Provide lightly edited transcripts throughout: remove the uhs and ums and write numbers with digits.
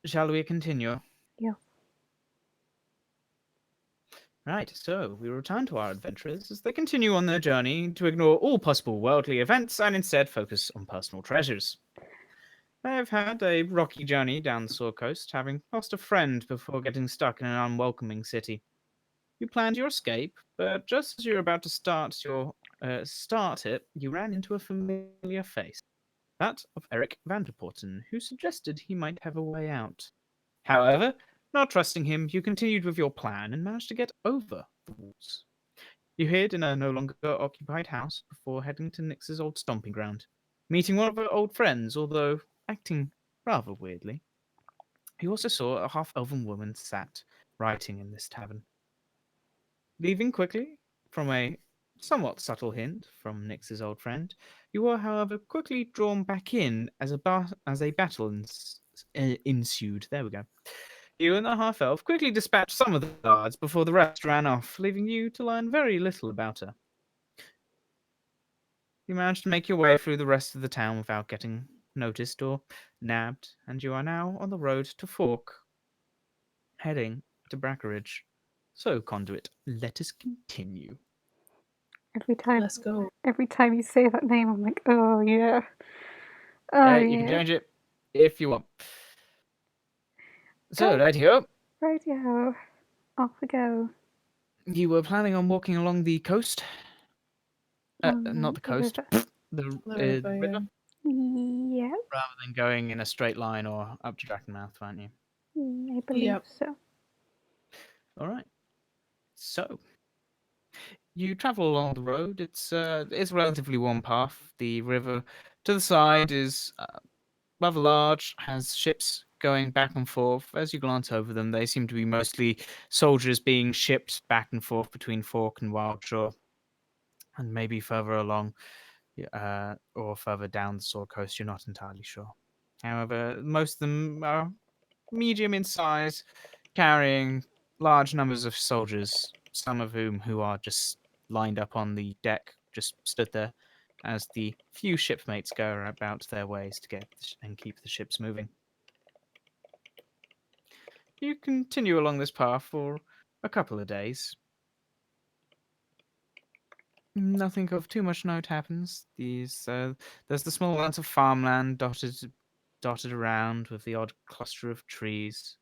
Shall we continue? Yeah. Right, so we return to our adventurers as they continue on their journey to ignore all possible worldly events and instead focus on personal treasures. They have had a rocky journey down the Sword Coast, having lost a friend before getting stuck in an unwelcoming city. You planned your escape, but just as you were about to start it, you ran into a familiar face. That of Eric Vanderporten, who suggested he might have a way out. However, not trusting him, you continued with your plan and managed to get over the walls. You hid in a no longer occupied house before heading to Nyx's old stomping ground, meeting one of her old friends, although acting rather weirdly. You also saw a half elven woman sat writing in this tavern. Leaving quickly from a somewhat subtle hint from Nyx's old friend, you were, however, quickly drawn back in as a battle ensued. There we go. You and the half elf quickly dispatched some of the guards before the rest ran off, leaving you to learn very little about her. You managed to make your way through the rest of the town without getting noticed or nabbed, and you are now on the road to Fork, heading to Brackeridge. So, Conduit, let us continue. Every time, Let's go. every time you say that name, I'm like, oh yeah, oh You can yeah. change it if you want. So, Go, right here, right, yo, off we go. you were planning on walking along the coast. Not the The coast, river. the The river, river, yeah. Yeah, rather than going in a straight line or up to Drakenmouth, weren't you? I believe Yep. so. All right. So, you travel along the road. It's a relatively one path. The river to the side is rather large, has ships going back and forth. As you glance over them, they seem to be mostly soldiers being shipped back and forth between Fork and Wildshore, and maybe further along or further down the Sword Coast. You're not entirely sure. However, most of them are medium in size, carrying large numbers of soldiers, some of who are just lined up on the deck, just stood there, as the few shipmates go about their ways to get and keep the ships moving. You continue along this path for a couple of days. Nothing of too much note happens. There's the small amounts of farmland dotted around with the odd cluster of trees.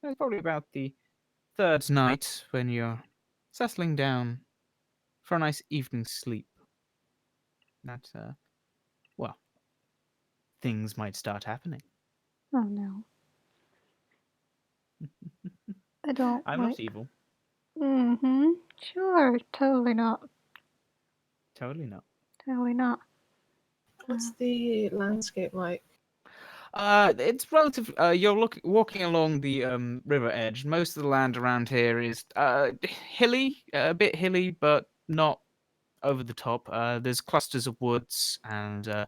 It's probably about the third night when you're settling down for a nice evening's sleep. That well, things might start happening. Oh no, I don't I'm not like. evil. Mm-hmm. Sure, totally not. Totally not. Totally not. What's the landscape like? It's relative. Walking along the river edge. Most of the land around here is hilly, a bit hilly, but not over the top. There's clusters of woods, and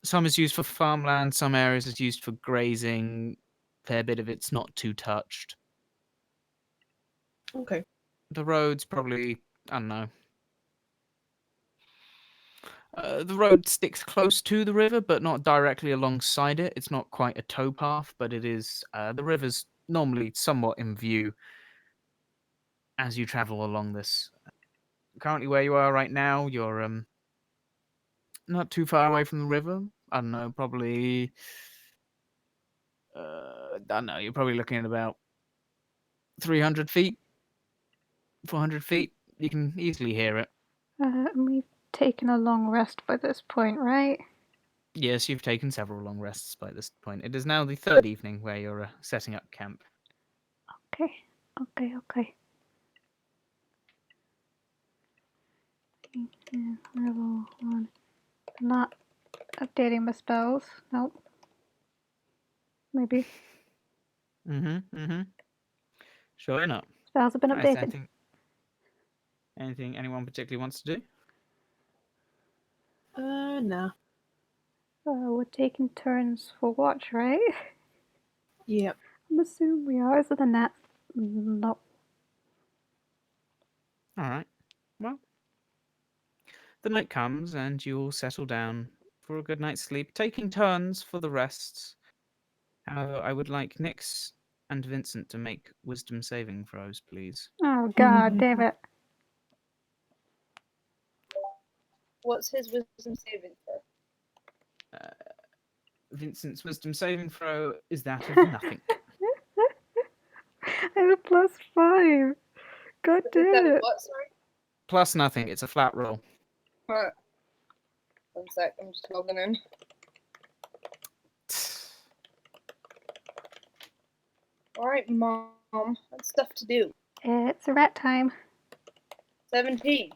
some is used for farmland. Some areas is used for grazing. Fair bit of it's not too touched. Okay. The road's probably, I don't know. The road sticks close to the river, but not directly alongside it. It's not quite a towpath, but it is. The river's normally somewhat in view as you travel along this. Currently, where you are right now, you're not too far away from the river. I don't know, probably. I don't know. You're probably looking at about 300 feet, 400 feet. You can easily hear it. And we've taken a long rest by this point, right? Yes, you've taken several long rests by this point. It is now the third evening where you're setting up camp. Okay, okay. Level 1. Not updating my spells. Nope. Maybe. Mm-hmm. Sure enough. Spells have been Nice. updated. Anything anyone particularly wants to do? Nah. We're taking turns for watch, right? Yep. I'm assuming we are. Is it a net? No. All right. Well, the night comes and you all settle down for a good night's sleep, taking turns for the rests. I would like Nyx and Vincent to make wisdom saving throws, please. Oh god damn it. What's his wisdom saving throw? Vincent's wisdom saving throw is that of nothing. I have a +5. God Is damn that it. what? Sorry. Plus nothing. It's a flat roll. Right. 1 sec. I'm just logging in. All right, Mom. That's stuff to do. It's rat time. 17.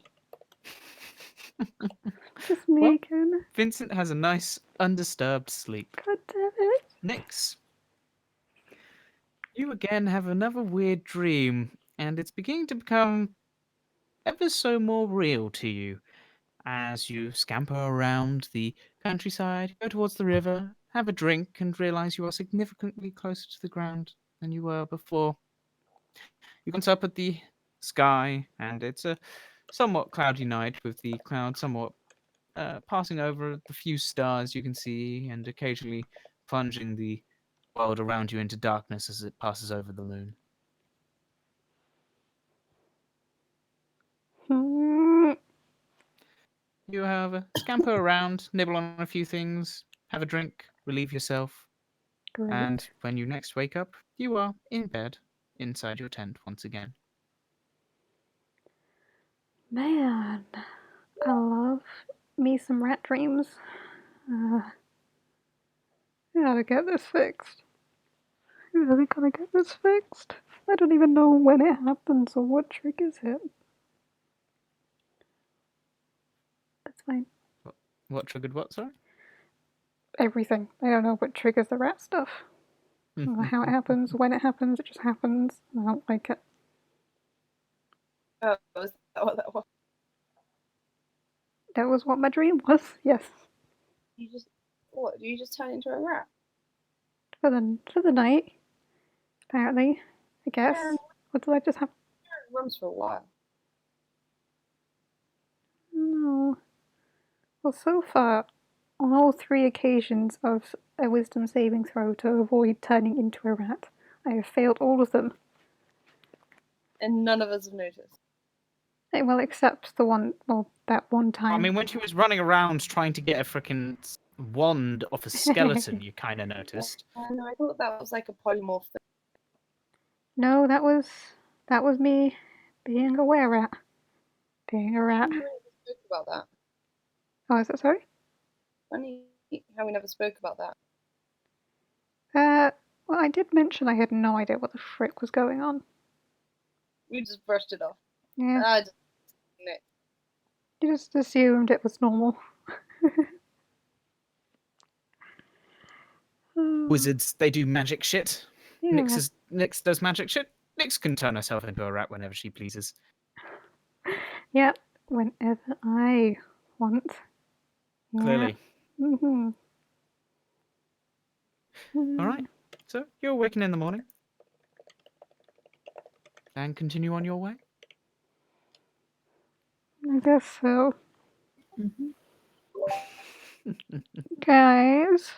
Just Well- me again. Vincent has a nice, undisturbed sleep. God damn it. Nyx, you again have another weird dream, and it's beginning to become ever so more real to you as you scamper around the countryside, go towards the river, have a drink, and realize you are significantly closer to the ground than you were before. You glance up at the sky, and it's a somewhat cloudy night with the clouds somewhat passing over the few stars you can see and occasionally plunging the world around you into darkness as it passes over the moon. Hmm. You have a scamper around, nibble on a few things, have a drink, relieve yourself, Great. and when you next wake up, you are in bed inside your tent once again. Man, I love me some rat dreams. Gotta get this fixed. Really gotta get this fixed. I don't even know when it happens or what triggers it. That's fine. What triggered what, sorry? Everything. I don't know what triggers the rat stuff. I don't know how it happens, when it happens, it just happens. I don't like it. Oh, is that what that was? That was what my dream was, yes. You just what? Do you just turn into a rat? For the night. Apparently. I guess. Yeah. What did I just have? It runs for a while. No. Well, so far, on all 3 occasions of a wisdom saving throw to avoid turning into a rat, I have failed all of them. And none of us have noticed. Well, except that one time. I mean, when she was running around trying to get a freaking wand off a skeleton, you kind of noticed. No, I thought that was like a polymorph thing. No, that was me being a were-rat. Being a rat. We never spoke about that. Oh, is that sorry? Funny how we never spoke about that. Well, I did mention I had no idea what the frick was going on. We just brushed it off. Yeah, I just no. you just assumed it was normal. Wizards, they do magic shit. Yeah. Nyx does magic shit. Nyx can turn herself into a rat whenever she pleases. Yeah, whenever I want. Yeah. Clearly. Mm-hmm. All right. So you awaken in the morning and continue on your way. I guess so. Mm-hmm. Guys,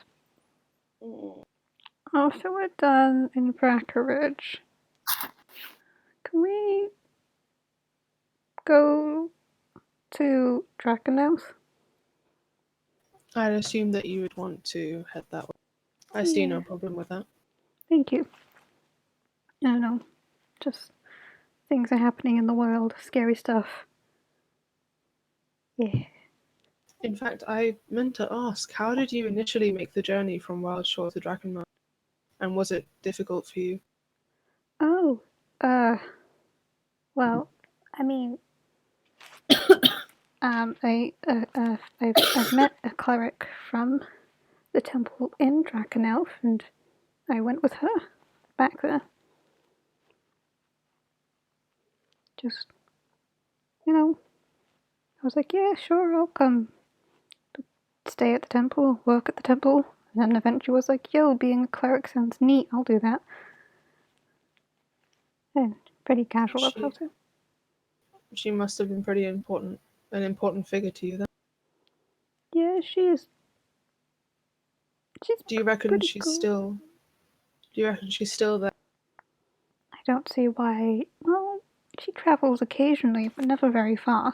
Mm. after we're done in Brackeridge, can we go to Drakenouth? I'd assume that you would want to head that way. I see no problem with that. Thank you. I don't know. Just things are happening in the world. Scary stuff. Yeah. In fact, I meant to ask, how did you initially make the journey from Wildshore to Drakenmouth? And was it difficult for you? Oh, well, I mean, I've met a cleric from the temple in Drakenelf, and I went with her back there. Just, I was like, yeah, sure, I'll come stay at the temple, work at the temple. And then eventually was like, yo, being a cleric sounds neat, I'll do that. And pretty casual about it. She must have been an important figure to you then. Yeah, she's Do you reckon pretty she's cool. still Do you reckon she's still there? I don't see why. Well, she travels occasionally, but never very far.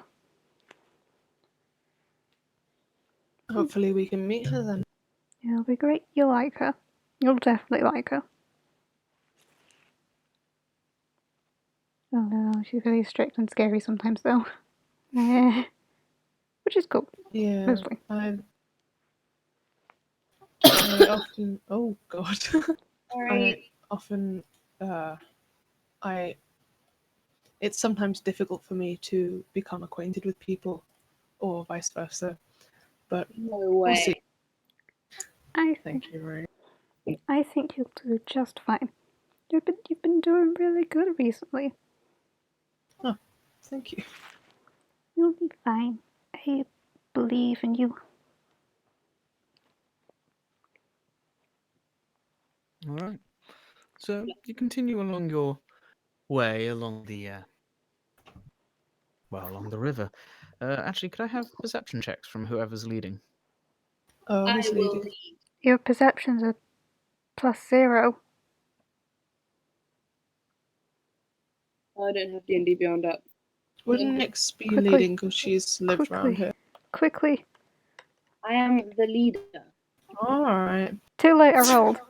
Hopefully we can meet her then. It'll be great. You'll like her. You'll definitely like her. Oh no, she's very strict and scary sometimes, though. Which is cool, Yeah. mostly. I often. Oh God. Alright. It's sometimes difficult for me to become acquainted with people, or vice versa. But No we'll see. way. Thank you, Ray. I think you'll do just fine. You've been doing really good recently. Oh, thank you. You'll be fine. I believe in you. All right. So you continue along your way along the along the river. Actually, could I have perception checks from whoever's leading? Oh, I who's will leading? lead. Your perceptions are +0. I don't have D&D Beyond up. Wouldn't Nyx be Quickly. leading because she's lived around here? Quickly. I am the leader. All right. Too late, I rolled.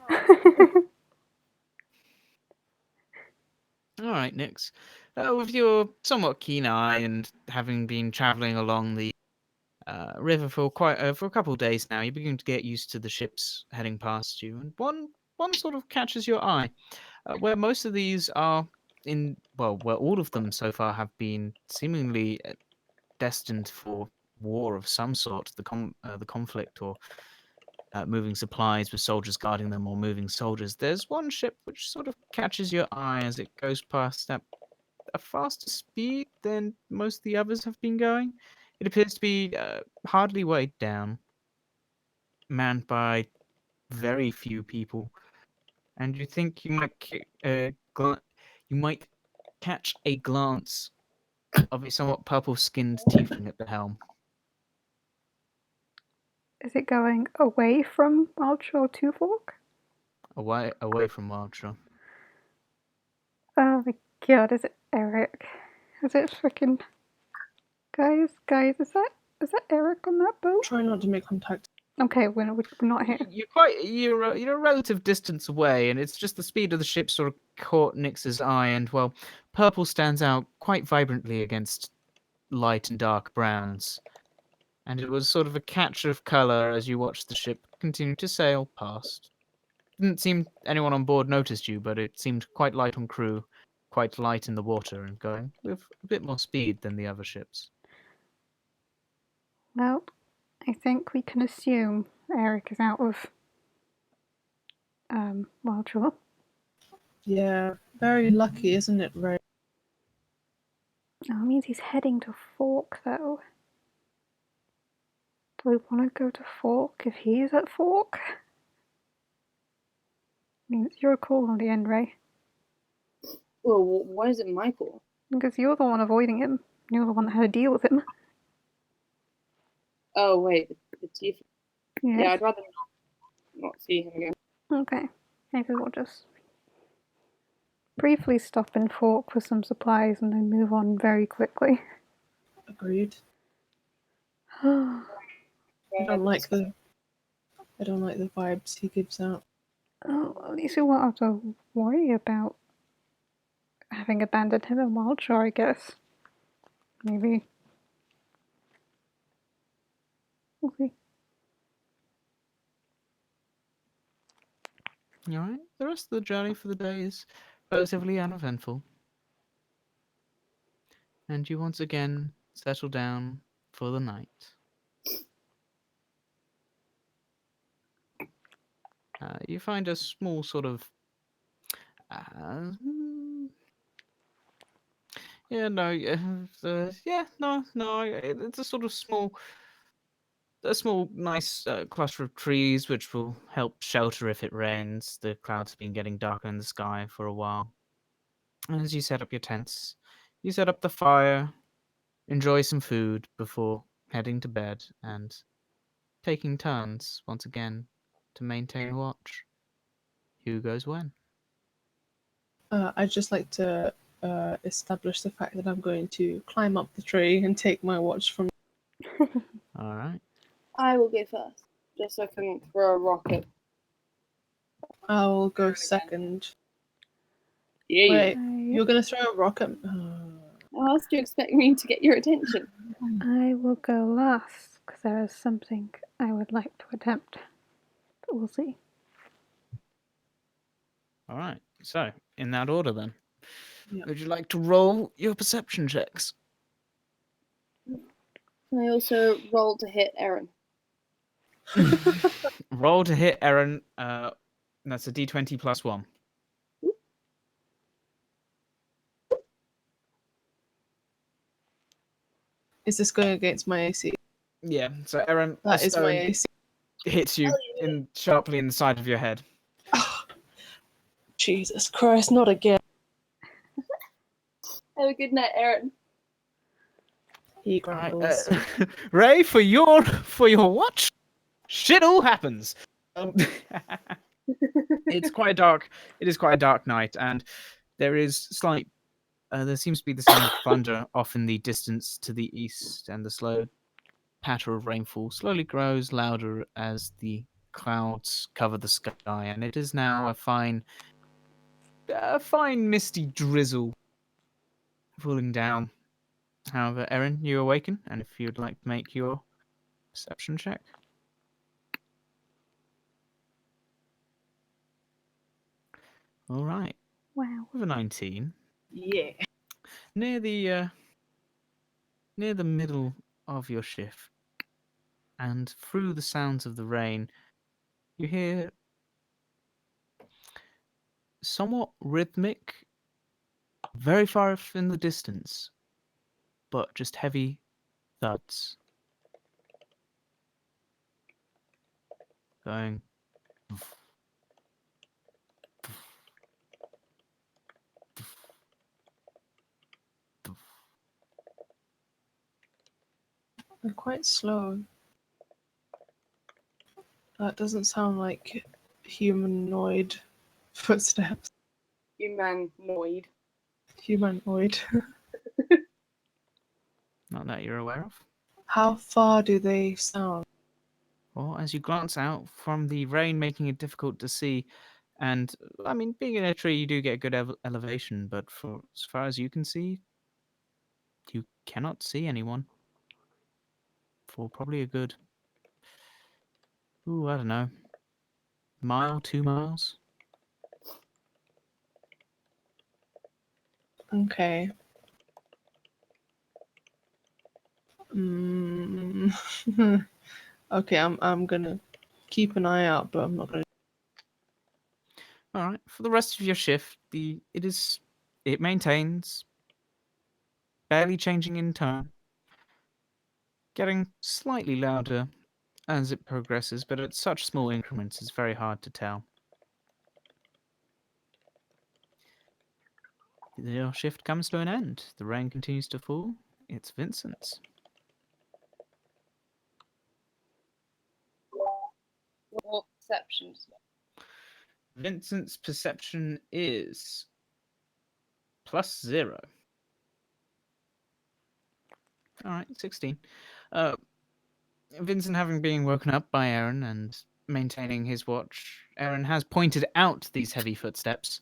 All right, Nix. With your somewhat keen eye and having been traveling along the river for a couple of days now, you begin to get used to the ships heading past you, and one sort of catches your eye, where most of these are where all of them so far have been seemingly destined for war of some sort, the conflict or moving supplies with soldiers guarding them or moving soldiers. There's one ship which sort of catches your eye as it goes past at a faster speed than most of the others have been going. It appears to be hardly weighed down, manned by very few people, and you think you might catch a glance of a somewhat purple-skinned tiefling at the helm. Is it going away from Wildshore to Fork? Away from Wildshore. Oh my god, is it Eric? Is it freaking... Guys, is that Eric on that boat? Try not to make contact. Okay, we're not here. You're a relative distance away, and it's just the speed of the ship sort of caught Nyx's eye, and well, purple stands out quite vibrantly against light and dark browns. And it was sort of a catch of colour as you watched the ship continue to sail past. Didn't seem anyone on board noticed you, but it seemed quite light on crew, quite light in the water, and going with a bit more speed than the other ships. Well, I think we can assume Eric is out of Wildshore. Yeah, very lucky, isn't it, Ray? Oh, it means he's heading to Fork, though. Do we want to go to Fork if he's at Fork? I mean, it's your call on the end, Ray. Well, why is it my call? Because you're the one avoiding him. You're the one that had to deal with him. Oh, wait, the chief. Yes. Yeah, I'd rather not see him again. Okay. Maybe we'll just briefly stop in Fork for some supplies and then move on very quickly. Agreed. Oh, I don't like the vibes he gives out. at least we won't have to worry about having abandoned him in Wildshore, I guess. Maybe. We'll see. Alright, the rest of the journey for the day is relatively uneventful. And you once again settle down for the night. You find a small sort of... it's a sort of small, nice cluster of trees which will help shelter if it rains. The clouds have been getting darker in the sky for a while. And as you set up your tents, you set up the fire, enjoy some food before heading to bed and taking turns once again to maintain watch. Who goes when? I'd just like to establish the fact that I'm going to climb up the tree and take my watch from. All right. I will go first, just so I can throw a rocket. I'll go second. Yeah. Wait, you're gonna throw a rocket? How else do you expect me to get your attention? I will go last because there is something I would like to attempt. But we'll see. All right. So, in that order, then, Yeah. would you like to roll your perception checks? I also roll to hit Eryn. Roll to hit Eryn. That's a d20 plus 1. Is this going against my AC? Yeah. So, Eryn, a That is my stone AC. hits you sharply in the side of your head. Oh, Jesus Christ, not again. Have a good night, Eryn. He All right, grumbles. Ray, for your watch, shit all happens. It's quite dark. It is quite a dark night, and there is slight. There seems to be the sound of thunder off in the distance to the east, and the slow patter of rainfall slowly grows louder as the clouds cover the sky, and it is now a fine misty drizzle falling down. However, Eryn, you awaken, and if you'd like to make your perception check. All right. Wow. With a 19, Yeah. near the middle of your shift, and through the sounds of the rain, you hear somewhat rhythmic, very far off in the distance, but just heavy thuds going. They're quite slow. That doesn't sound like humanoid footsteps. Humanoid. Humanoid. Not that you're aware of. How far do they sound? Well, as you glance out from the rain, making it difficult to see, and I mean, being in a tree, you do get good elevation, but for as far as you can see, you cannot see anyone for probably a good, I don't know, mile, 2 miles. Okay. Okay, I'm gonna keep an eye out, but I'm not gonna. All right. For the rest of your shift, it maintains, barely changing in tone, getting slightly louder as it progresses, but at such small increments, it's very hard to tell. Your shift comes to an end. The rain continues to fall. It's Vincent's. What perceptions? Vincent's perception is +0. All right, 16. Vincent, having been woken up by Eryn and maintaining his watch, Eryn has pointed out these heavy footsteps.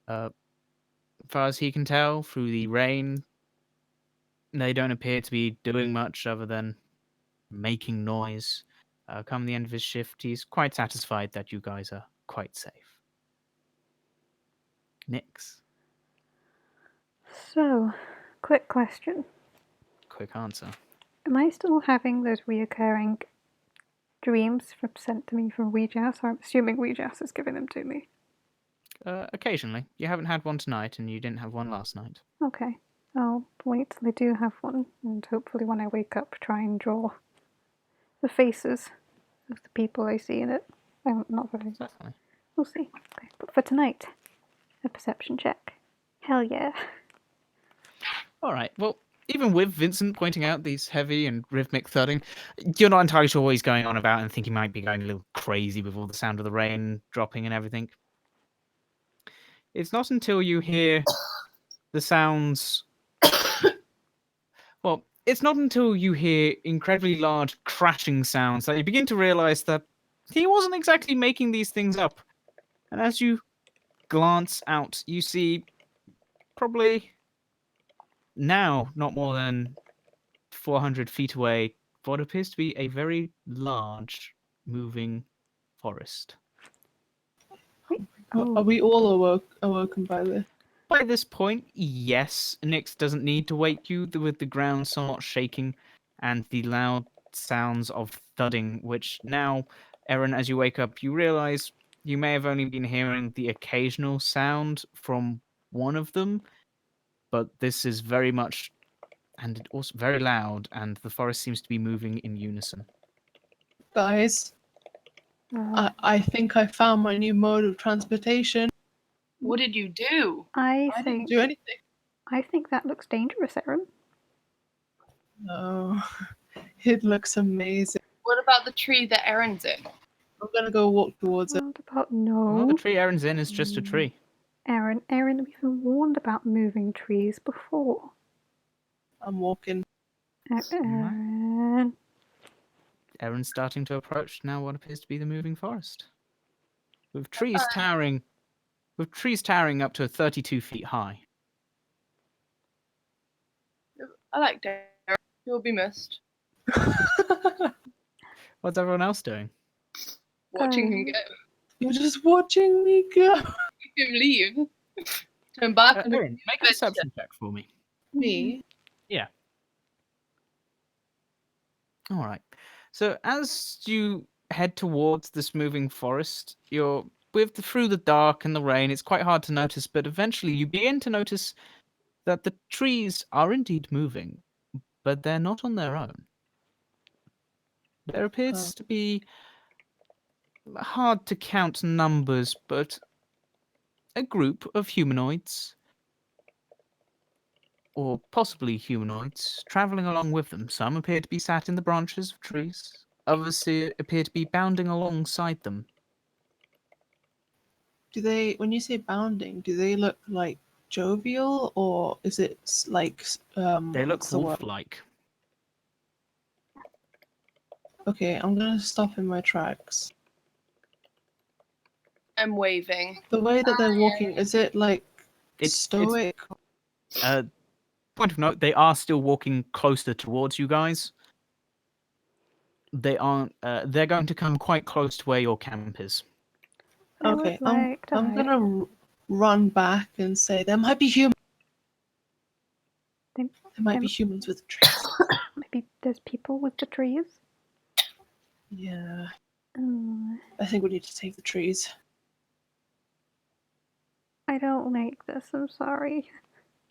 As far as he can tell, through the rain, they don't appear to be doing much other than making noise. Come the end of his shift, he's quite satisfied that you guys are quite safe. Nix, So, quick question. quick answer. Am I still having those reoccurring dreams sent to me from Weejas? Or I'm assuming Weejas is giving them to me. Occasionally. You haven't had one tonight, and you didn't have one last night. Okay. I'll wait till I do have one, and hopefully when I wake up, try and draw the faces of the people I see in it. Not very. Certainly. We'll see. Okay. But for tonight, a perception check. Hell yeah. All right. Well, even with Vincent pointing out these heavy and rhythmic thudding, you're not entirely sure what he's going on about and think he might be going a little crazy with all the sound of the rain dropping and everything. It's not until you hear the sounds. Well, it's not until you hear incredibly large crashing sounds that you begin to realize that he wasn't exactly making these things up. And as you glance out, you see probably now not more than 400 feet away what appears to be a very large moving forest. Are we all awoken by this? By this point, yes, Nyx doesn't need to wake you with the ground somewhat shaking and the loud sounds of thudding, which now, Eryn, as you wake up, you realize you may have only been hearing the occasional sound from one of them, but this is very much, and also very loud, and the forest seems to be moving in unison. Guys, I think I found my new mode of transportation. What did you do? I didn't do anything. I think that looks dangerous, Eryn. No, it looks amazing. What about the tree that Erin's in? I'm gonna go walk towards it. What about Well, the no? tree Erin's in is just a tree. Eryn, we've been warned about moving trees before. I'm walking. Eryn. Erin's starting to approach now what appears to be the moving forest. With trees towering up to 32 feet high. I like Darren. He'll be missed. What's everyone else doing? Watching him go. You're just watching me go. Him leave. Turn back and Eryn, make a perception check for me. Me? Yeah. All right. So as you head towards this moving forest, you're through the dark and the rain. It's quite hard to notice, but eventually you begin to notice that the trees are indeed moving, but they're not on their own. There appears to be, hard to count numbers, but a group of humanoids, or possibly humanoids, traveling along with them. Some appear to be sat in the branches of trees. Others appear to be bounding alongside them. Do they, when you say bounding, do they look like jovial or is it like They look what's the word? wolf-like. Okay, I'm gonna stop in my tracks. I'm waving. The way that they're walking, is it like It's stoic? point of note, they are still walking closer towards you guys. They aren't. They're going to come quite close to where your camp is. I would Okay, like to I'm hide. gonna run back and say there might be humans. There might be humans with trees. Maybe there's people with the trees. Yeah, Mm, I think we need to save the trees. I don't like this. I'm sorry.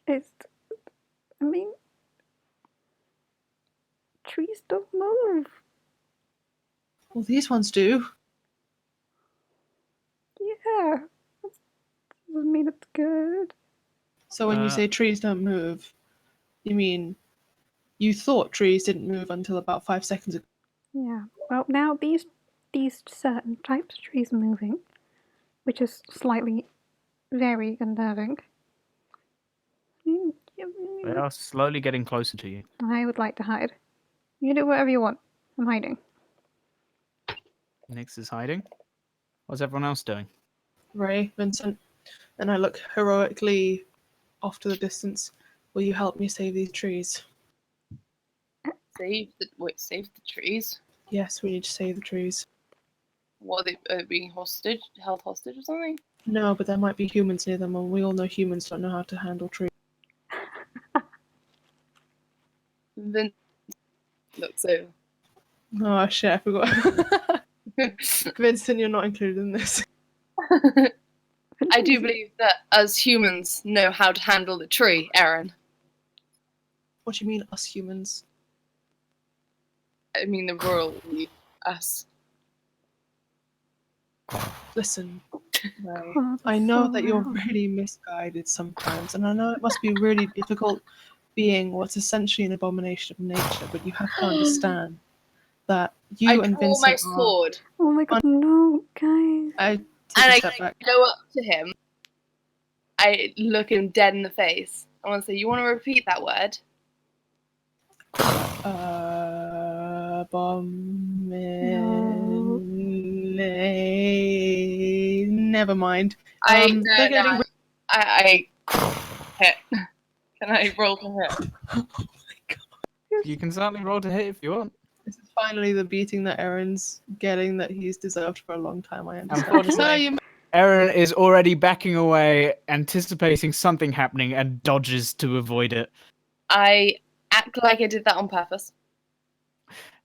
I mean, trees don't move. Well, these ones do. Yeah, that doesn't mean it's good. So when you say trees don't move, you mean you thought trees didn't move until about 5 seconds ago. Yeah. Well, now these certain types of trees are moving, which is slightly very unnerving. They are slowly getting closer to you. I would like to hide. You do whatever you want. I'm hiding. Nyx is hiding. What's everyone else doing? Ray, Vincent, and I look heroically off to the distance. Will you help me save these trees? Save the trees. Yes, we need to save the trees. What, are they being held hostage or something? No, but there might be humans near them, and we all know humans don't know how to handle trees. Vincent looks over. Oh shit, I forgot. Vincent, you're not included in this. I do believe that us humans know how to handle the tree, Eryn. What do you mean, us humans? I mean the royal we, us. Listen, Ray, God, I know so that you're loud. really misguided sometimes, and I know it must be really difficult being what's essentially an abomination of nature, but you have to understand that you I and draw Vincent my are... sword Oh my god, no, guys. I and take a I step back. go up to him I look him dead in the face. I want to say, you want to repeat that word? Never mind. I They're getting. hit. Can I roll to hit? Oh my god! You can certainly roll to hit if you want. This is finally the beating that Eryn's getting that he's deserved for a long time. I understand. Unfortunately, No, you. Eryn is already backing away, anticipating something happening, and dodges to avoid it. I act like I did that on purpose.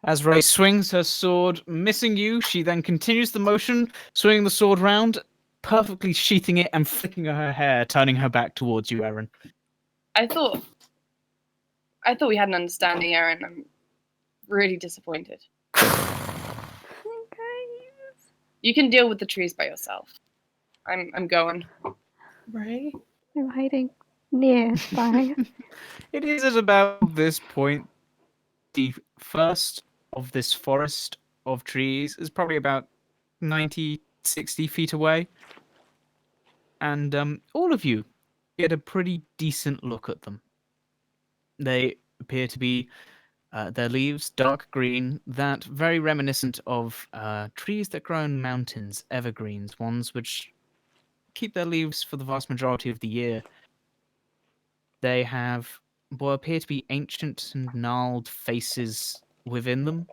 As Ray swings her sword, missing you, she then continues the motion, swinging the sword round, perfectly sheathing it and flicking her hair, turning her back towards you, Eryn. I thought we had an understanding, Eryn. I'm really disappointed. You can deal with the trees by yourself. I'm going. Ray? I'm hiding nearby. It is at about this point, the first of this forest of trees is probably about 90, 60 feet away. And all of you get a pretty decent look at them. They appear to be their leaves dark green, that very reminiscent of trees that grow in mountains, evergreens, ones which keep their leaves for the vast majority of the year. They have what appear to be ancient and gnarled faces within them,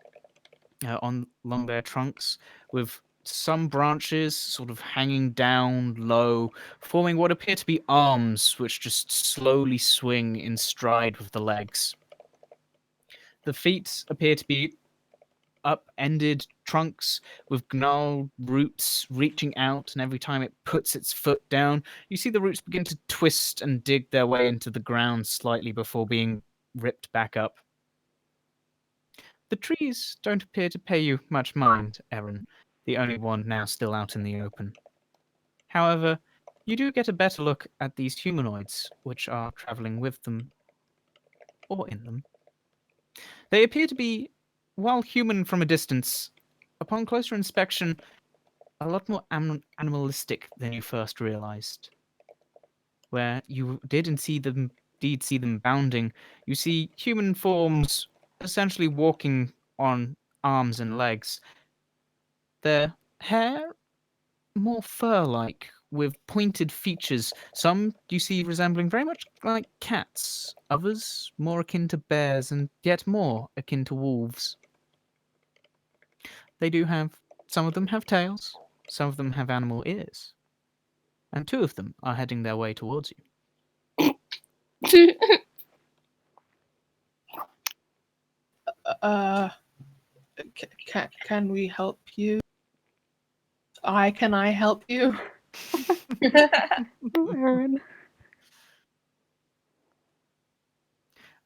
along their trunks, with some branches sort of hanging down low, forming what appear to be arms which just slowly swing in stride with the legs. The feet appear to be upended trunks with gnarled roots reaching out, and every time it puts its foot down, you see the roots begin to twist and dig their way into the ground slightly before being ripped back up. The trees don't appear to pay you much mind, Eryn, the only one now still out in the open. However, you do get a better look at these humanoids, which are travelling with them, or in them. They appear to be, while human from a distance, upon closer inspection, a lot more animalistic than you first realized. Where you did indeed see them bounding, you see human forms essentially walking on arms and legs. Their hair more fur-like, with pointed features. Some you see resembling very much like cats, others more akin to bears, and yet more akin to wolves. Some of them have tails, some of them have animal ears, and two of them are heading their way towards you. Can we help you? Can I help you? Oh, Eryn.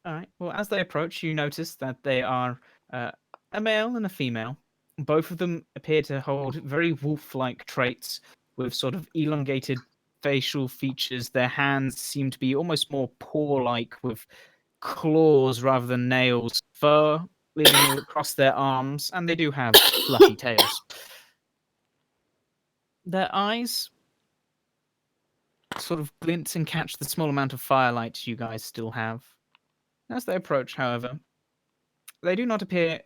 All right. Well, as they approach, you notice that they are a male and a female. Both of them appear to hold very wolf-like traits with sort of elongated facial features. Their hands seem to be almost more paw-like with claws rather than nails. Fur leading across their arms, and they do have fluffy tails. Their eyes sort of glint and catch the small amount of firelight you guys still have. As they approach, however, they do not appear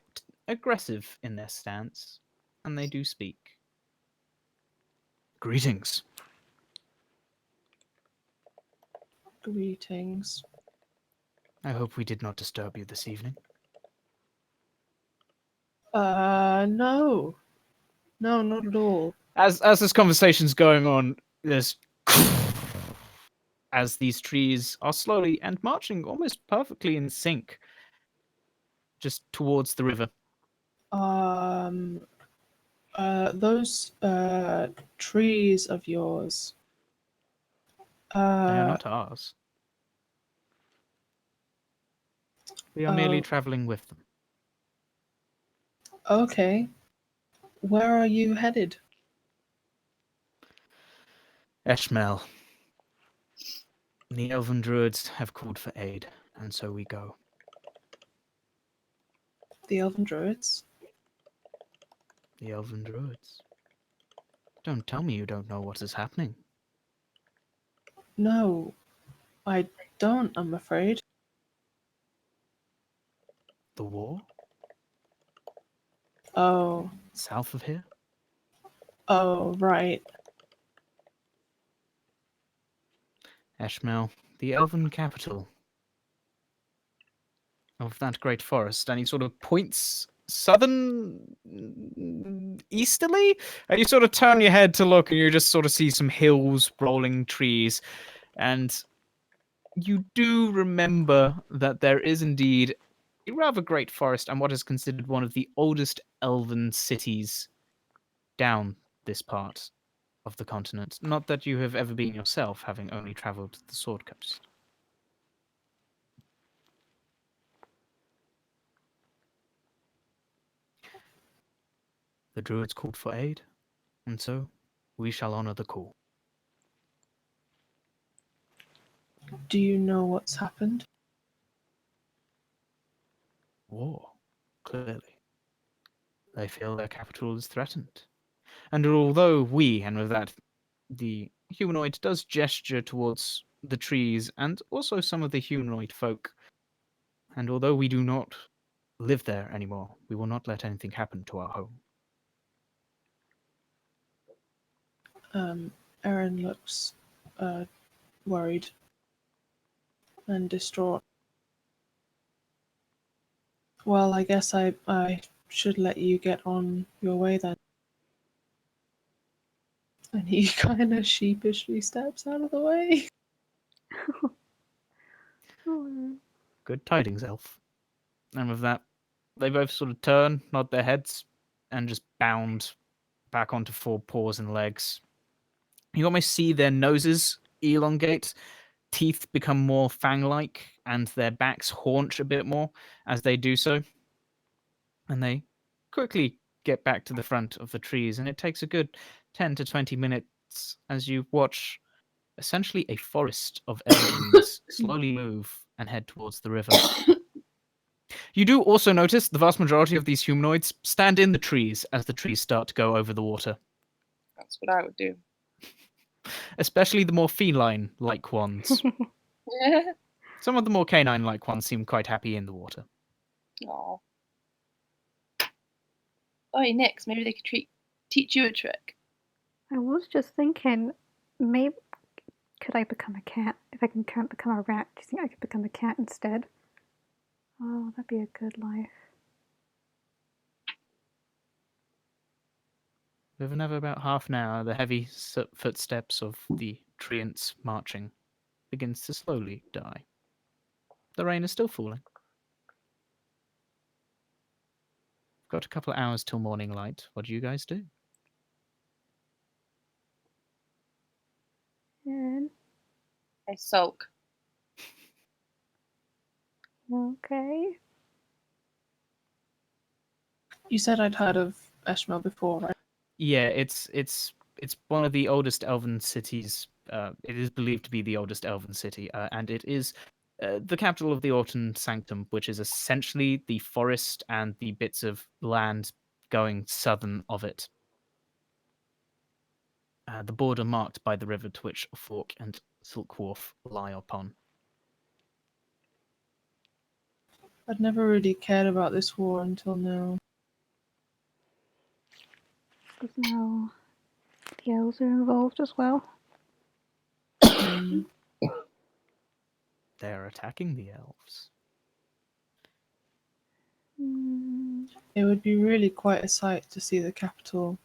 aggressive in their stance, and they do speak. Greetings. Greetings. I hope we did not disturb you this evening. No. No, not at all. As this conversation's going on, there's as these trees are slowly and marching almost perfectly in sync, just towards the river. Those trees of yours. They are not ours. We are merely traveling with them. Okay. Where are you headed? Eshmel. The elven druids have called for aid, and so we go. The elven druids? The elven druids. Don't tell me you don't know what is happening. No, I don't, I'm afraid. The war? Oh, South of here? right. Eshmel, the elven capital of that great forest, and he sort of points easterly, and you sort of turn your head to look, and you just sort of see some hills, rolling trees, and you do remember that there is indeed a rather great forest and what is considered one of the oldest elven cities down this part of the continent. Not that you have ever been yourself, having only travelled the Sword Coast. The druids called for aid, and so we shall honour the call. Do you know what's happened? War, clearly. They feel their capital is threatened. And although we, and with that, the humanoid does gesture towards the trees and also some of the humanoid folk, and although we do not live there anymore, we will not let anything happen to our home. Eryn looks worried and distraught. Well, I guess I should let you get on your way then. And he kind of sheepishly steps out of the way. Oh, Good tidings, elf. And with that, they both sort of turn, nod their heads, and just bound back onto four paws and legs. You almost see their noses elongate, teeth become more fang-like, and their backs haunch a bit more as they do so. And they quickly get back to the front of the trees, and it takes a good 10 to 20 minutes as you watch essentially a forest of evergreens slowly move and head towards the river. You do also notice the vast majority of these humanoids stand in the trees as the trees start to go over the water, That's what I would do. especially the more feline-like ones. Some of the more canine-like ones seem quite happy in the water. Aw. Oh, Nix, maybe they could teach you a trick. I was just thinking, maybe could I become a cat? If I can't become a rat, do you think I could become a cat instead? Oh, that'd be a good life. With another about half an hour, the heavy footsteps of the treants marching begins to slowly die. The rain is still falling. Got a couple of hours till morning light. What do you guys do? And I sulk. okay. You said I'd heard of Eshmel before, right? Yeah, it's one of the oldest elven cities. It is believed to be the oldest elven city, and it is the capital of the Autumn Sanctum, which is essentially the forest and the bits of land going southern of it. The border marked by the river to which Fork and Silk Wharf lie upon. I'd never really cared about this war until now. Because now the elves are involved as well. Mm. They are attacking the elves. It would be really quite a sight to see the capital,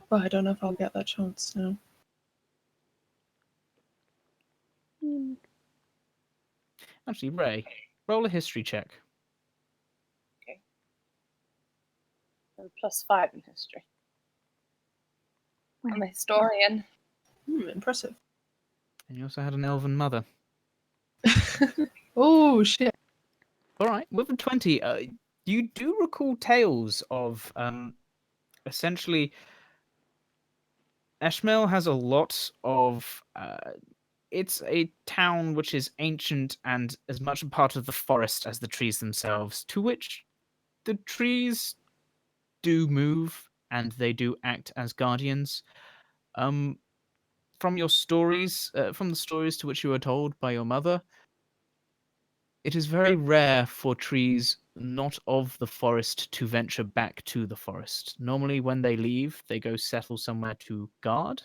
but I don't know if I'll get that chance now. Actually, Ray, roll a history check. +5 in history. I'm a historian. Impressive. And you also had an elven mother. Oh, shit. All right, with a 20, you do recall tales of essentially Eshmel has a lot of it's a town which is ancient and as much a part of the forest as the trees themselves, to which the trees do move and they do act as guardians. For from your stories, from the stories to which you were told by your mother, it is very rare for trees not of the forest to venture back to the forest. Normally, when they leave, they go settle somewhere to guard,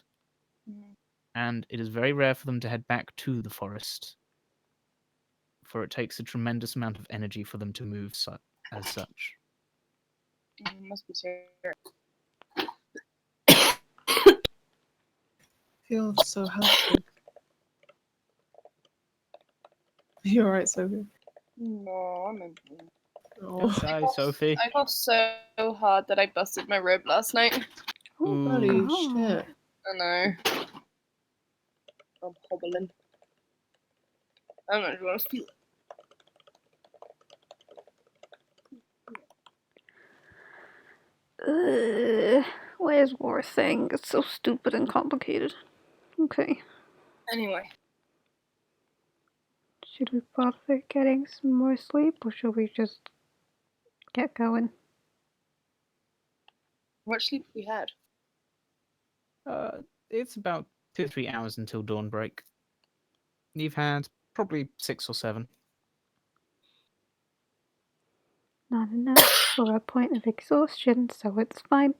and it is very rare for them to head back to the forest, for it takes a tremendous amount of energy for them to move as such. Must be serious. Feel so helpful. You alright, Sophie? No, I'm in. Oh, Don't die, Sophie. I coughed so hard that I busted my rib last night. Oh, bloody God. shit. I know. I'm hobbling. I'm not going to feel it. Where's war thing? It's so stupid and complicated. Okay. Anyway, Should we bother getting some more sleep, or should we just get going? what sleep we had? It's about 2 or 3 hours until dawn break. You've had probably 6 or 7. Not enough for a point of exhaustion, so it's fine.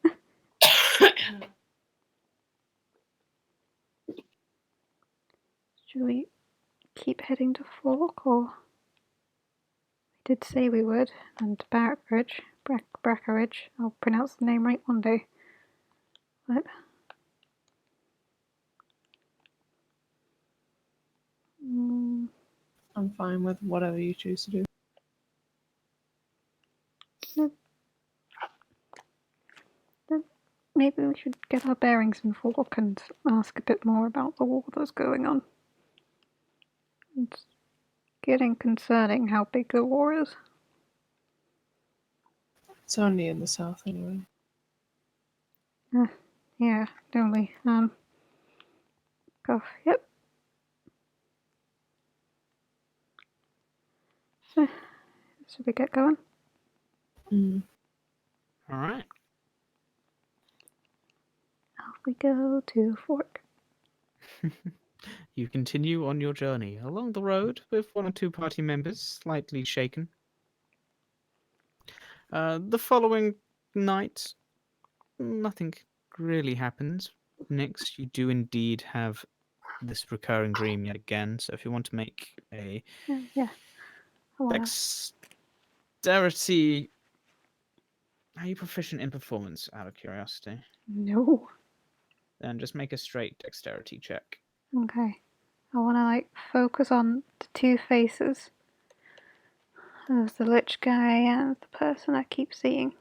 Should we keep heading to Fork, or... We did say we would, and Brackeridge. I'll pronounce the name right one day. But... I'm fine with whatever you choose to do. Maybe we should get our bearings in Fork and ask a bit more about the war that's going on. It's getting concerning how big the war is. It's only in the south anyway. Yeah, only. Go. Yep. So, should we get going? Mm. All right. Off we go to Fork. You continue on your journey along the road with 1 or 2 party members slightly shaken. The following night, nothing really happens. Next, you do indeed have this recurring dream yet again. So if you want to make a Yeah. I wanna... dexterity... Are you proficient in performance, out of curiosity? No. Then just make a straight dexterity check. Okay. I wanna focus on the 2 faces. There's the Lich guy and the person I keep seeing.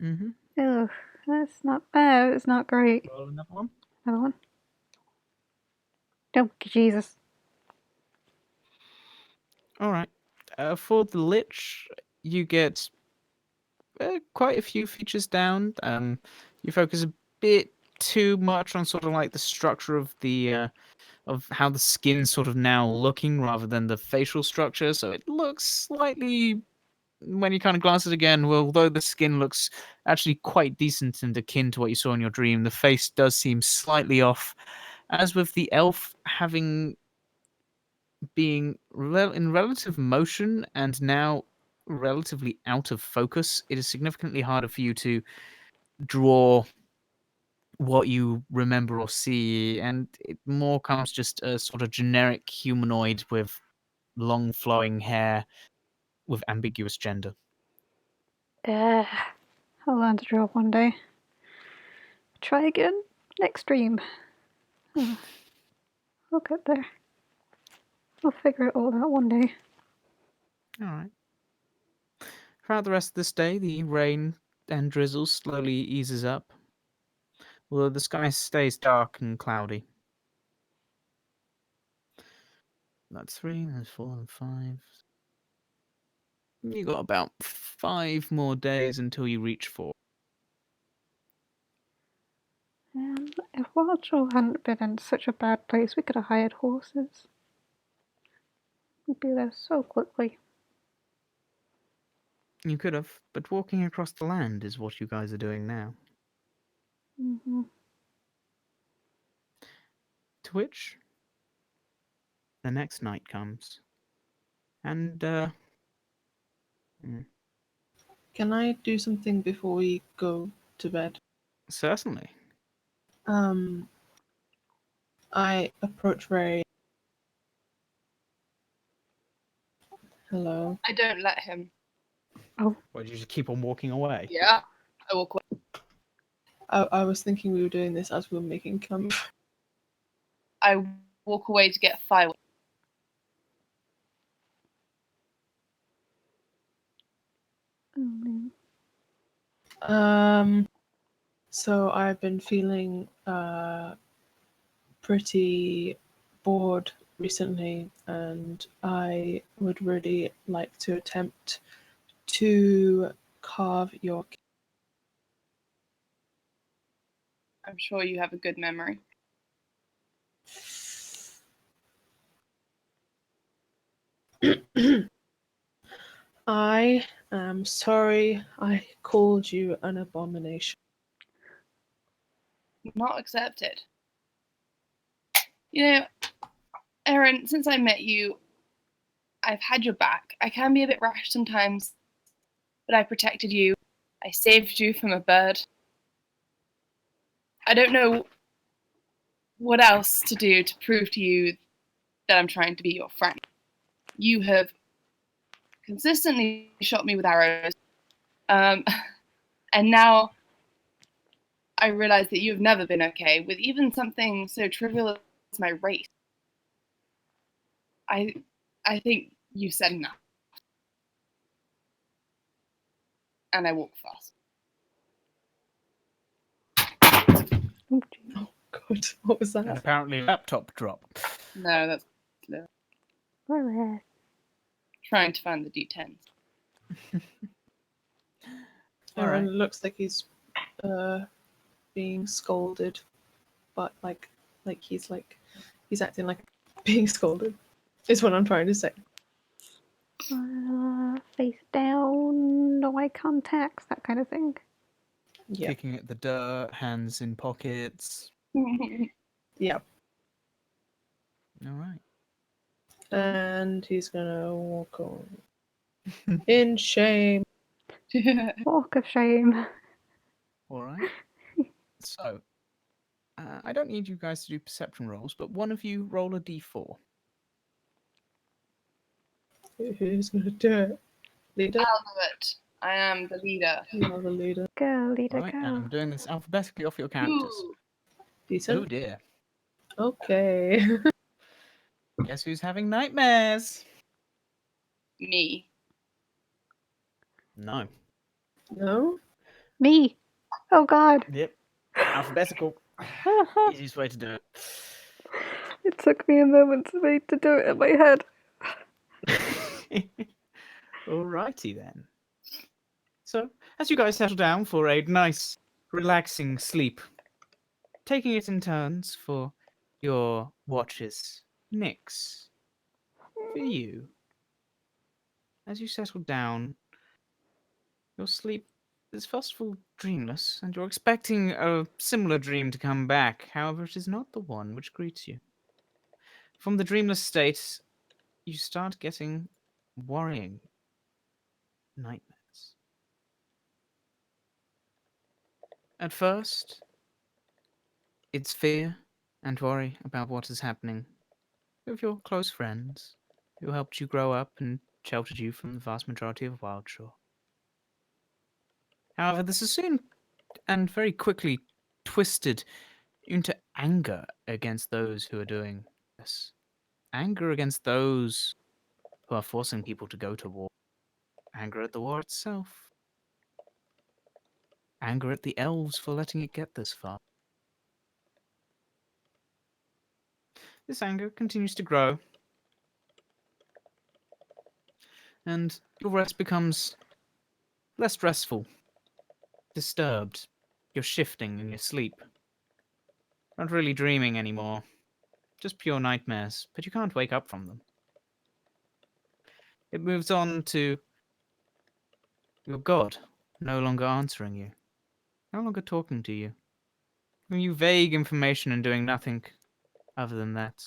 Mm-hmm. Ugh, that's not bad. It's not great. Roll another one. Another one. Oh, Jesus. All right. For the Lich, you get quite a few features down. You focus a bit too much on sort of like the structure of the of how the skin's sort of now looking rather than the facial structure. So it looks slightly, when you kind of glance at it again, well, although the skin looks actually quite decent and akin to what you saw in your dream, the face does seem slightly off. As with the elf being in relative motion and now relatively out of focus, it is significantly harder for you to draw what you remember or see, and it more comes just a sort of generic humanoid with long flowing hair with ambiguous gender. I'll learn to draw one day. Try again next dream. I'll get there. I'll figure it all out one day. All right. Throughout the rest of this day, the rain and drizzle slowly eases up, although the sky stays dark and cloudy. That's 3, that's 4, and 5. You got about 5 more days until you reach 4. If Wildshore hadn't been in such a bad place, we could have hired horses. We'd be there so quickly. You could have, but walking across the land is what you guys are doing now. Mm-hmm. To which the next night comes. And, Can I do something before we go to bed? certainly. I approach Ray. Hello. I don't let him. Or do you just keep on walking away? Yeah. I walk away. I was thinking we were doing this as we were making camp. I walk away to get firewood. Oh, So I've been feeling pretty bored recently, and I would really like to attempt to carve your. I'm sure you have a good memory. I am sorry I called you an abomination. Not accepted. You know, Eryn, since I met you, I've had your back. I can be a bit rash sometimes, but I protected you. I saved you from a bird. I don't know what else to do to prove to you that I'm trying to be your friend. You have consistently shot me with arrows, and now I realize that you've never been okay with even something so trivial as my race. I think you've said enough. And I walk fast. oh, gee. Oh God, what was And that? apparently laptop drop. No, that's Alright. trying to find the D10s. All right. It looks like he's being scolded, but like he's acting like being scolded. Is what I'm trying to say. Face down, no eye contact, that kind of thing. Yeah, Kicking at the dirt, hands in pockets. yeah. All right. And he's gonna walk on in shame. Walk of shame. All right. So, I don't need you guys to do perception rolls, but one of you roll a d4. Who's gonna do it? Leader. I'll do it. I am the leader. You are the leader. Go, leader, All right, and go. I'm doing this alphabetically off your characters. Ooh. Decent. Oh dear. Okay. Guess who's having nightmares? Me. No. No. Me. Oh God. Yep. Alphabetical. Easiest way to do it. It took me a moment to do it in my head. Alrighty then. So, as you guys settle down for a nice, relaxing sleep, taking it in turns for your watches, Nyx, for you, as you settle down, your sleep is first of all dreamless, and you're expecting a similar dream to come back. However, it is not the one which greets you. From the dreamless state, you start getting worrying nightmares. At first, it's fear and worry about what is happening with your close friends who helped you grow up and sheltered you from the vast majority of Wildshore. However, this is soon and very quickly twisted into anger against those who are doing this. Anger against those who are forcing people to go to war. Anger at the war itself. Anger at the elves for letting it get this far. This anger continues to grow, and your rest becomes less restful, disturbed. You're shifting in your sleep. Not really dreaming anymore. Just pure nightmares, but you can't wake up from them. It moves on to your god no longer answering you, no longer talking to you, giving you vague information and doing nothing other than that.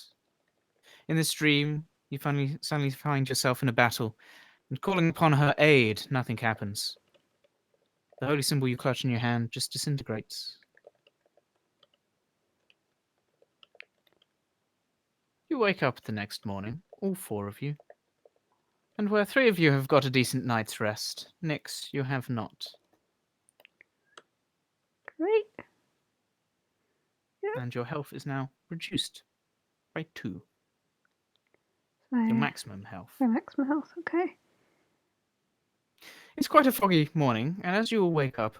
In this dream, you suddenly find yourself in a battle, and calling upon her aid, nothing happens. The holy symbol you clutch in your hand just disintegrates. You wake up the next morning, all 4 of you, and where 3 of you have got a decent night's rest, Nyx, you have not. Great. And your health is now reduced by 2. So, Your maximum health. my maximum health, okay. It's quite a foggy morning, and as you all wake up,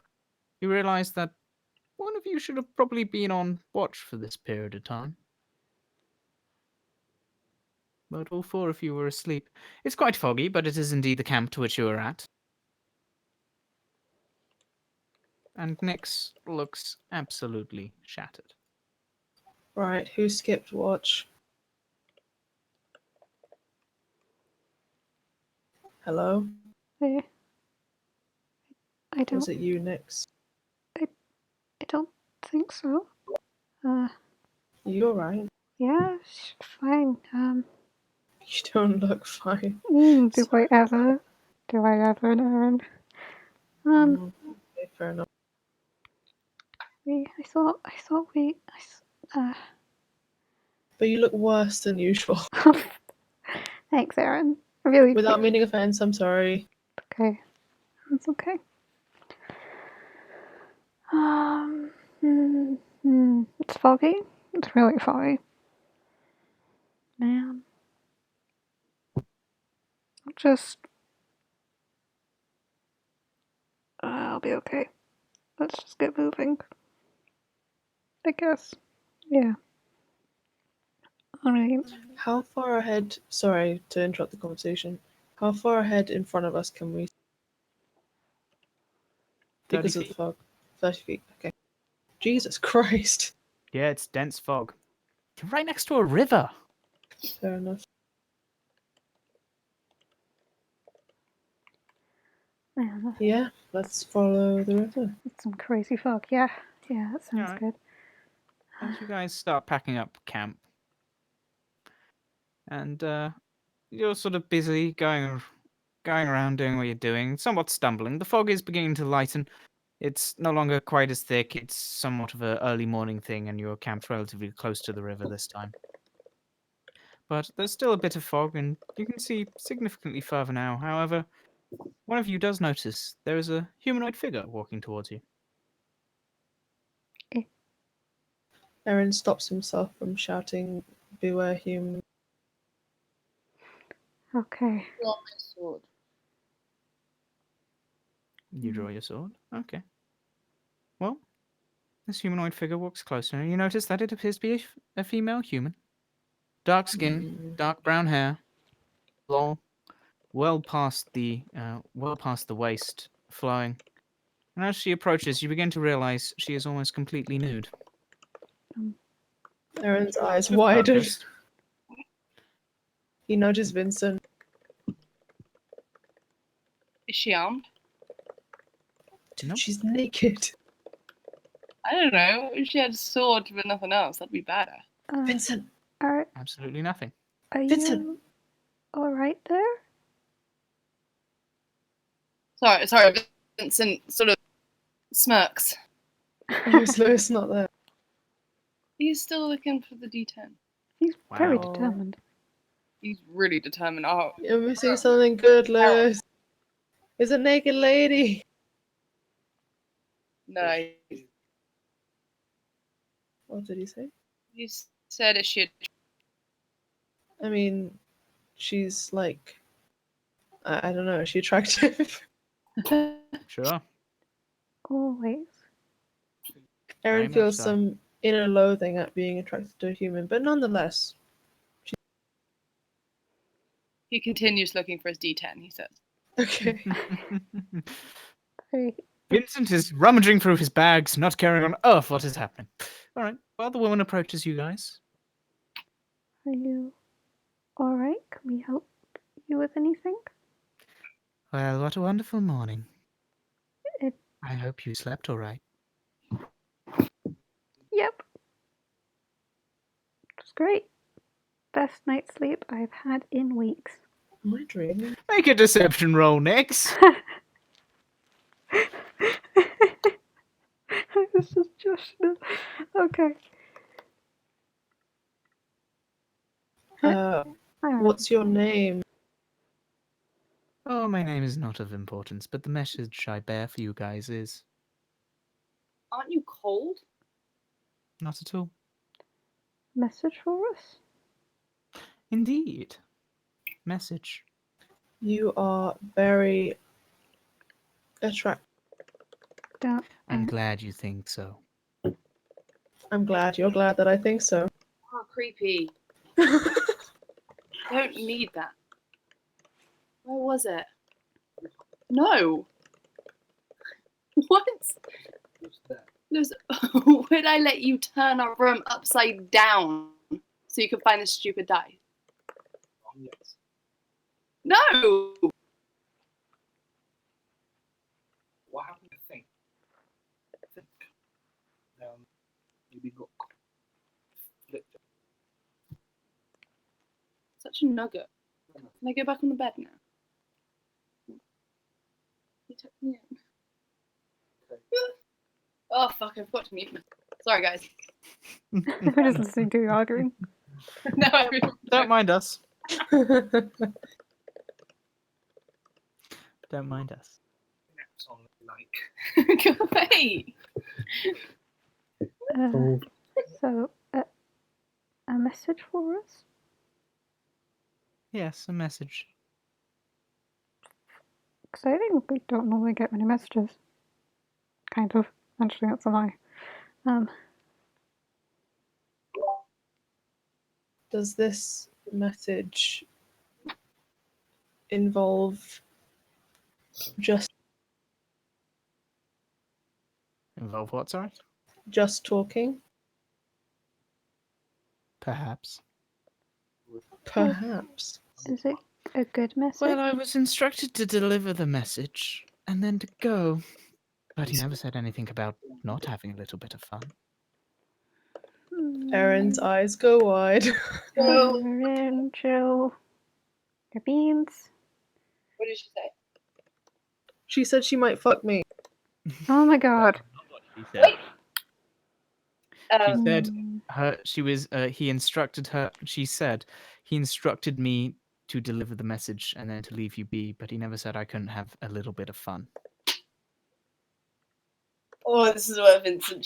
you realize that one of you should have probably been on watch for this period of time. But all 4 of you were asleep. It's quite foggy, but it is indeed the camp to which you are at. And Nyx looks absolutely shattered. Right, who skipped watch? Hello? I Was don't. it you, Nyx? I don't think so. You alright? Yeah, fine. You don't look fine. Do I ever? Do I ever, Eryn? Okay, fair enough. I thought we. But you look worse than usual. Thanks, Eryn. I really. Without meaning offense, I'm sorry. Okay, it's okay. It's foggy. It's really foggy. Man. I'll be okay. Let's just get moving. I guess. Yeah. Alright. How far ahead, sorry to interrupt the conversation, how far ahead in front of us can we? 30 Because of feet. the fog. 30 feet, okay. Jesus Christ. Yeah, it's dense fog. You're right next to a river. Fair enough. Man, Yeah, let's follow the river. that's some crazy fog. Yeah, that sounds Alright. good. As you guys start packing up camp, and you're sort of busy going around doing what you're doing, somewhat stumbling. The fog is beginning to lighten. It's no longer quite as thick. It's somewhat of an early morning thing, and you're camped relatively close to the river this time. But there's still a bit of fog, and you can see significantly further now. However, one of you does notice there is a humanoid figure walking towards you. Eryn stops himself from shouting, "Beware human." Okay. Draw my sword. You draw your sword. Okay. Well, this humanoid figure walks closer, and you notice that it appears to be a female human. Dark skin, dark brown hair, long, well past the waist, flowing. And as she approaches, you begin to realize she is almost completely nude. Erin's eyes With widen. purpose. He nudges Vincent. Is she armed? Dude, Nope. she's naked. I don't know. If she had a sword but nothing else, that'd be better. Vincent! Are Absolutely nothing. Vincent! you alright there? Sorry. Vincent sort of smirks. Lewis not there. He's still looking for the D10. He's very Wow. determined. He's really determined. Oh, You're missing something good, Lewis. It's a naked lady. no. What did he say? You said it should. I mean, she's like, I don't know, is she attractive? Sure. Always. Very Eryn much feels so. some inner loathing at being attracted to a human, but nonetheless. He continues looking for his D10, he says. Okay. Very. Vincent is rummaging through his bags, not caring on earth what is happening. All right. Well, the woman approaches you guys. Are you alright? Can we help you with anything? Well, what a wonderful morning. It- I hope you slept all right. Yep. Just great. Best night's sleep I've had in weeks. Am I dreaming? Make a deception roll, Nix. This is just okay. I don't What's your name? Oh, my name is not of importance, but the message I bear for you guys is. Aren't you cold? Not at all. message for us. Indeed. Message. You are very attractive. Don't. I'm glad you think so. I'm glad you're glad that I think so. Oh, creepy. Don't need that. Where was it? No. What? There's, would I let you turn our room upside down so you could find this stupid die? Yes. No. What happened? I think. Maybe got flipped. Such a nugget. Can I go back on the bed now? You took me in. Okay. Oh fuck! I forgot to mute myself. Sorry, guys. We're just listening to you arguing. No, I really Don't mind us. Don't mind us. Naps on like. Go away. So, a message for us? Yes, a message. Exciting. We don't normally get many messages. Kind of. Actually, that's a lie. Does this message involve just Involve what, sorry? talking? Perhaps. Perhaps. Is it a good message? Well, I was instructed to deliver the message and then to go. But he never said anything about not having a little bit of fun. Erin's eyes go wide. Eryn, chill. Your beans. What did she say? She said she might fuck me. Oh my god. She said. She Um, said Mm, he instructed her, she said, he instructed me to deliver the message and then to leave you be, but he never said I couldn't have a little bit of fun. oh, this is where Vincent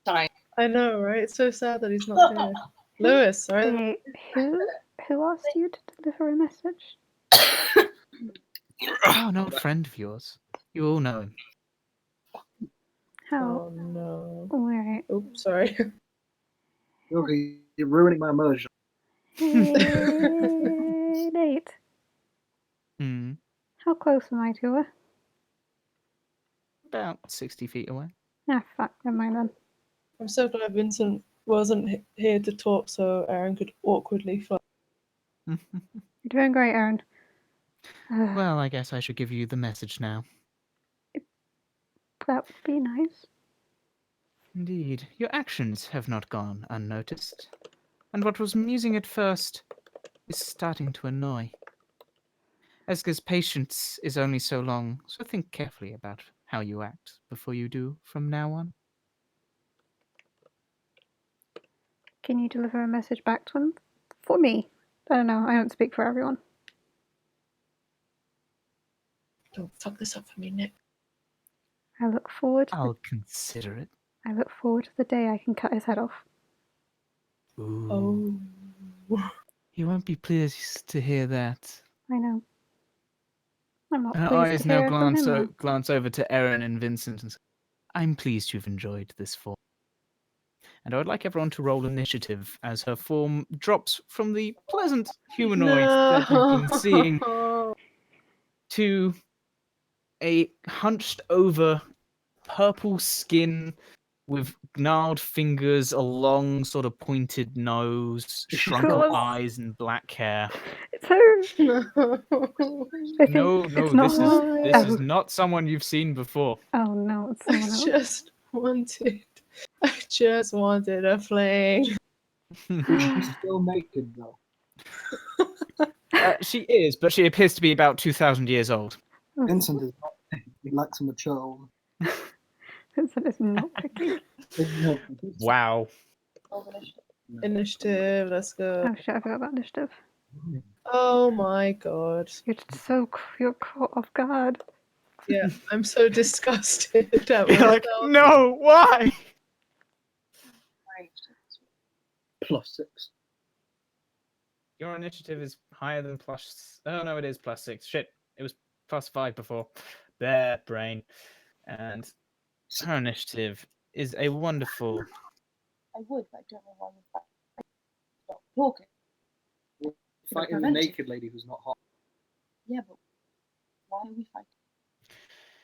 shines. I know, right? It's so sad that he's not here. Lewis, right? wait, who asked you to deliver a message? Oh, an old friend of yours. You all know him. How? Oh no. Wait. Oops, sorry. Okay, you're ruining my immersion. Hey, Nate. Hmm. How close am I to her? About 60 feet away. Ah, fuck. Never mind then. I'm so glad Vincent wasn't here to talk so Eryn could awkwardly fuck. You're doing great, Eryn. Well, I guess I should give you the message now. That would be nice. Indeed, your actions have not gone unnoticed. And what was amusing at first is starting to annoy. Esga's patience is only so long, so think carefully about how you act before you do from now on. Can you deliver a message back to him? For me. I don't know. I don't speak for everyone. Don't fuck this up for me, Nick. I look forward. I'll consider it. I look forward to the day I can cut his head off. Ooh. Oh. You won't be pleased to hear that. I know. I'm not Her pleased eyes to now hear it from him, though. glance over to Eryn and Vincent and say, I'm pleased you've enjoyed this form. And I would like everyone to roll initiative as her form drops from the pleasant humanoid that you've been seeing to a hunched over purple skin with gnarled fingers, a long sort of pointed nose, shrunken Cool. eyes, and black hair. It's her. No. I think No, it's not this her. is Oh. not someone you've seen before. Oh no, it's someone else. I just wanted a fling. She's still naked though. She is, but she appears to be about 2,000 years old. Vincent is not. He lacks a mature. Vincent is not picky. No, Wow. Initiative, let's go. Oh shit, I forgot about initiative. Oh my god. You're caught off guard. Yeah, I'm so disgusted at You're like, myself. no, why? +6. Your initiative is higher than plus. Oh no, it is +6. Shit, it was +5 before. There, brain. And her initiative is a wonderful. I would, but I don't know why we're stop talking. Fighting the naked lady who's not hot. Yeah, but why are we fighting?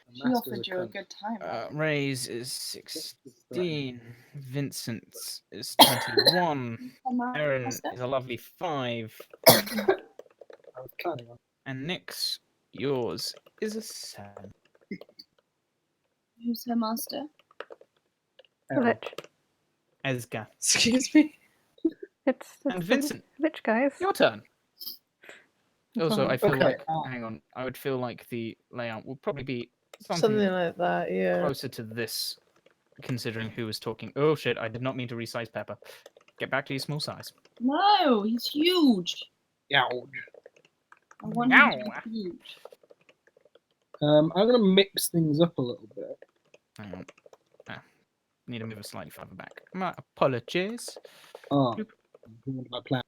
The She master's offered you a cunt. good time. right? Ray's is 16. Vincent's is 21. Eryn Master? is a lovely 5. I was planning on. And Nick's, yours, is a 7. Who's her master? The lich. Esga. Excuse me. It's And the Vincent, lich, guys. your turn. Also, I feel Okay, like, hang on, I would feel like the layout will probably be something Something like that, yeah. closer to this, considering who was talking. Oh shit, I did not mean to resize Pepper. Get back to your small size. No, he's huge. Ouch. I want him to Ow. be huge. I'm gonna mix things up a little bit. Hang on. Need to move it slightly further back. My apologies. Oh, my plan.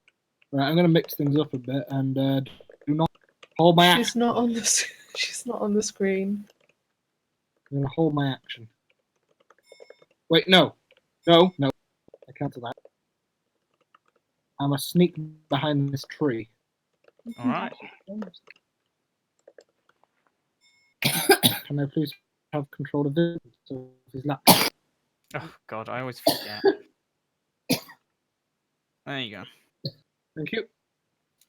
Right, I'm gonna mix things up a bit and do not hold my action. She's not on the she's not on the screen. I'm gonna hold my action. Wait, no. I cancel that. I'm gonna sneak behind this tree. All right. Can I please have control of this? So his laptop. Oh god, I always forget. There you go. Thank you.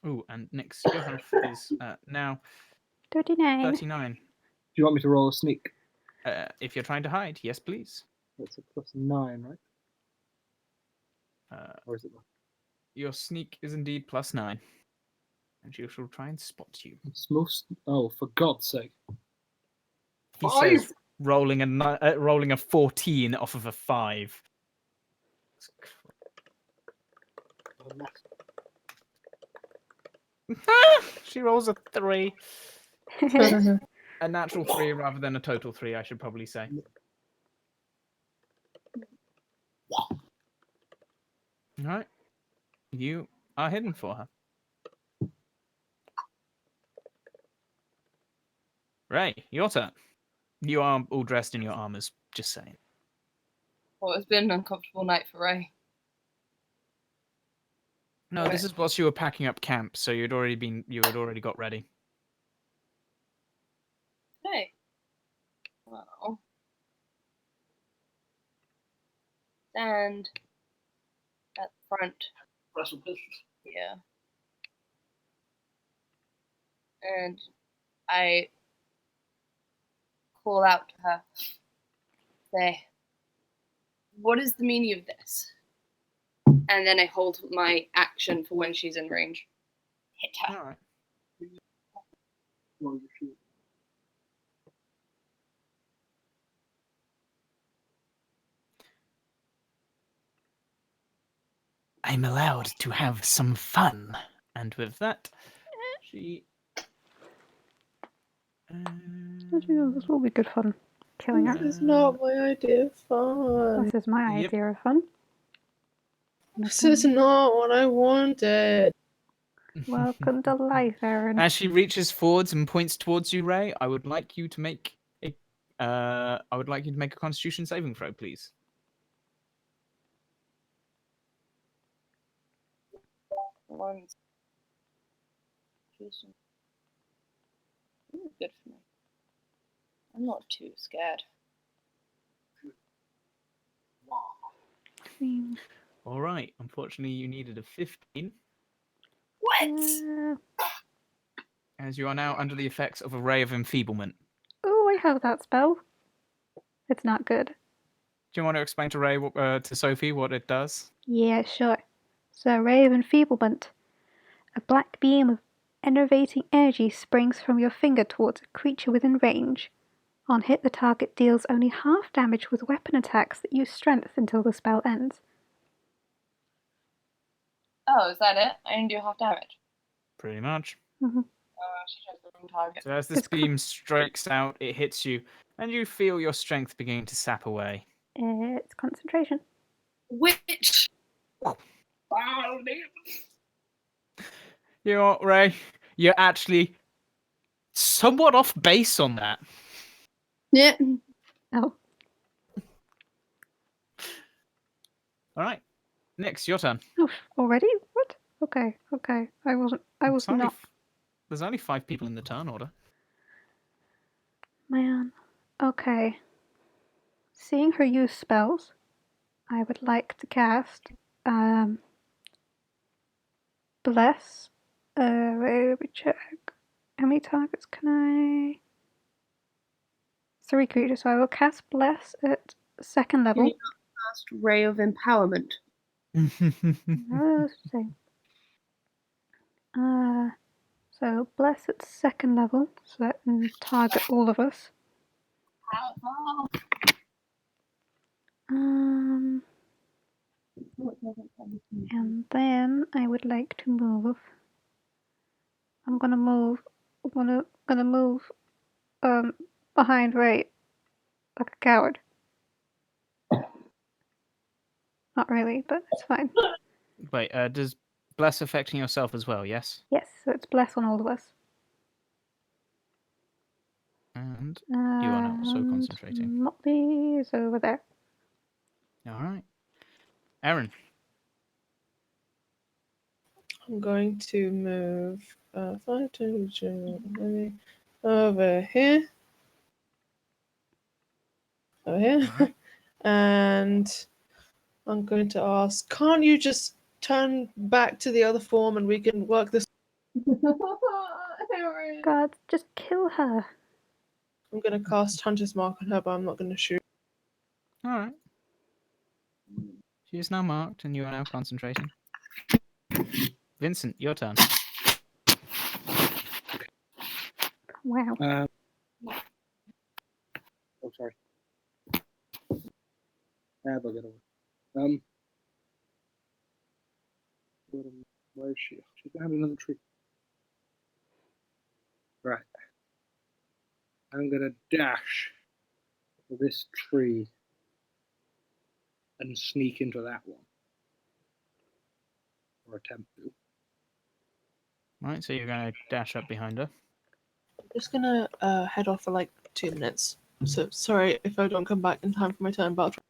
Ooh, and Nick's, your health is now 39. 39. Do you want me to roll a sneak? If you're trying to hide, yes, please. That's a +9, right? Or is it? Your sneak is indeed +9, and she shall try and spot you. It's most. Oh, for God's sake! He 5? says, rolling a 14 off of a 5. She rolls a 3. A natural 3 rather than a total 3, I should probably say. Alright. You are hidden for her. Ray, your turn. You are all dressed in your armors, just saying. Well, it's been an uncomfortable night for Ray. No, this is whilst you were packing up camp, so you had already got ready. Hey. Well. Stand at the front. Russell Pistols. Yeah. And I call out to her. Say, what is the meaning of this? And then I hold my action for when she's in range. Hit her. Alright. Roll your shield. I'm allowed to have some fun. And with that, she... This will be good fun. Killing her. This is not my idea of fun. This is my Yep. idea of fun. This is not what I wanted. Welcome to life, Eryn. As she reaches forwards and points towards you, Ray, I would like you to make a Constitution saving throw, please. Good for me. I'm not too scared. All right. Unfortunately, you needed a 15, What? as you are now under the effects of a ray of enfeeblement. Oh, I have that spell. It's not good. Do you want to explain to Ray, to Sophie, what it does? Yeah, sure. a ray of enfeeblement. A black beam of enervating energy springs from your finger towards a creature within range. On hit, the target deals only half damage with weapon attacks that use strength until the spell ends. Oh, is that it? I didn't do half damage. Pretty much. Mm-hmm. She chose the wrong target. So as this It's beam strikes out, it hits you, and you feel your strength beginning to sap away. It's concentration. Which? Oh, You know what, Ray? You're actually somewhat off base on that. yeah. Oh, All right. Next, your turn. oh, already? What? Okay. I was It's only not. There's only 5 people in the turn order. Man. Okay. Seeing her use spells, I would like to cast Bless. Wait, let me check. How many targets can I? 3 creatures, so I will cast Bless at 2nd Can level. you not cast Ray of Empowerment? No, that's the same. So Bless at 2nd level, so that can target all of us. And then I would like to move. I'm gonna move. Gonna move. Behind Ray, like a coward. Not really, but it's fine. Wait, does Bless affecting yourself as well, yes? Yes, so it's Bless on all of us. And you are now also And concentrating. Motley is over there. All right. Eryn. I'm going to move 5 to over here. Over here. Alright. And I'm going to ask, can't you just turn back to the other form and we can work this? Eryn. God, just kill her. I'm going to cast Hunter's Mark on her, but I'm not going to shoot. All right. She is now marked, and you are now concentrating. Vincent, your turn. Wow. Oh, sorry. Bugger over. Where is she? She's behind another tree. Right. I'm gonna dash for this tree and sneak into that one. Or attempt to. Right, so you're going to dash up behind her. I'm just going to head off for like 2 minutes. So sorry if I don't come back in time for my turn, but I'll try.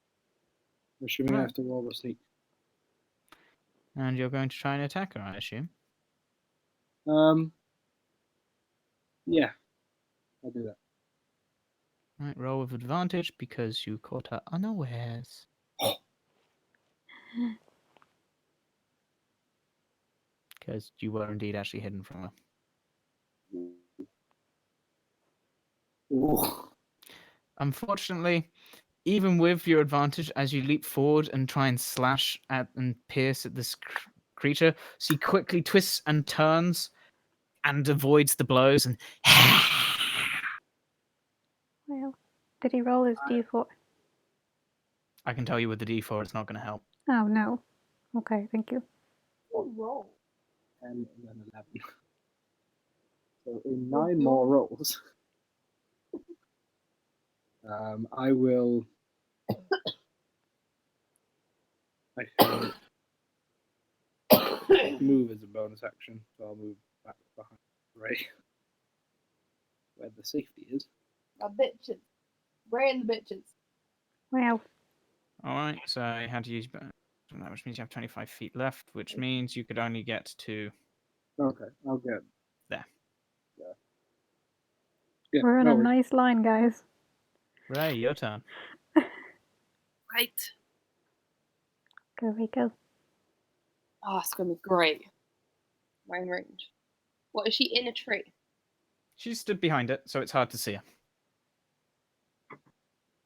I'm assuming I have to roll a sneak. And you're going to try and attack her, I assume. Yeah. I'll do that. Right, roll with advantage because you caught her unawares. Because you were indeed actually hidden from her. Ooh. Unfortunately, even with your advantage, as you leap forward and try and slash at and pierce at this creature, she quickly twists and turns and avoids the blows and Well, did he roll his d4? I can tell you with the d4 it's not going to help. Oh no. Okay, thank you. What roll? 10 and then 11. So in 9 more rolls, I will. I can move as a bonus action, so I'll move back behind Ray, where the safety is. My bitches. Ray and the bitches. Wow. Alright, so I had to use that, which means you have 25 feet left, which means you could only get to Okay, I'll get there. Yeah, We're in no a worries. nice line, guys. Ray, your turn. Right. Go, Rico. Oh, it's gonna be great. Right in range. What, is she in a tree? She stood behind it, so it's hard to see her.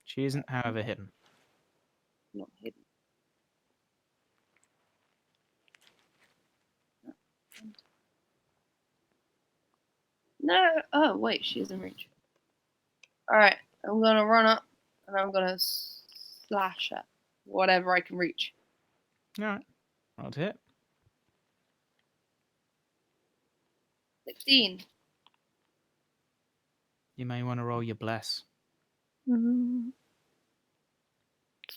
She isn't, however, hidden. Not hidden. No. Oh, wait, she is in reach. Alright, I'm gonna run up and I'm gonna slash her. Whatever I can reach. Alright. Roll to hit. 16. You may want to roll your bless. Mm.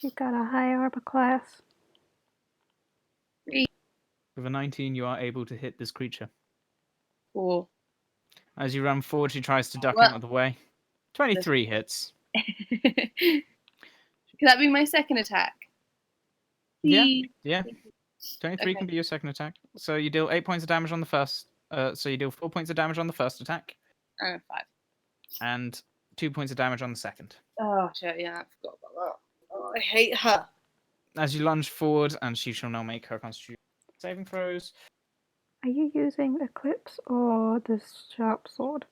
You got a high armor class. With a 19, you are able to hit this creature. Cool. As you run forward, she tries to duck Well- out of the way. 23 hits. Could that be my second attack? Yeah. Please. Yeah. 23 Okay. can be your second attack. So you deal 8 points of damage on the first. So you deal 4 points of damage on the first attack, 5. and 2 points of damage on the second. Oh, shit, yeah, I forgot about that. Oh, I hate her. As you lunge forward, and she shall now make her constitution saving throws. Are you using Eclipse or the sharp sword?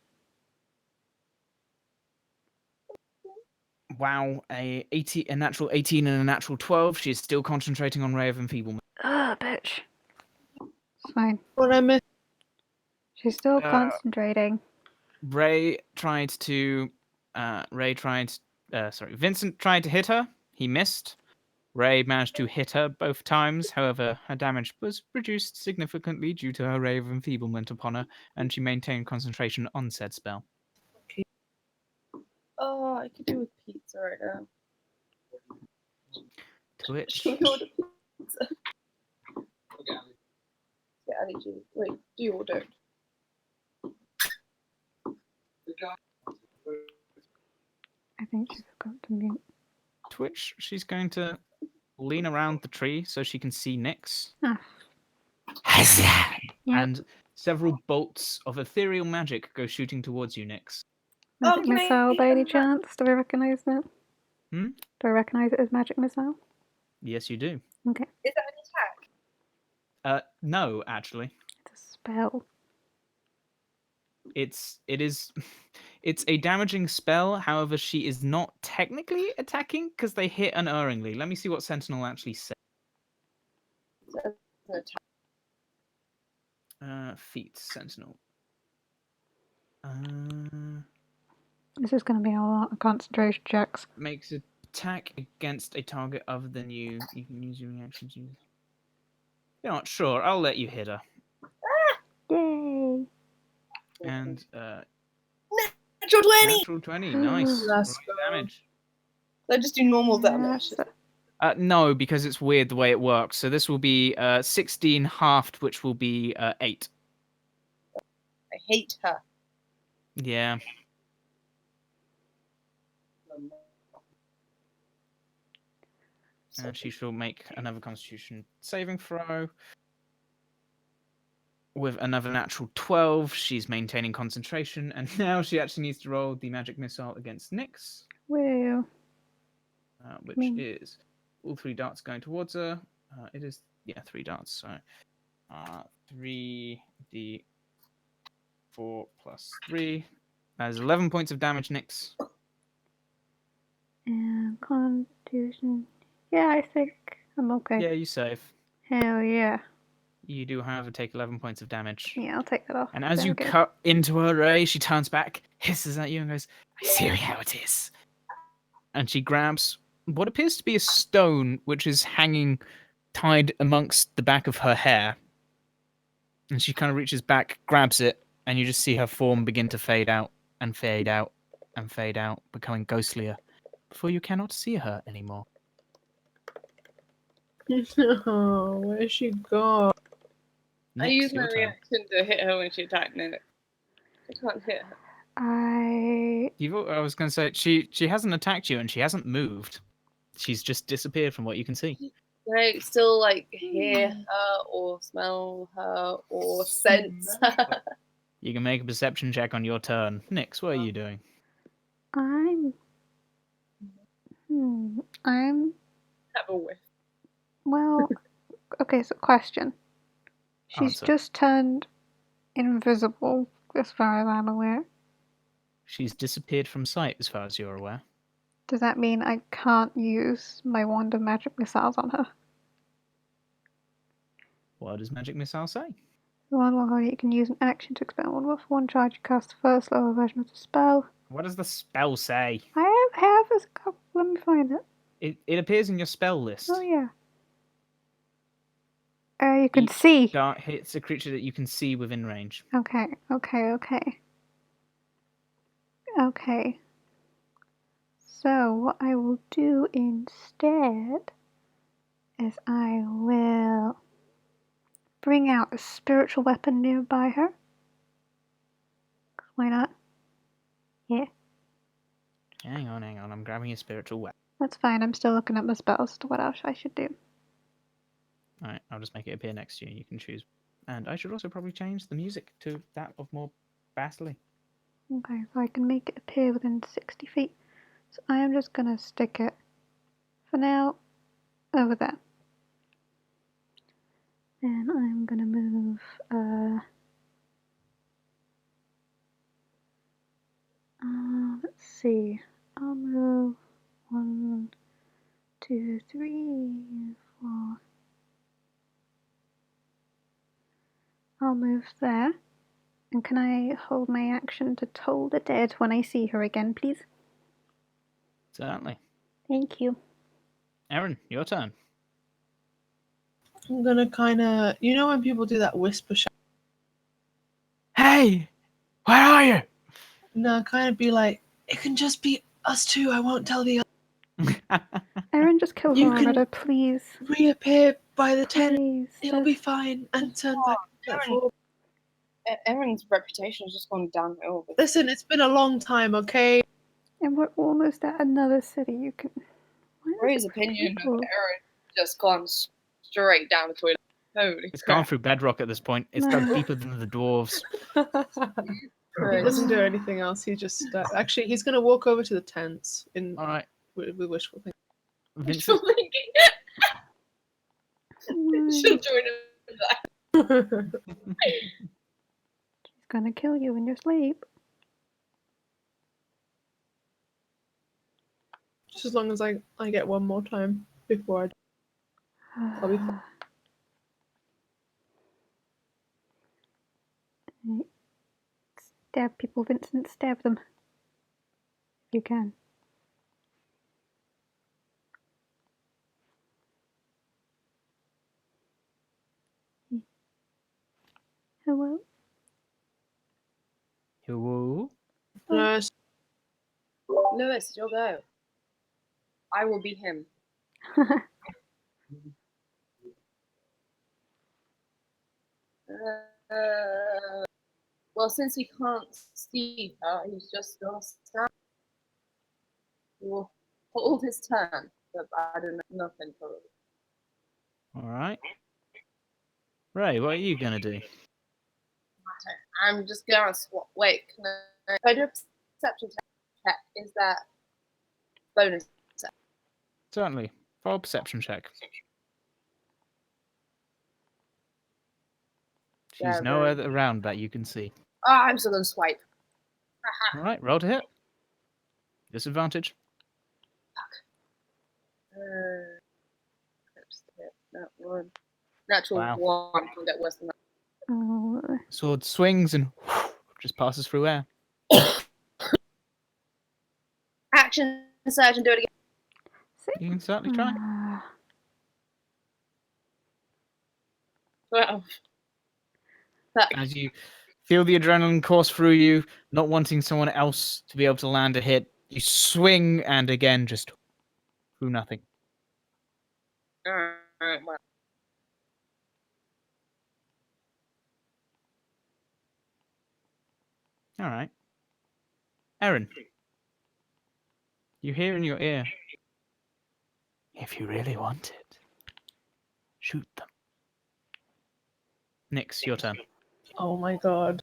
Wow, a natural 18 and a natural 12. She is still concentrating on Ray of Enfeeblement. Ah, bitch. It's fine. What I missed? She's still concentrating. Vincent tried to hit her. He missed. Ray managed to hit her both times. However, her damage was reduced significantly due to her Ray of Enfeeblement upon her, and she maintained concentration on said spell. Oh, I could do with pizza right now. To which, Should we order pizza? Yeah, I need you. Wait, do you or don't? I think she forgot to mute. she's going to lean around the tree so she can see Nyx. Ah. Yep. And several bolts of ethereal magic go shooting towards you, Nyx. Magic can I missile by any use that? chance? Do I recognise that? Hmm? Do I recognise it as magic missile? Yes, you do. Okay. Is that an attack? No, actually. It's a spell. It's a damaging spell. However, she is not technically attacking because they hit unerringly. Let me see what Sentinel actually said. It's an attack. Feat Sentinel. This is going to be a lot of concentration checks. Makes an attack against a target other than you. You can use your reactions. You're not sure. I'll let you hit her. Yay! And Natural 20! natural 20. Nice. Let's Roll your damage. So I just do normal damage. Yes. No, because it's weird the way it works. So this will be 16 halved, which will be 8. I hate her. Yeah. And she shall make another Constitution saving throw. With another natural 12, she's maintaining concentration, and now she actually needs to roll the magic missile against Nyx, Woo. which Hmm. is all 3 darts going towards her. It is, 3 darts, so 3d4 plus 3. That is 11 points of damage, Nyx. And constitution. Yeah, I think I'm okay. Yeah, you save. Hell yeah. You do, however, take 11 points of damage. Yeah, I'll take that off. And as Very you good. cut into her ray, she turns back, hisses at you, and goes, I see how it is. And she grabs what appears to be a stone, which is hanging tied amongst the back of her hair. And she kind of reaches back, grabs it, and you just see her form begin to fade out, and fade out, and fade out, becoming ghostlier, before you cannot see her anymore. No, where's she gone? I Nyx, use my your turn. reaction to hit her when she attacked me. I can't hit her. I I was going to say, she hasn't attacked you, and she hasn't moved. She's just disappeared from what you can see. Can I still, like, hear her or smell her or sense her? You can make a perception check on your turn. Nyx, what are you doing? I'm Have a whiff. well. Okay, so question. She's Answer. just turned invisible, as far as I'm aware. She's disappeared from sight, as far as you're aware. Does that mean I can't use my wand of magic missiles on her? What does magic missile say? You can use an action to expend one more for one charge. You cast the first lower version of the spell. What does the spell say? I have a couple. Let me find it. It appears in your spell list. Oh yeah. You can see. Dart hits a creature that you can see within range. Okay. So what I will do instead is I will bring out a spiritual weapon nearby her. Why not? Yeah. Hang on. I'm grabbing a spiritual weapon. That's fine. I'm still looking at my spells to what else I should do. Alright, I'll just make it appear next to you. You can choose. And I should also probably change the music to that of more bassly. Okay, so I can make it appear within 60 feet. So I am just going to stick it, for now, over there. And I'm going to move, let's see. I'll move 1, 2, 3, 4. I'll move there. And can I hold my action to toll the dead when I see her again, please? Certainly. Thank you. Eryn, your turn. I'm gonna kind of, you know, when people do that whisper shout. Hey! Where are you? No, kind of be like, it can just be us two. I won't tell the Eryn, just kill You her can- already, please. reappear by the tent. Please. It'll be fine and turn back. Eryn. Eryn's reputation has just gone downhill. Listen, it's been a long time, okay? And we're almost at another city. You can. Ray's opinion of Eryn just gone straight down the toilet. Holy It's gone crap. through bedrock at this point. It's dug No. deeper than the dwarves. He doesn't do anything else. He just actually he's gonna walk over to the tents in Alright, with wishful thinking. Vincent. She'll join him. She's gonna kill you in your sleep. Just as long as I get one more time before I'll be fine. Stab people, Vincent. Stab them. If you can. Hello? Hello? Nurse. Lewis, you'll go. I will be him. Well, since he can't see her, he's just gonna stand. He will hold his turn, but I don't know nothing probably. Alright. Ray, what are you gonna do? I'm just gonna swap. Wait, can I? If I do a perception check, is that bonus? Certainly. Roll a perception check. She's Yeah, nowhere around that you can see. Oh, I'm still gonna swipe. Alright, roll to hit. Disadvantage. That one. Natural Wow. 1 can get worse than that. Oh, Sword swings and just passes through air. Action surge and do it again. You can certainly try. 12. Fuck. As you feel the adrenaline course through you, not wanting someone else to be able to land a hit, you swing and again just through nothing. Alright, well. Alright. Eryn. You hear in your ear. If you really want it, shoot them. Nix, your turn. Oh my god.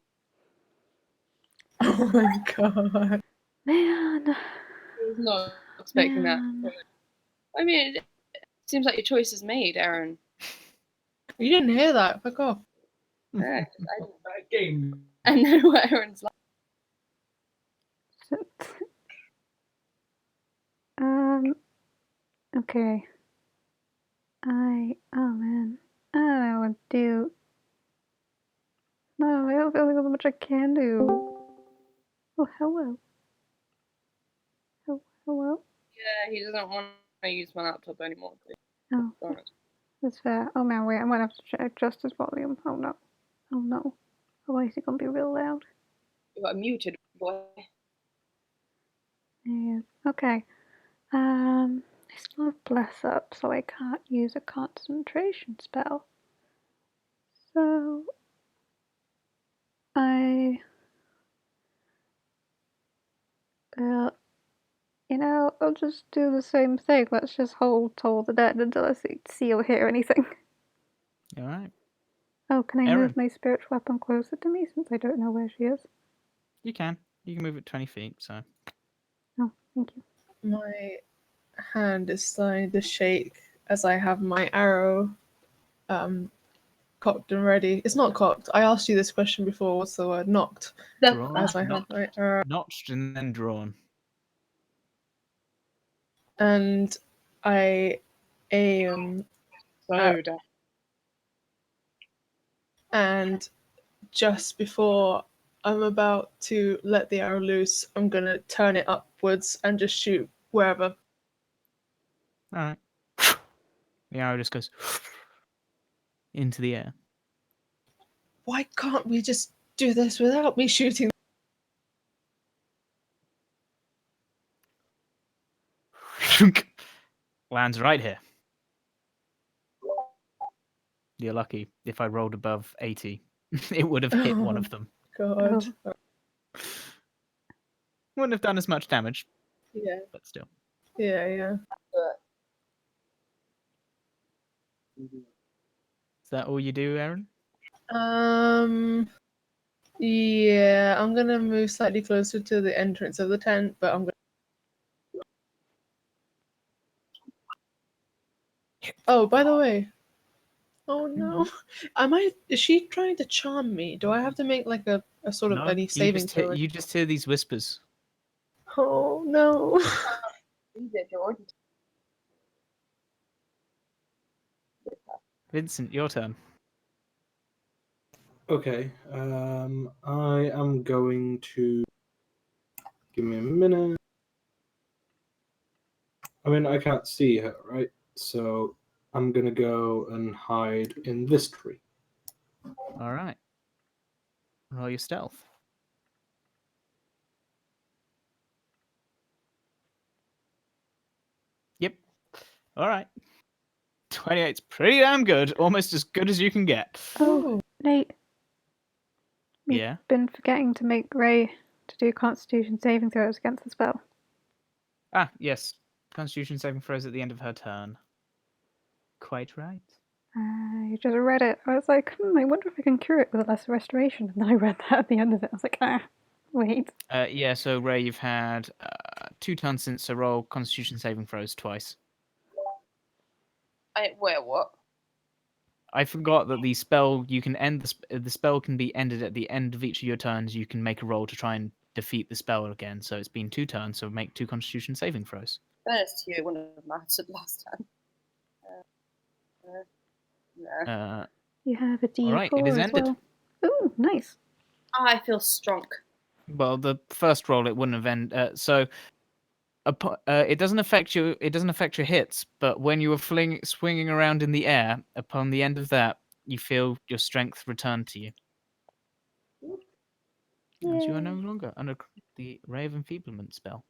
Oh my god. man. I was not expecting that. Man. I mean, it seems like your choice is made, Eryn. You didn't hear that. Fuck off. Yeah, That game. I know what Erin's like. Okay. Oh man. I don't know what to do. not feeling how much I can do. Oh, hello. Hello? Yeah, he doesn't want to use my laptop anymore. Oh, Darn it. that's fair. Oh man, wait, I might have to adjust his volume. Oh no. Oh no. Otherwise he's gonna be real loud. You got muted, boy. Yeah. Okay. I still have Bless up, so I can't use a concentration spell. So I I'll just do the same thing. Let's just hold Toll the Dead until I see or hear anything. All right. Oh, can I Eryn. move my spiritual weapon closer to me since I don't know where she is? You can. You can move it 20 feet, so. Oh, thank you. My hand is starting to shake as I have my arrow cocked and ready. It's not cocked. I asked you this question before. What's the word? Knocked. Drawn, As I have my arrow. notched, and then drawn. And I aim So dumb. and just before I'm about to let the arrow loose, I'm gonna turn it upwards and just shoot wherever. All right. The arrow just goes into the air. Why can't we just do this without me shooting? Lands right here. You're lucky. If I rolled above 80, it would have hit one of them. God. Oh. Wouldn't have done as much damage, Yeah, but still. yeah. Is that all you do, Eryn? Yeah, I'm gonna move slightly closer to the entrance of the tent, but I'm gonna. Oh, by the way. Oh no. Is she trying to charm me? Do I have to make like a sort of No, any you saving just, hear, throw? you just hear these whispers. Oh no. Vincent, your turn. Okay, I am going to give me a minute. I mean, I can't see her, right? So I'm gonna go and hide in this tree. All right. Roll your stealth. Yep. All right. 28's pretty damn good. Almost as good as you can get. Oh, Nate. We've Yeah. been forgetting to make Ray to do Constitution saving throws against the spell. Ah, yes. Constitution saving throws at the end of her turn. Quite right. I just read it. I was like, I wonder if I can cure it with a lesser restoration. And then I read that at the end of it. I was like, wait. Yeah, so Ray, you've had 2 turns since, so roll Constitution saving throws twice. Wait, what? I forgot that the spell you can end the spell can be ended at the end of each of your turns. You can make a roll to try and defeat the spell again. So it's been 2 turns, so make 2 Constitution saving throws. Fairness to you, it wouldn't have mattered last time. No. You have a D4 All right, it is as ended. well. Ooh, nice. I feel strong. Well, the first roll it wouldn't have ended. So it doesn't affect you. It doesn't affect your hits, but when you were swinging around in the air, upon the end of that, you feel your strength return to you. As you are no longer under the Ray of Enfeeblement spell.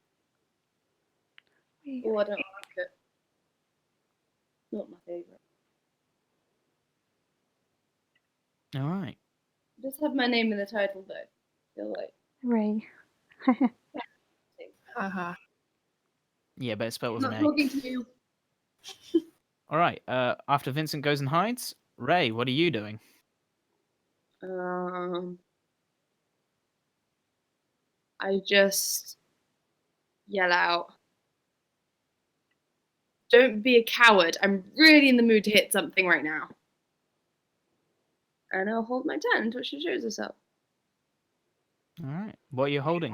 Wait, Oh, I don't like it. Not my favourite. All right. Just have my name in the title though. I feel like. Ray. Haha. Yeah, but it's spelled with I'm an not A. talking to you. All right. After Vincent goes and hides, Ray, what are you doing? I just yell out. Don't be a coward. I'm really in the mood to hit something right now. And I'll hold my turn until she shows herself. All right. What are you holding?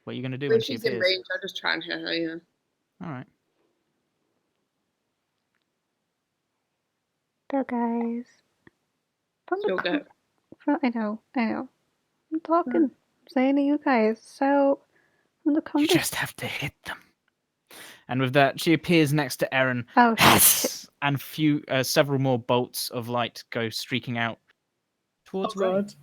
What are you going to do If when she she's in appears? range, I'll just try and hit her, yeah. All right. Go, guys. She'll go. I know. talking. I'm saying to you guys, so from the You conversation. just have to hit them. And with that, she appears next to Eryn. Oh, shit. Yes! And several more bolts of light go streaking out towards Ray. God.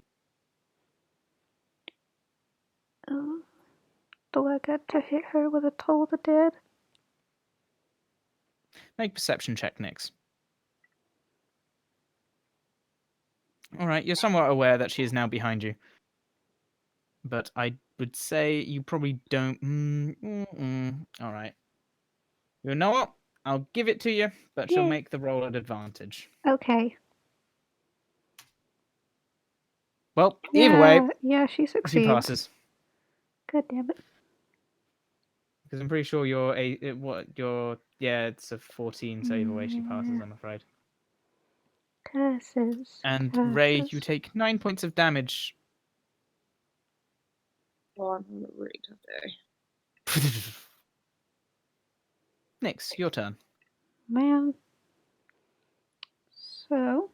Do I get to hit her with a Toll the Dead? Make perception check, Nix. All right, you're somewhat aware that she is now behind you. But I would say you probably don't... All right. You know what? I'll give it to you, but she'll Yay. make the roll at advantage. Okay. Well, either way, Yeah, she she succeeds. passes. God damn it. Because I'm pretty sure it's a 14, so either way she passes, I'm afraid. Curses. And curses. Ray, you take 9 points of damage. Oh, I'm having a really tough day. Nix, your turn. Man. So.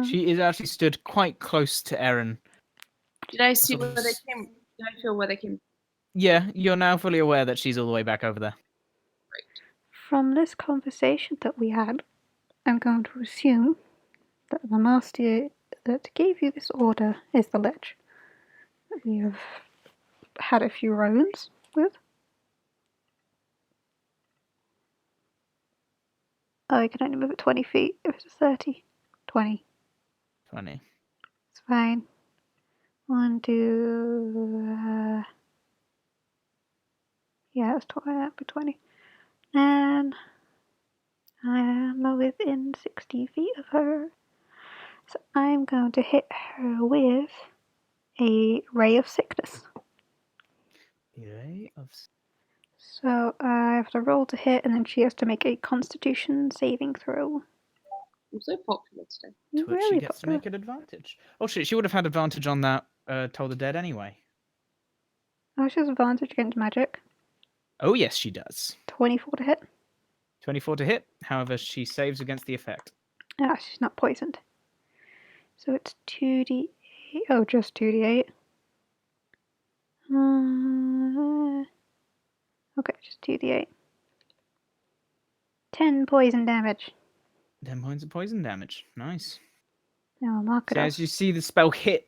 She is actually stood quite close to Eryn. Did I see Sort where of they s- came? Did I feel where they came? Yeah, you're now fully aware that she's all the way back over there. From this conversation that we had, I'm going to assume that the master that gave you this order is the Lich that we have had a few rounds with. Oh, you can only move it 20 feet if it's 30. 20. 20. It's fine. 1, 2. Yeah, it's 20. That'd be 20. And I am within 60 feet of her. So I'm going to hit her with a Ray of Sickness. Ray of... So I have to roll to hit, and then she has to make a Constitution saving throw. I'm so popular today. To You're which she really gets to popular. make an advantage. Oh shit, she would have had advantage on that Toll the Dead anyway. Oh, she has advantage against magic. Oh yes, she does. 24 to hit. 24 to hit, however, she saves against the effect. Ah, she's not poisoned. So it's 2d8. Oh, just 2d8. Okay, just 2d8. 10 poison damage. 10 points of poison damage. Nice. Now I'll mark it So off. as you see the spell hit,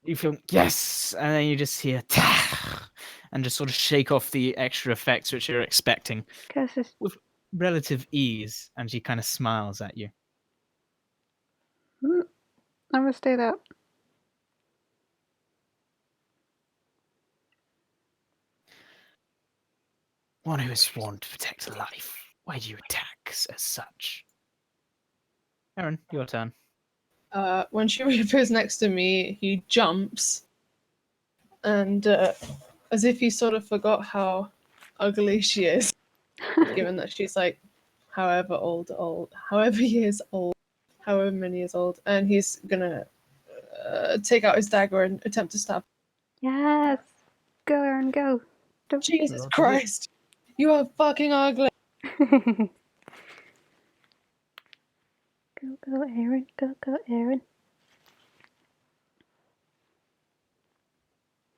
you feel, yes! And then you just hear, tah! And just sort of shake off the extra effects which you're expecting Curses. with relative ease. And she kind of smiles at you. I'm gonna stay there. One who is sworn to protect life. Why do you attack as such? Eryn, your turn. When she reappears next to me, he jumps, and as if he sort of forgot how ugly she is, given that she's like however many years old, and he's gonna take out his dagger and attempt to stab. Yes! Go, Eryn, go. Don't Jesus Roll to hit. Christ, you are fucking ugly. Go, Eryn. Go, Eryn.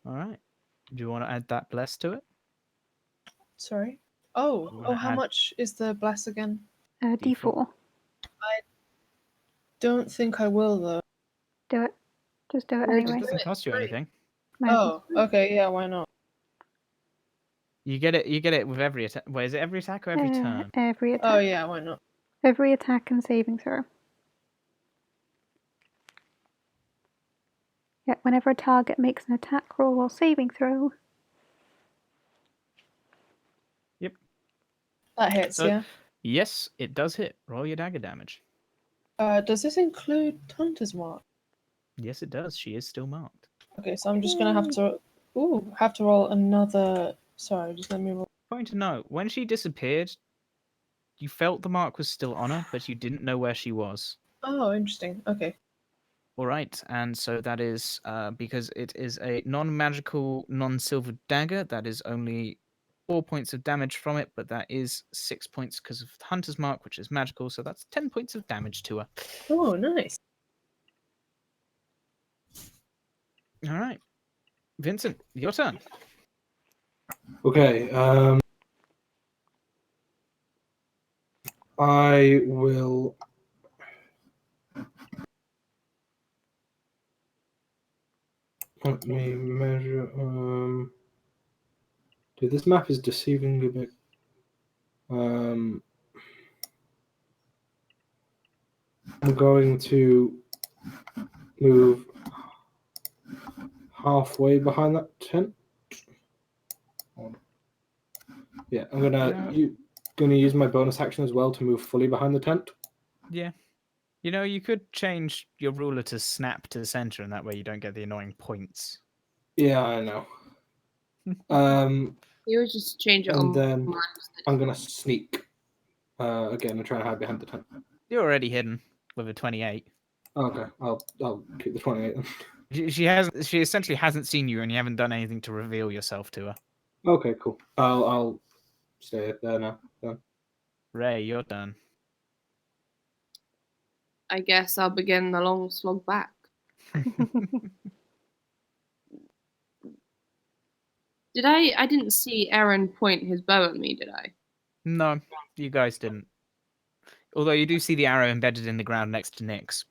Alright. Do you want to add that bless to it? Sorry. You Oh, wanna how add- much is the bless again? D4. Don't think I will though. Do it. Just do it Yeah, anyway. It doesn't cost you anything. Might as well. Oh, okay, yeah, why not? You get it with every attack. Wait, is it every attack or every turn? Every attack. Oh yeah, why not? Every attack and saving throw. Yeah, whenever a target makes an attack roll or saving throw. That hits, So- yeah. Yes, it does hit. Roll your dagger damage. Does this include Hunter's Mark? Yes, it does. She is still marked. Okay, so I'm just gonna have to roll another. Sorry, just let me roll. Point to note, when she disappeared, you felt the mark was still on her, but you didn't know where she was. Oh, interesting. Okay. All right, and so that is because it is a non-magical, non-silver dagger that is only 4 points of damage from it, but that is 6 points because of the Hunter's Mark, which is magical, so that's 10 points of damage to her. Oh, nice. All right. Vincent, your turn. Okay, I will. Let me measure. Dude, this map is deceiving a bit. I'm going to move halfway behind that tent. Yeah, I'm gonna use my bonus action as well to move fully behind the tent. Yeah. You know, you could change your ruler to snap to the center, and that way you don't get the annoying points. Yeah, I know. You would just change it And on then mine. I'm gonna sneak again and try and hide behind the tent. You're already hidden with a 28. Okay, I'll keep the 28 then. She essentially hasn't seen you, and you haven't done anything to reveal yourself to her. Okay, cool. I'll stay there now. Then. Ray, your turn. I guess I'll begin the long slog back. I didn't see Eryn point his bow at me, did I? No, you guys didn't. Although you do see the arrow embedded in the ground next to Nyx.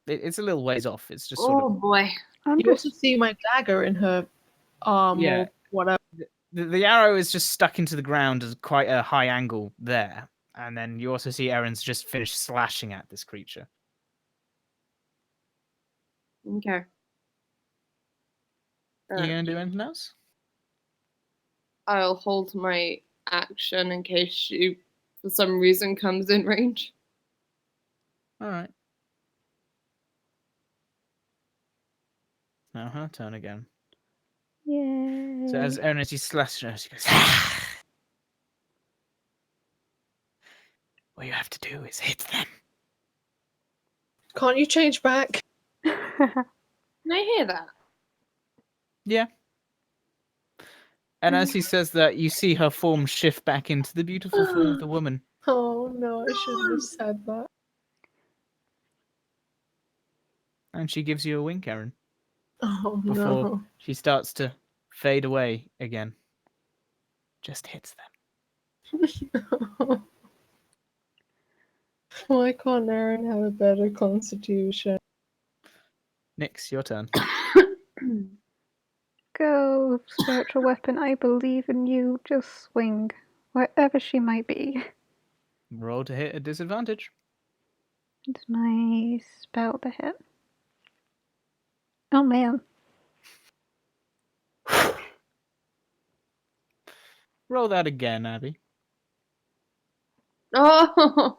It's a little ways off. It's just sort Oh of. boy. I'm You also just see my dagger in her arm Yeah. or whatever. The arrow is just stuck into the ground at quite a high angle there. And then you also see Eryn's just finished slashing at this creature. Okay. You gonna do anything else? I'll hold my action in case she, for some reason, comes in range. Alright. Now her turn again. yay. So as Eryn, as you slash her, she goes, what you have to do is hit them. Can't you change back? Can I hear that? Yeah. And as he says that, you see her form shift back into the beautiful form of the woman. Oh no, I shouldn't have said that. And she gives you a wink, Eryn, Oh before no. she starts to fade away again. Just hits them. Why can't Eryn have a better constitution? Nyx, your turn. Go, spiritual weapon, I believe in you. Just swing. Wherever she might be. Roll to hit at disadvantage. It's my spell to hit. Oh man. Roll that again, Abby. Oh,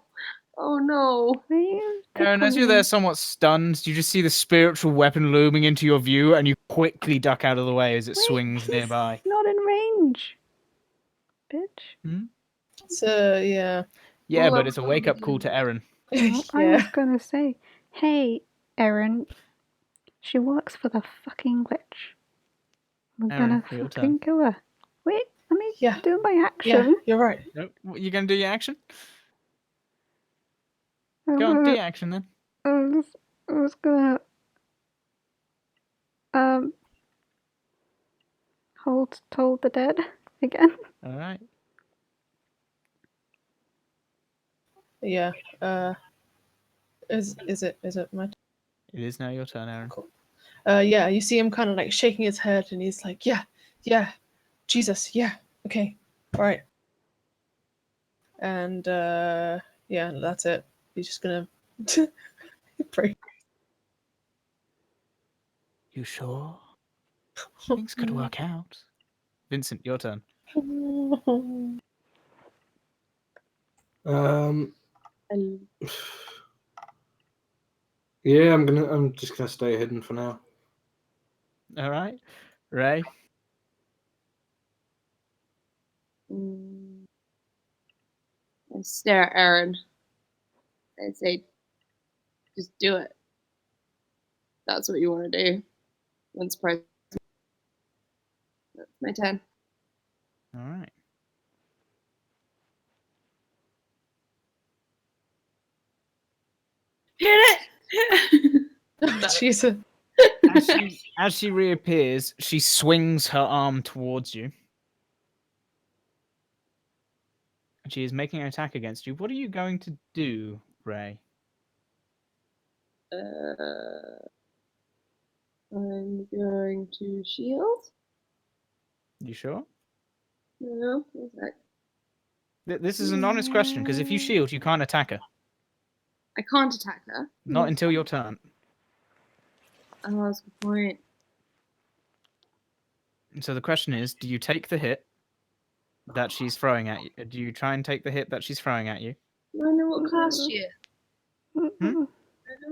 oh no. Please Eryn, as tickle you're me. there somewhat stunned, you just see the spiritual weapon looming into your view, and you quickly duck out of the way as it Wait, swings he's nearby. not in range. Bitch. So yeah. Yeah, Well, but it's a wake-up call to Eryn. Well, I was gonna say, hey, Eryn, she works for the fucking witch. We're Eryn, gonna your fucking kill her. Wait, let me Yeah. do my Yeah, action. you're right. Nope. You gonna do your action? I'm Go on, do gonna- your action then. I was gonna hold Told the Dead again. All right. Yeah. Is it my It is now your turn, Eryn. Cool. Yeah, you see him kind of like shaking his head and he's like, yeah, Jesus, yeah, okay, all right. And yeah, that's it. He's just gonna pray. You sure? Things could work out. Vincent, your turn. Yeah, I'm just gonna stay hidden for now. All right. Ray. I stare at Eryn. I say, just do it. That's what you want to do. Don't surprise me. That's my turn. All right. Hit it! No. Jesus. As she reappears, she swings her arm towards you. And she is making an attack against you. What are you going to do, Ray? I'm going to shield. You sure? No, one sec. This is an honest question, because if you shield, you can't attack her. I can't attack her. Not until your turn. Oh, that's a good point. So the question is, do you take the hit that she's throwing at you? Do you try and take the hit that she's throwing at you? I know what class she is. Hmm? I know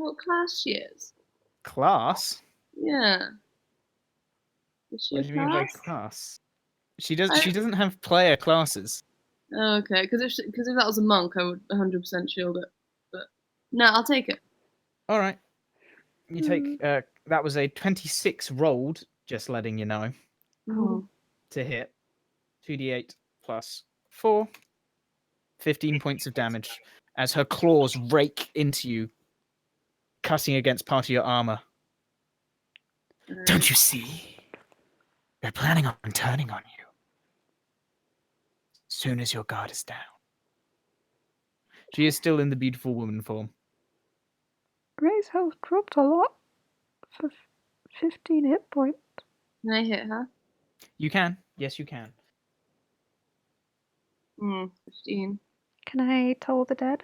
what class she is. Class? Yeah. Is she What a do you mean by class? class? She doesn't have player classes. Oh, okay, because if that was a monk, I would 100% shield it. But no, I'll take it. All right. You take that was a 26 rolled, just letting you know, Oh. to hit. 2d8 plus 4. 15 points of damage as her claws rake into you, cutting against part of your armor. Don't you see? They're planning on turning on you. Soon as your guard is down. She is still in the beautiful woman form. Ray's health dropped a lot for 15 hit points. Can I hit her? You can. Yes, you can. 15. Can I toll the dead?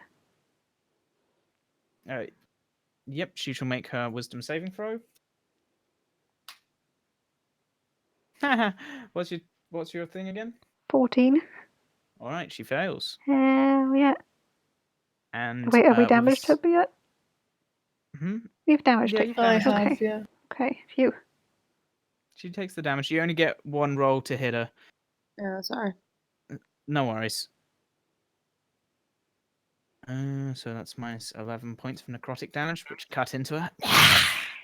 Yep, she shall make her wisdom saving throw. What's your thing again? 14. All right, she fails. Hell yeah. And Wait, have we with a damaged her yet? We've damaged Yeah, it. you've I damaged her. have, yeah. Okay, phew. She takes the damage. You only get one roll to hit her. Yeah, sorry. No worries. So that's minus 11 points of necrotic damage, which cut into her.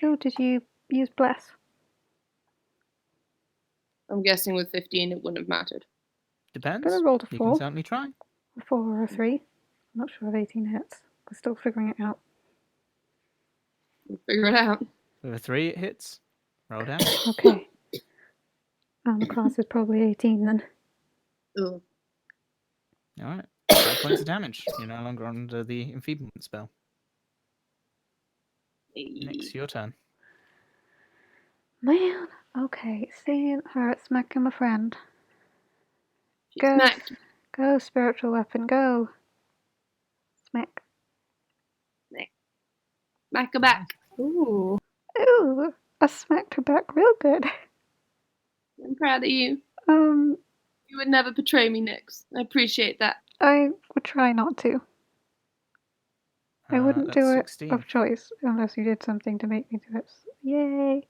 Oh, did you use bless? I'm guessing with 15 it wouldn't have mattered. Depends. Better roll to You 4. can certainly try. A 4 or a 3. I'm not sure if 18 hits. We're still figuring it out. We'll figure it out. With a 3, it hits. Roll damage. Okay. Armor class is probably 18 then. Ugh. All right. 5 points of damage. You're no longer under the enfeeblement spell. Next, your turn. Man. Okay, seeing her smacking my friend. She Go. smacked. Go, spiritual weapon, go. Smack. Smack her back. Ooh. Ooh, I smacked her back real good. I'm proud of you. Um, You would never betray me, Nix. I appreciate that. I would try not to. I wouldn't That's do it 16. of choice unless you did something to make me do it. Yay!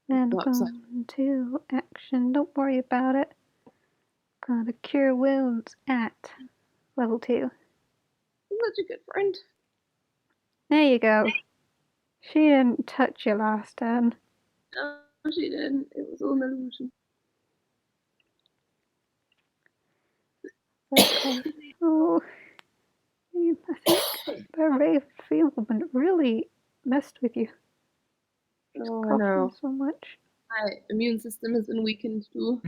And Lots of- gone to action. Don't worry about it. Gonna cure wounds at level 2. I'm such a good friend. There you go. She didn't touch you last turn. No, she didn't. It was all an illusion. Okay. Oh, I think the ray of enfeeblement really messed with you. She's Oh, I coughing know. so much. My immune system has been weakened too.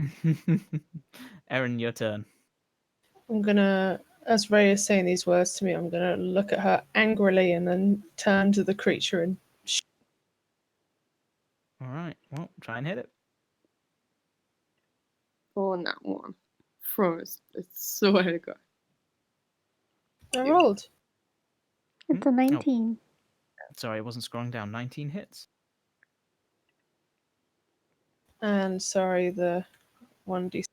Eryn, your turn. I'm gonna, as Ray is saying these words to me, I'm gonna look at her angrily and then turn to the creature and All right. Well, try and hit it. On that one. Promise. I swear to God. I rolled. It's a 19. Sorry, it wasn't scrolling down. 19 hits. And sorry, the 1d.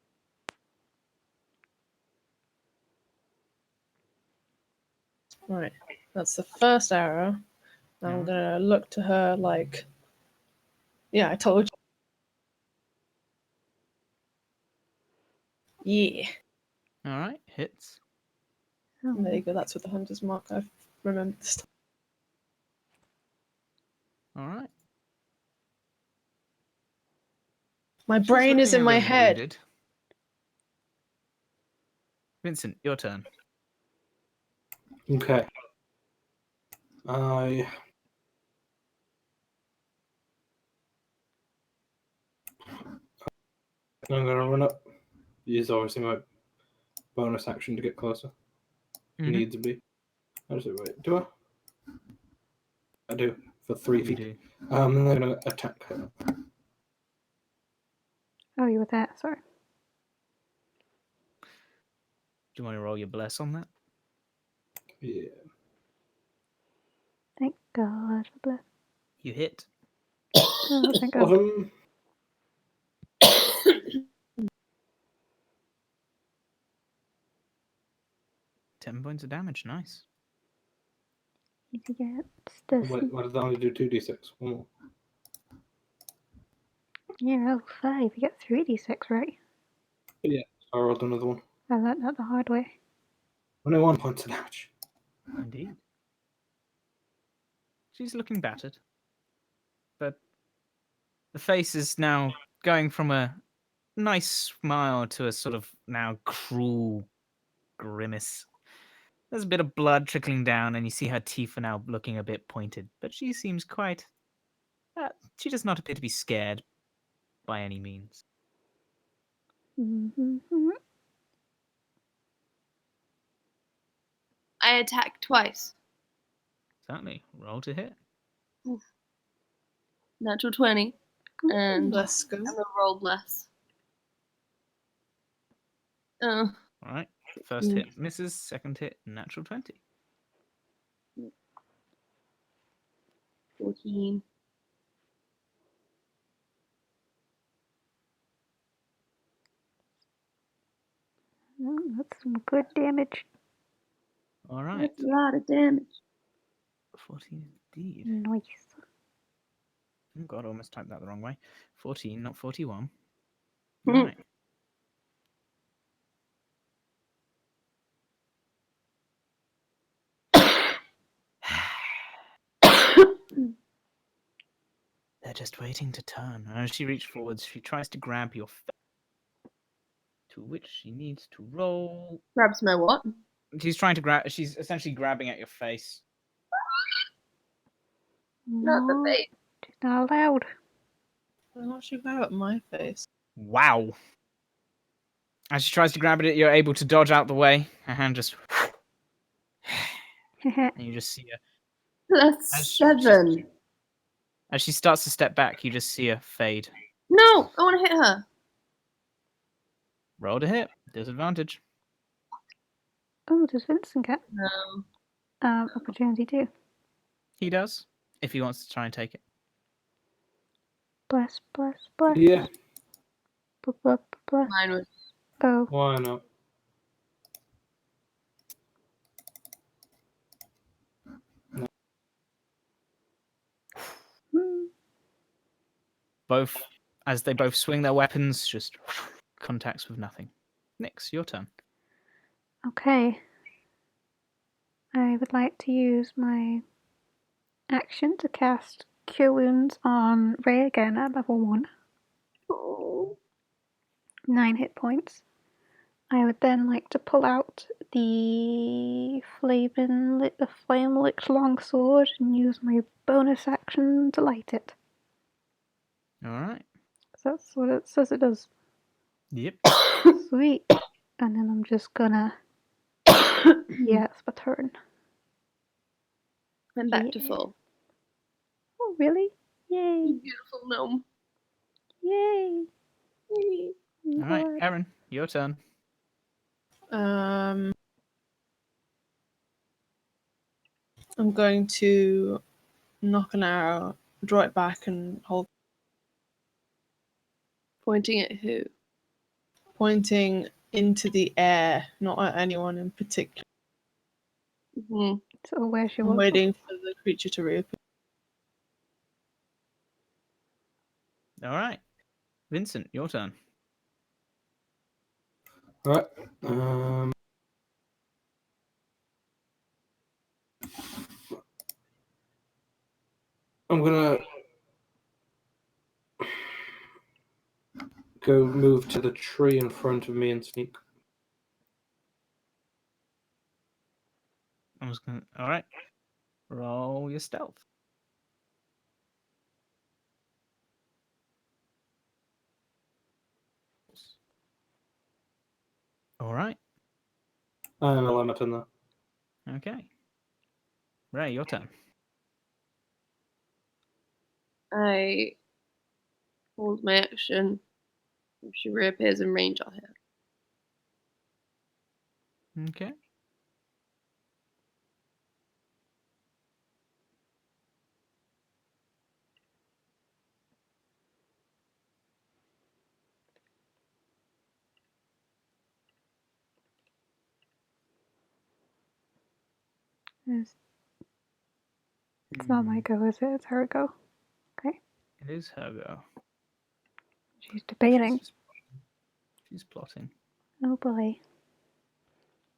Right, that's the first arrow. I'm gonna look to her like, yeah, I told you. Yeah. All right. Hits. Oh. There you go. That's with the hunter's mark. I've remembered this time. All right. My She's brain is looking in a my little head. wounded. Vincent, your turn. Okay. I'm gonna run up. Use obviously my bonus action to get closer. Mhm. Need to be. Actually, wait. Do I? I do for 3 You feet. do. And I'm gonna attack her. Oh, you were there. Sorry. Do you want to roll your bless on that? Yeah. Thank God for bless. You hit. Oh, thank God. Bottom. 10 points of damage. Nice. Easy get. Wait, why did that only do 2d6? One more. Yeah, roll 5. You get 3d6, right? Yeah. So I rolled another one. I learned that the hard way. 21 points of damage. Indeed. She's looking battered. But the face is now going from a nice smile to a sort of now cruel grimace. There's a bit of blood trickling down, and you see her teeth are now looking a bit pointed. But she seems quite. She does not appear to be scared by any means. Mm-hmm. I attack twice. Certainly. Roll to hit. Natural 20. And Let's go. I'm gonna roll bless. Oh, All right. First hit misses. Second hit, natural 20. 14. Oh, that's some good damage. All right. That's a lot of damage. 14 indeed. Nice. Oh God, I almost typed that the wrong way. 14, not 41. Mhm. Right. They're just waiting to turn. As she reaches forwards, she tries to grab your face, to which she needs to roll. Grabs my what? She's trying to grab. She's essentially grabbing at your face. Not the No, face. she's not allowed. Why not you grab at my face? Wow. As she tries to grab it, you're able to dodge out the way. Her hand just. And you just see her. That's 7. As she starts to step back, you just see her fade. No, I want to hit her. Roll to hit. Disadvantage. Oh, does Vincent get No. opportunity too? He does, if he wants to try and take it. Bless, bless, bless. Yeah. Bless. Mine was. Oh. Why not? Hmm. Both, as they both swing their weapons, just contacts with nothing. Nyx, your turn. Okay. I would like to use my action to cast Cure Wounds on Ray again at level 1. Oh. 9 hit points. I would then like to pull out the flame licked longsword and use my bonus action to light it. All right. So that's what it says it does. Yep. Sweet. And then I'm just gonna. Yeah, it's my turn. I'm back to Yeah. full. Oh, really? Yay. You beautiful gnome. Yay. All right, Eryn, your turn. I'm going to knock an arrow, draw it back, and hold, Pointing at who? pointing into the air, not at anyone in particular. Mm-hmm. So where's your I'm wolf? waiting for the creature to reappear. All right. Vincent, your turn. Alright. I'm gonna go move to the tree in front of me and sneak. roll your stealth. All right. And I'll end up in there. Okay. Ray, your turn. I hold my action. If she reappears in range, I'll hit her. Okay. It's not my go, is it? It's her go. Okay. It is her go. She's debating. She's plotting. Oh boy.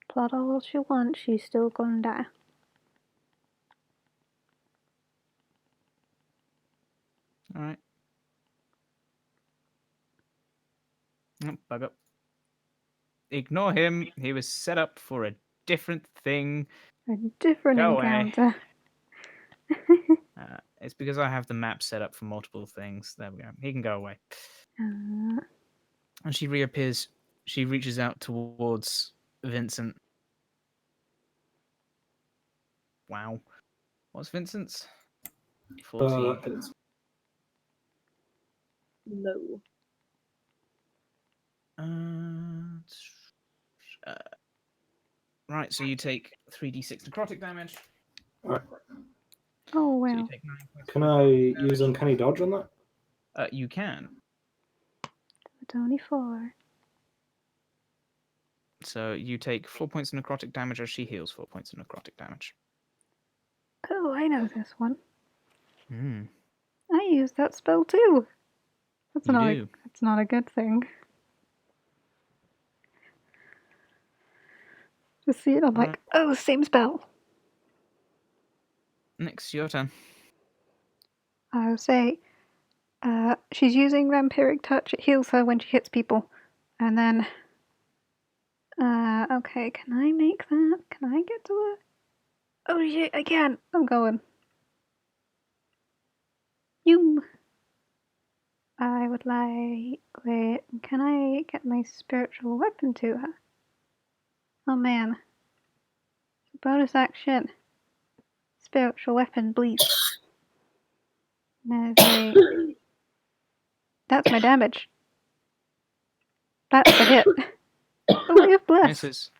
Plot all she wants, she's still gonna die. All right. Oh, bug up. Ignore him. He was set up for a different thing. A different Go away. encounter. It's because I have the map set up for multiple things. There we go. He can go away. And she reappears. She reaches out towards Vincent. Wow. What's Vincent's? 40. It's Low. Right, so you take 3d6 necrotic damage. Alright. Oh So you well. take 9 points. Can I use Uncanny Dodge on that? You can. It's only 4. So you take 4 points of necrotic damage as she heals 4 points of necrotic damage. Oh, I know this one. Hmm. I used that spell too. That's You not do. that's not a good thing. Just see it, I'm like, oh, same spell. Next, your turn. I would say she's using Vampiric Touch. It heals her when she hits people. And then, okay, can I make that? Can I get to it? Oh shit, I can. I'm going. You. I would like, wait, can I get my spiritual weapon to her? Oh man. Bonus action. Spiritual weapon, please. No, that's my damage. That's the hit. Oh, we have bless. Misses.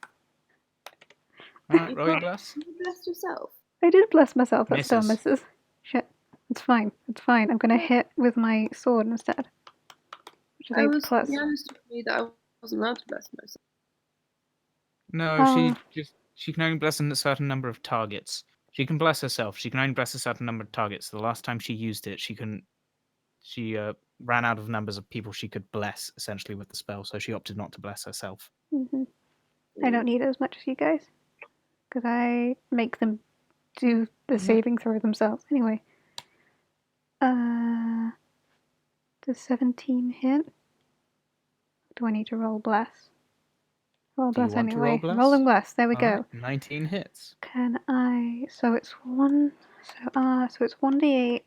Alright, roll your bless. You blessed yourself. I did bless myself. That still Misses. misses. Shit. It's fine. It's fine. I'm gonna hit with my sword instead. Which is I 8 was plus. the honest with me that I wasn't allowed to bless myself. No, Oh. she can only bless a certain number of targets. She can bless herself. She can only bless a certain number of targets. The last time she used it, she ran out of numbers of people she could bless essentially with the spell, so she opted not to bless herself. I don't need it as much as you guys. Because I make them do the saving throw themselves. Anyway. Does 17 hit? Do I need to roll bless? Roll Do you bless want to anyway. roll bless? Rolling bless. There we go. Alright, 19 hits. Can I? So it's 1. So it's 1d8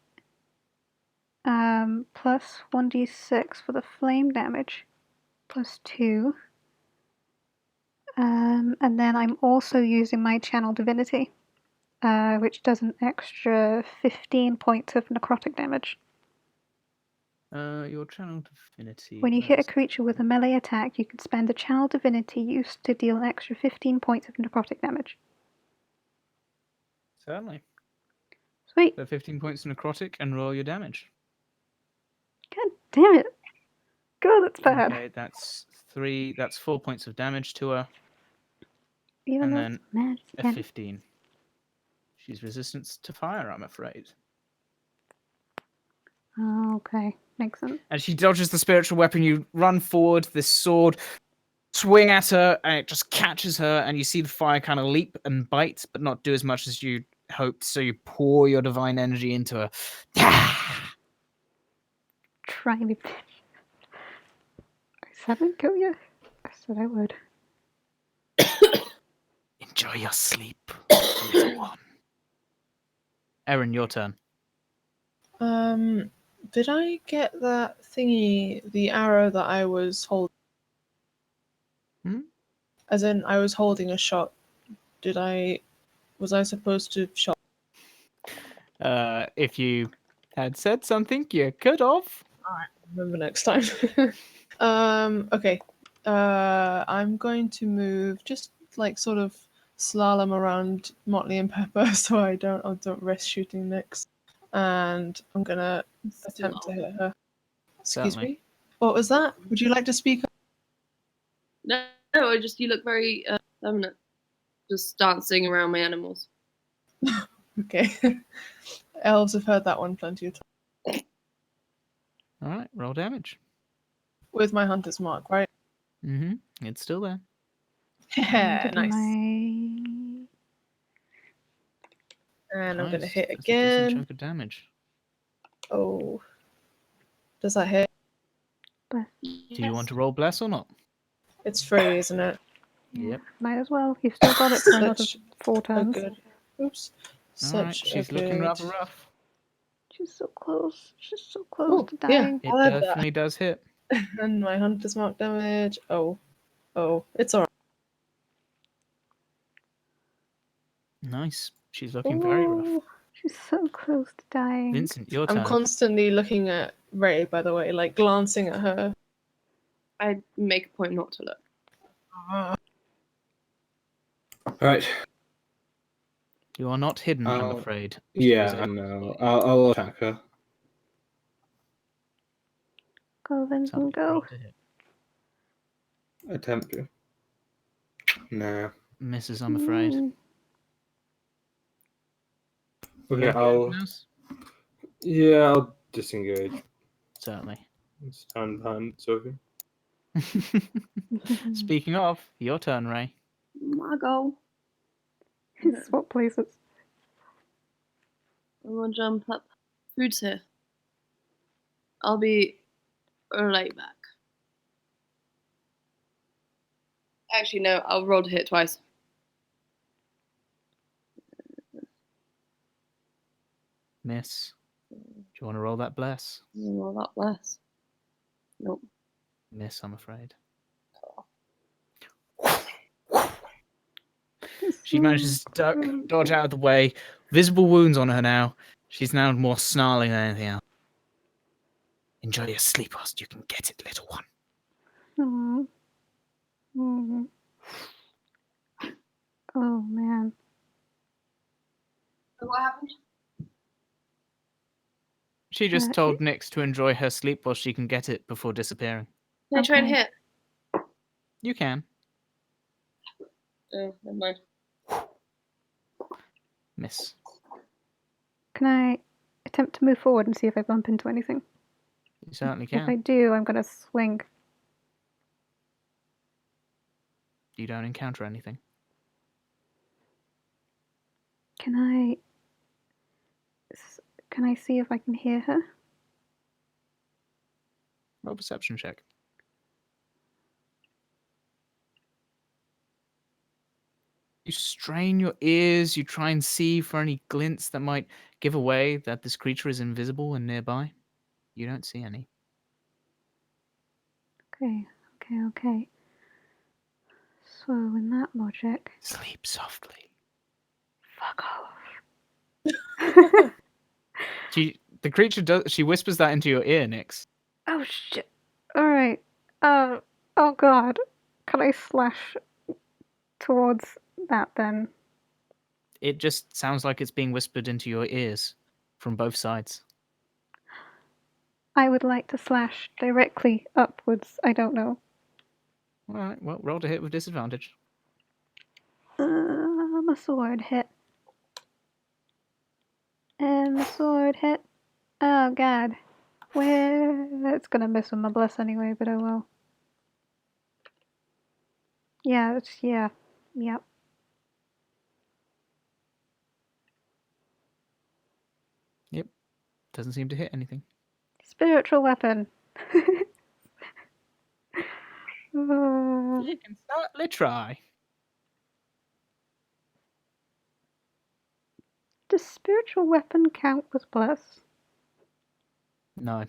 plus 1d6 for the flame damage, plus 2. And then I'm also using my channel divinity, which does an extra 15 points of necrotic damage. Your channel divinity. When you hit a creature with a melee attack, you can spend a channel divinity used to deal an extra 15 points of necrotic damage. Certainly. Sweet. So 15 points of necrotic and roll your damage. God damn it. God, that's bad. Okay, that's 4 points of damage to her, Even and though then it's mad a again. 15. She's resistant to fire, I'm afraid. Oh, okay, makes sense. As she dodges the spiritual weapon, you run forward, this sword swing at her, and it just catches her, and you see the fire kind of leap and bite, but not do as much as you hoped, so you pour your divine energy into her. Try me, bitch. I said I'd kill you. I said I would. Enjoy your sleep, little one. Eryn, your turn. Did I get that thingy, the arrow that I was holding? Hmm? As in, I was holding a shot. Was I supposed to shot? If you had said something, you could have. Remember next time. Okay. I'm going to move, just like sort of slalom around Motley and Pepper, so I don't risk shooting Nyx. And I'm gonna attempt to hit her. Excuse Certainly. me. What was that? Would you like to speak? No, you look very feminine. Just dancing around my animals. Okay. Elves have heard that one plenty of times. All right, roll damage. With my hunter's mark, right? Mm-hmm. It's still there. Yeah, Did nice. my... And I'm gonna Christ, hit that's a decent again. chunk of damage. Oh. Does that hit? Bless. Do you want to roll bless or not? It's free, isn't it? Yeah, Yep. might as well. You've still got it for another Such 4 a turns. good. Oops. All right, Such she's a looking good. rather rough. She's so close. She's so close Oh, to yeah. dying. It I'll add that. definitely does hit. And my hunter's mark damage. Oh, it's alright. Nice. She's looking very rough. Ooh. She's so close to dying. Vincent, your I'm turn. constantly looking at Ray, by the way, like glancing at her. I make a point not to look. Alright. You are not hidden, I'm afraid. She is Yeah, a- I know. I'll attack her. Go, Vincent, something go. roll to hit. Attempt to. Nah. Misses, I'm afraid. Okay, I'll disengage. Certainly. Stand behind Sophie. Speaking of, your turn, Ray. My go. Swap places. I'm gonna jump up. Food's here. I'll be right back. Actually, no, I'll roll to hit twice. Miss. Do you want to roll that bless? Roll that less. Nope. Miss, I'm afraid. She manages to duck, dodge out of the way. Visible wounds on her now. She's now more snarling than anything else. Enjoy your sleep whilst you can get it, little one. Aww. Mm. Oh, man. So what happened? She just told Nyx to enjoy her sleep while she can get it before disappearing. Can I try and Okay. hit? You can. Oh, never mind. Miss. Can I attempt to move forward and see if I bump into anything? You certainly If I can. do, I'm going to swing. You don't encounter anything. Can I see if I can hear her? Roll a perception check. You strain your ears, you try and see for any glints that might give away that this creature is invisible and nearby. You don't see any. Okay. So, in that logic... Sleep softly. Fuck off. The creature does. She whispers that into your ear, Nyx. Oh, shit. Alright. Oh, God. Can I slash towards that, then? It just sounds like it's being whispered into your ears from both sides. I would like to slash directly upwards. I don't know. All right. Well, roll to hit with disadvantage. My sword hit. And my sword hit. Oh, God. It's gonna miss with my bless anyway, but oh well. Yeah. Yep. Yep. Doesn't seem to hit anything. Spiritual weapon. You can certainly try. Does spiritual weapon count with bless? No,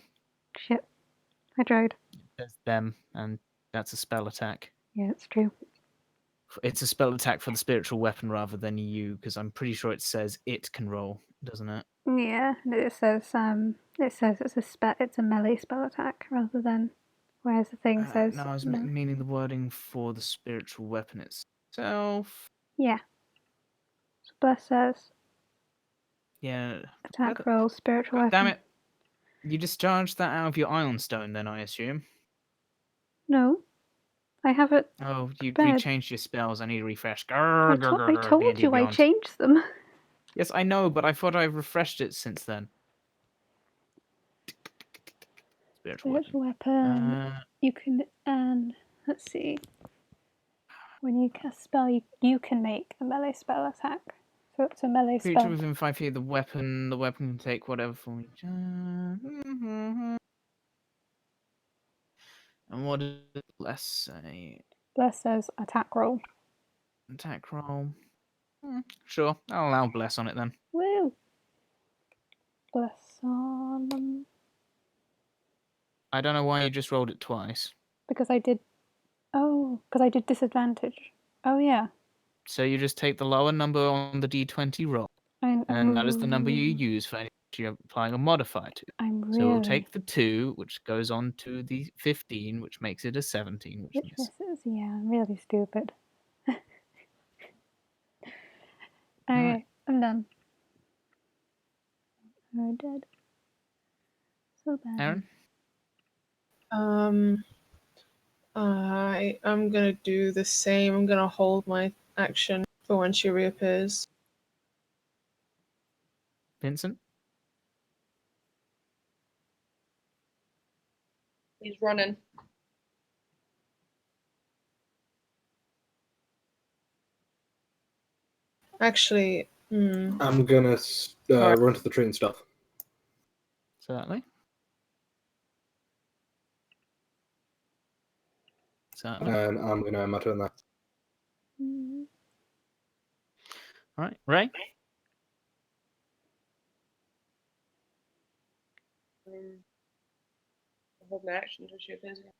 Shit. I tried. there's them, and that's a spell attack. Yeah, it's true. It's a spell attack for the spiritual weapon rather than you, because I'm pretty sure it says it can roll, doesn't it? Yeah, it says it's a melee spell attack rather than, whereas the thing says No, I was no. meaning the wording for the spiritual weapon itself. Yeah. So bless says Yeah. attack roll, spiritual God weapon. damn it! You discharged that out of your ion stone, then I assume. No, I have it. Oh, you Bad. rechanged your spells. I need a refresh. I told you I changed them. Yes, I know, but I thought I refreshed it since then. Spiritual weapon. You can, let's see. When you cast spell, you can make a melee spell attack. So it's a melee Creature spell. within 5 feet of the weapon can take whatever form. And what does bless say? Bless says attack roll. Attack roll. Sure, I'll allow bless on it then. Woo! Bless on them. I don't know why you just rolled it twice. Because I did. Oh, because I did disadvantage. Oh, yeah. So you just take the lower number on the d20 roll, and that is the number you use for any you're applying a modifier to. I'm really. So we'll take the 2, which goes on to the 15, which makes it a 17, which misses. misses. Yeah, I'm really stupid. Okay, Right. I'm done. I'm dead. So bad. Eryn? I am gonna do the same. I'm gonna hold my action for when she reappears. Vincent? He's running. Actually, I'm gonna run to the tree and stuff. Certainly. Certainly. And I'm gonna matter on that. All right, Ray? I'll hold my action until she appears again.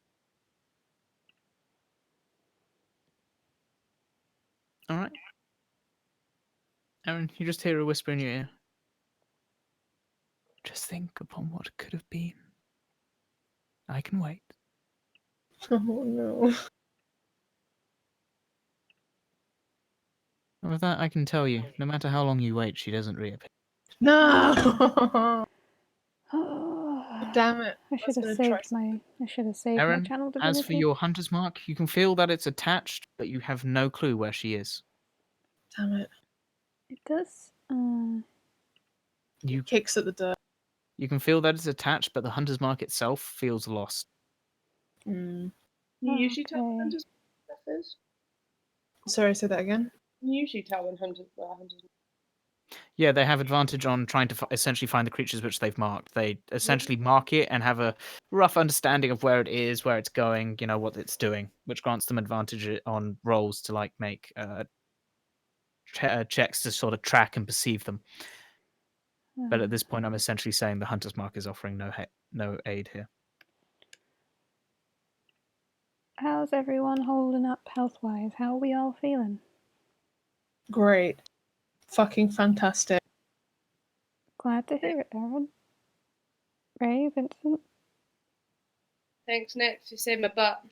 All right. Eryn, you just hear a whisper in your ear. Just think upon what could have been. I can wait. oh no. And with that, I can tell you, no matter how long you wait, she doesn't reappear. No! Damn it. I should have saved my Eryn, channel divinity. as for your hunter's mark, you can feel that it's attached, but you have no clue where she is. Damn it. It does. You Kicks at the dirt. You can feel that it's attached, but the hunter's mark itself feels lost. Mm. You usually tell Okay. hunters what stuff is. Sorry, say that again. You usually tell when hunters where hunters. Yeah, they have advantage on trying to essentially find the creatures which they've marked. They essentially mark it and have a rough understanding of where it is, where it's going, what it's doing, which grants them advantage on rolls to make checks to sort of track and perceive them. But at this point, I'm essentially saying the hunter's mark is offering no aid here. How's everyone holding up health-wise? How are we all feeling? Great. Fucking fantastic. Glad to hear it, Eryn. Ray, Vincent? Thanks, Nick. You saved my butt.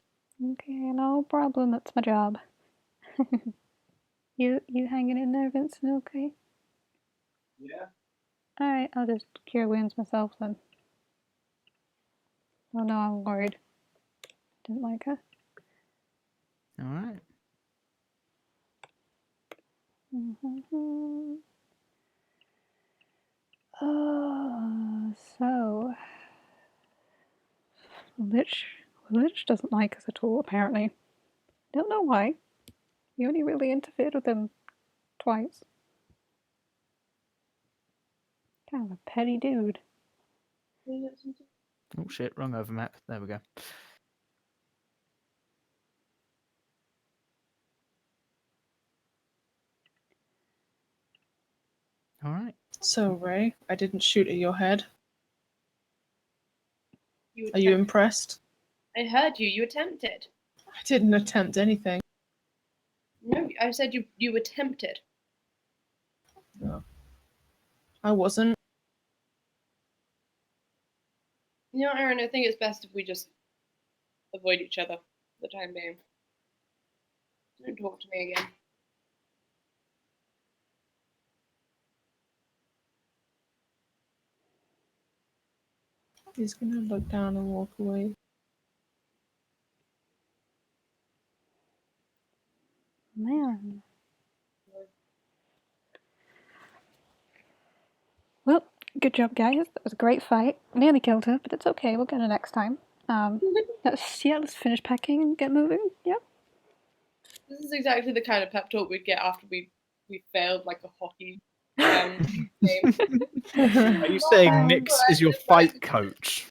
Okay, no problem. It's my job. You hanging in there, Vincent? Okay. Yeah. All right, I'll just cure wounds myself then. Oh no, I'm worried. Didn't like her. All right. So Lich doesn't like us at all, apparently. Don't know why. We only really interfered with him twice. Kind of a petty dude. Oh shit, wrong overmap. There we go. All right. So, Ray, I didn't shoot at your head. You Are you attempt- impressed? I heard you. You attempted. I didn't attempt anything. No, I said you attempted. No. I wasn't. You know, Eryn, I think it's best if we just avoid each other for the time being. Don't talk to me again. He's gonna look down and walk away. Man. Well, good job, guys. That was a great fight. Nearly killed her, but it's okay. We'll get her next time. Let's finish packing and get moving. Yep. This is exactly the kind of pep talk we'd get after we failed like a hockey game. Are you saying Nyx is your fight coach?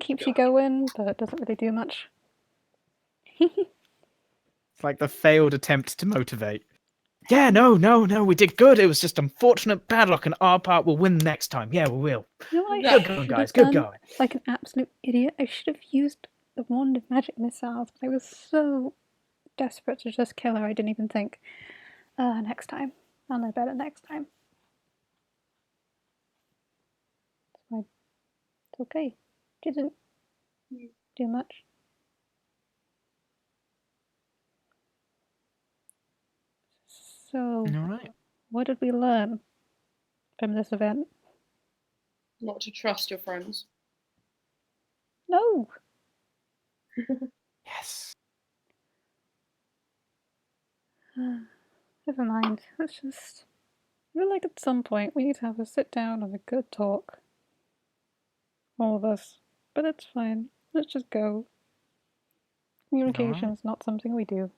Keeps you going, but doesn't really do much. It's like the failed attempt to motivate. Yeah, no, we did good. It was just unfortunate bad luck, and our part will win next time. Yeah, we will. You know what I Good going, should guys, have good done? going. Like an absolute idiot. I should have used the wand of magic missiles. I was so desperate to just kill her. I didn't even think. Next time. I'll know better next time. It's fine. It's okay. Didn't do much. So, All right. what did we learn from this event? Not to trust your friends. No! Yes. Never mind. Let's just... I feel like at some point we need to have a sit down and a good talk. All of us. But it's fine. Let's just go. Communication's not something we do.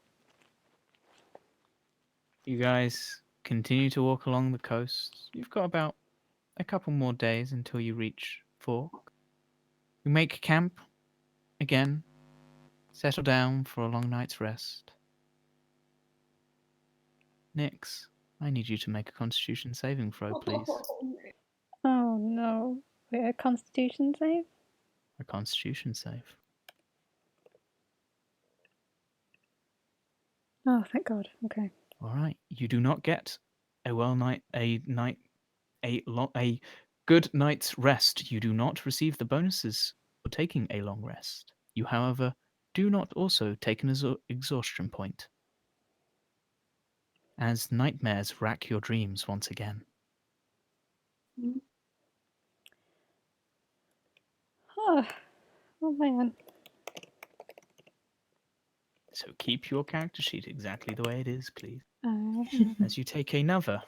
You guys continue to walk along the coast. You've got about a couple more days until you reach Fork. You make camp again, settle down for a long night's rest. Nyx, I need you to make a Constitution saving throw, please. Oh no. Wait, a constitution save? A Constitution save. Oh, thank God. Okay. All right. You do not get a good night's rest. You do not receive the bonuses for taking a long rest. You, however, do not also take an exhaustion point, as nightmares rack your dreams once again. Oh man. So keep your character sheet exactly the way it is, please. Uh, As you take another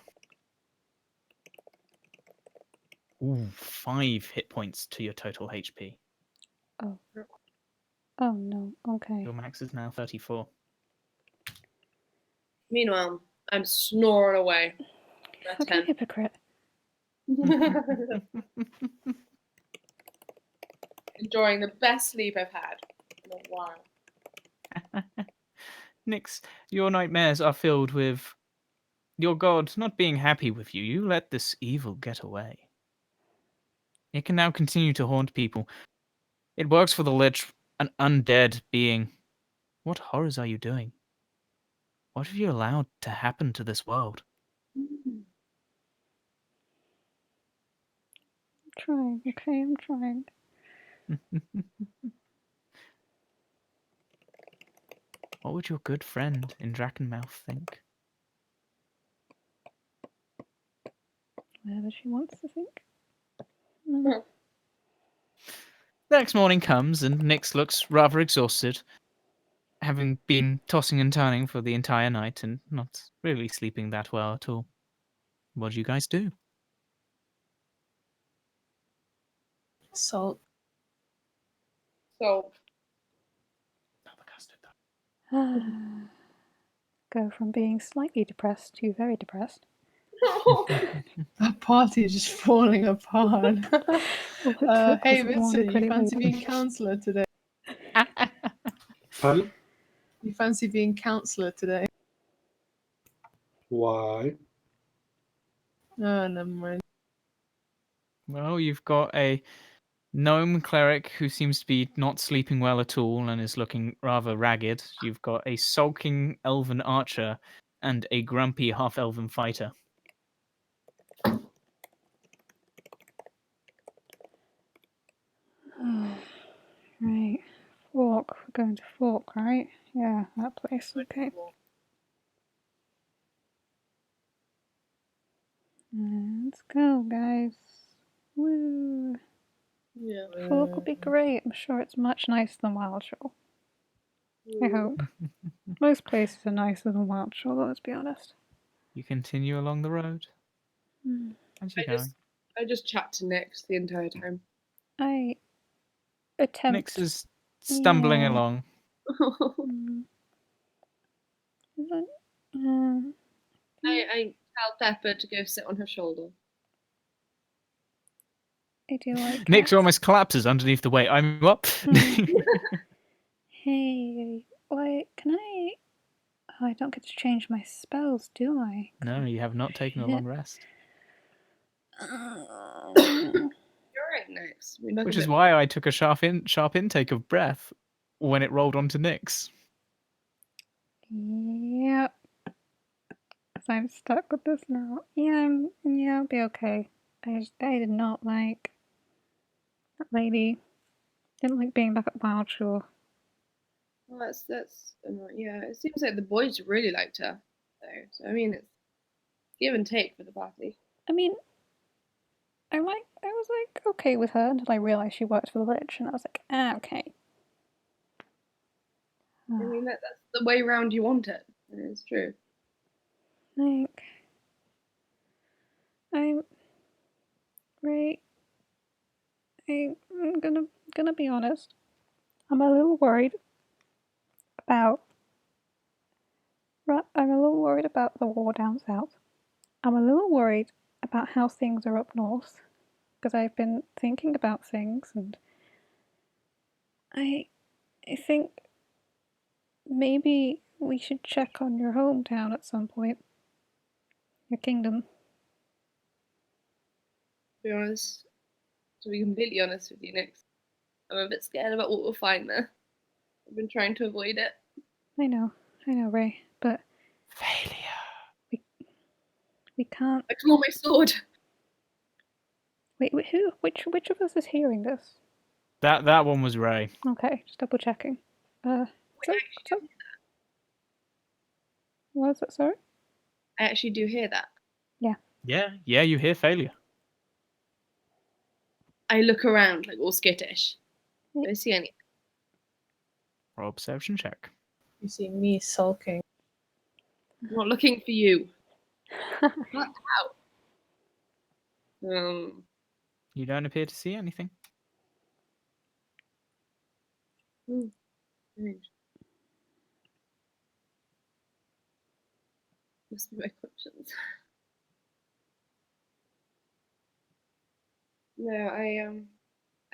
5 hit points to your total HP. oh no. Okay. Your max is now 34. Meanwhile, I'm snoring away. That's Fucking 10. hypocrite. Enjoying the best sleep I've had in a while. Nyx, your nightmares are filled with your god not being happy with you. You let this evil get away. It can now continue to haunt people. It works for the Lich, an undead being. What horrors are you doing? What have you allowed to happen to this world? I'm trying. Okay, I'm trying. What would your good friend in Drakenmouth think? Whatever she wants to think. The next morning comes, and Nyx looks rather exhausted, having been tossing and turning for the entire night and not really sleeping that well at all. What do you guys do? Salt. So, Go from being slightly depressed to very depressed. That party is just falling apart. Hey, Vincent, you fancy being counselor today? Pardon? You fancy being counselor today? Why? Oh, never mind. Well, you've got a gnome cleric who seems to be not sleeping well at all and is looking rather ragged. You've got a sulking elven archer and a grumpy half-elven fighter. Right. Fork. We're going to Fork, right? Yeah, that place. Okay. Let's go, guys. Woo. Yeah. Fork will be great. I'm sure it's much nicer than Wildshore. I hope. Most places are nicer than Wildshore, let's be honest. You continue along the road. Hmm. How's you I going? just chat to Nix the entire time. I attempt. Nix is stumbling Yeah. along. Is it? I tell Pepper to go sit on her shoulder. I do like Nix cats. almost collapses underneath the weight. I'm up. Hey, wait, can I? Oh, I don't get to change my spells, do I? No, you have not taken a long rest. You're right, Nix. We look Which a is bit- why I took a sharp intake of breath when it rolled onto Nix. Yep. I'm stuck with this now. Yeah, I'll be okay. I did not like that lady. Didn't like being back at Wildshore. Well, that's yeah. It seems like the boys really liked her, though. So I mean, it's give and take for the party. I mean, I was like okay with her until I realised she worked for the Lich, and I was like, okay. I mean, that's the way round you want it. It's true. Like, I'm right. I'm gonna be honest. I'm a little worried about. I'm a little worried about the war down south. I'm a little worried about how things are up north because I've been thinking about things, and I think maybe we should check on your hometown at some point. Your kingdom. To be honest, to be completely honest with you, Nix, I'm a bit scared about what we'll find there. I've been trying to avoid it. I know, Ray, but Failure. we can't. I claw my sword. Wait, who? Which of us is hearing this? That one was Ray. Okay, just double checking. Wait, I actually do- Was it? Sorry. I actually do hear that. Yeah, you hear failure. I look around like all skittish. Do I see any? Roll perception check. You see me sulking. I'm not looking for you. Not out. You don't appear to see anything. Strange. Must be my conscience. No,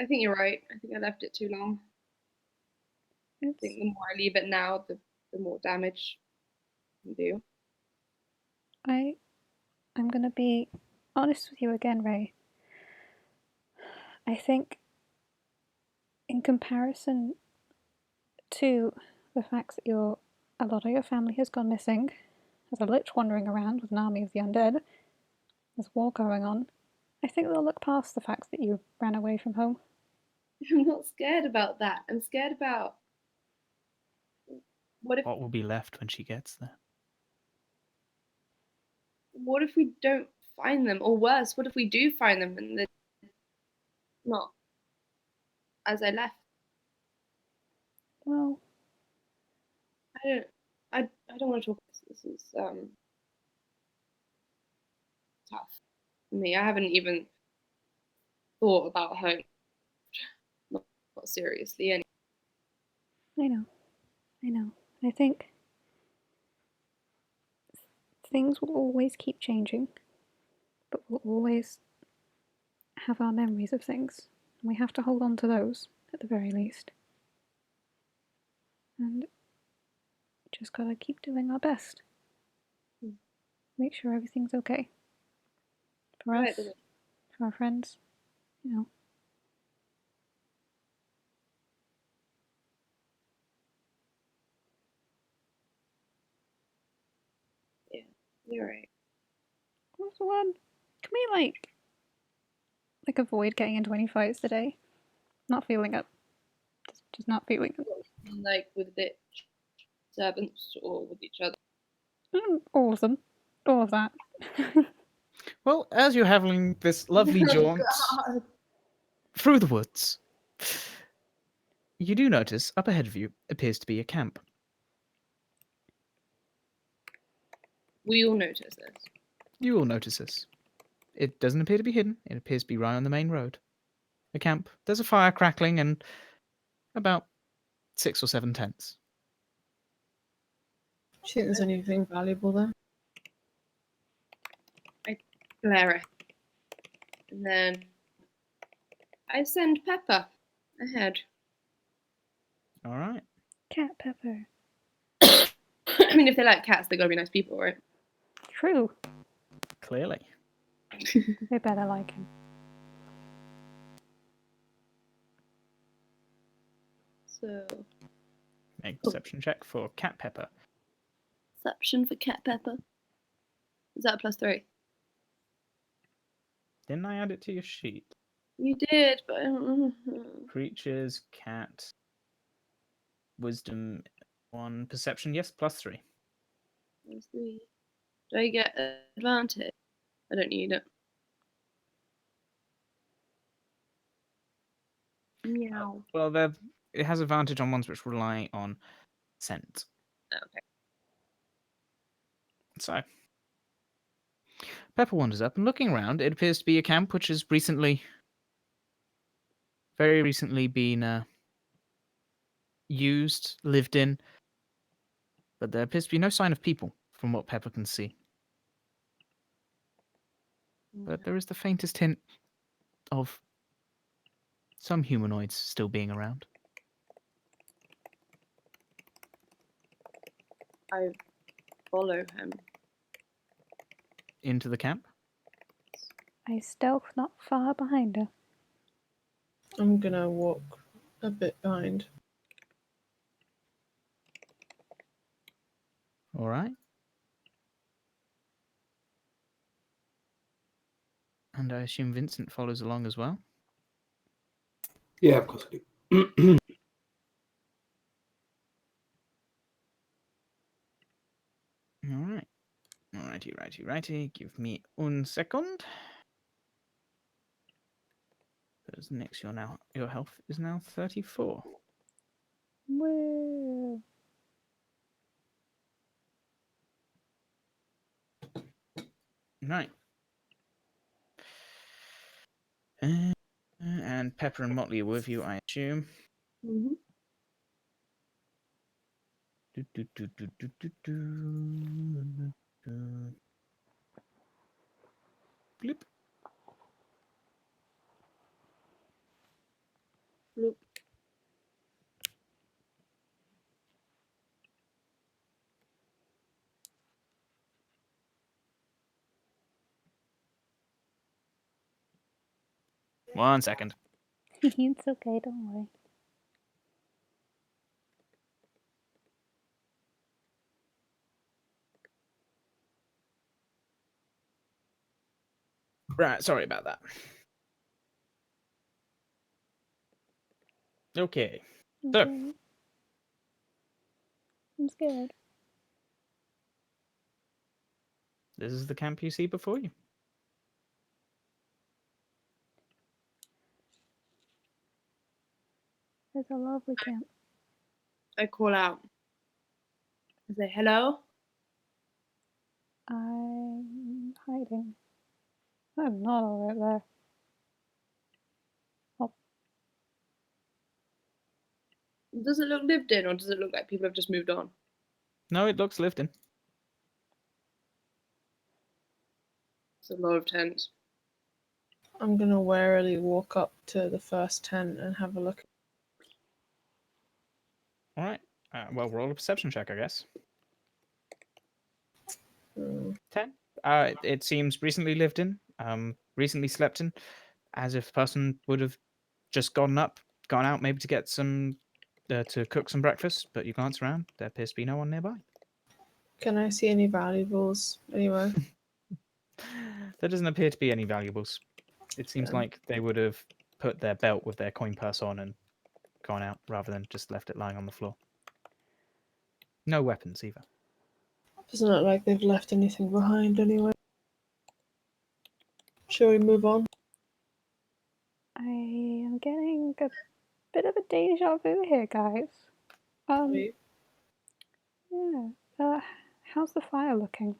I think you're right. I think I left it too long. I think the more I leave it now, the more damage I can do. I'm gonna be honest with you again, Ray. I think, in comparison to the fact that a lot of your family has gone missing, there's a lich wandering around with an army of the undead, there's war going on, I think they'll look past the fact that you ran away from home. I'm not scared about that. I'm scared about what What will be left when she gets there? if we don't find them, or worse, what if we do find them and they're not as I left? Well, I don't want to talk. This is tough for me. I haven't even thought about her not seriously. Anyway. I know. I think things will always keep changing, but we'll always have our memories of things. And we have to hold on to those, at the very least. And just gotta keep doing our best. Make sure everything's okay. for Right, us, doesn't it? for our friends. You know. You're right. What's the one? Can we like avoid getting into any fights today? Not feeling it. Just not feeling it. Like with the servants or with each other. All of them. All of that. Well, as you're having this lovely jaunt God. through the woods, you do notice up ahead of you appears to be a camp. We all notice this. You will notice this. It doesn't appear to be hidden. It appears to be right on the main road. A camp. There's a fire crackling and about 6 or 7 tents. Do you think there's anything valuable there? Glare at him. And then I send Pepper ahead. All right. Cat Pepper. I mean, if they like cats, they gotta be nice people, right? True. Clearly. They better like him. So, Make a perception check for Cat Pepper. perception for Cat Pepper. Is that a +3? Didn't I add it to your sheet? You did, but I don't know. Creatures, cat, wisdom, 1, perception, yes, +3. +3. Do I get advantage? I don't need it. Meow. Well, it has advantage on ones which rely on scent. Okay. So, Pepper wanders up and looking around. It appears to be a camp which has very recently been used, lived in, but there appears to be no sign of people from what Pepper can see. But there is the faintest hint of some humanoids still being around. I follow him. Into the camp. I stealth not far behind her. I'm gonna walk a bit behind. All right. And I assume Vincent follows along as well. Yeah, of course I do. All right. Righty. Give me 1 second. Because next your health is now 34. Woo. Right. And Pepper and Motley are with you, I assume. Mm-hmm. Bloop. Bloop. One second. It's okay, don't worry. Right, sorry about that. Okay. So- Okay. I'm scared. This is the camp you see before you. It's a lovely camp. I call out. I say, hello? I'm hiding. I'm not all right there. Does it look lived in, or does it look like people have just moved on? No, it looks lived in. It's a lot of tents. I'm gonna warily walk up to the first tent and have a look. All right. Well, roll a perception check, I guess. 10. It seems recently lived in. recently slept in, as if the person would have just gone out maybe to get some to cook some breakfast. But you glance around, there appears to be no one nearby. Can I see any valuables anywhere? There doesn't appear to be any valuables. It seems Okay. like they would have put their belt with their coin purse on and gone out rather than just left it lying on the floor. No weapons either. Doesn't look like they've left anything behind anyway. Shall we move on? I am getting a bit of a deja vu here, guys. Wait. Yeah. How's the fire looking?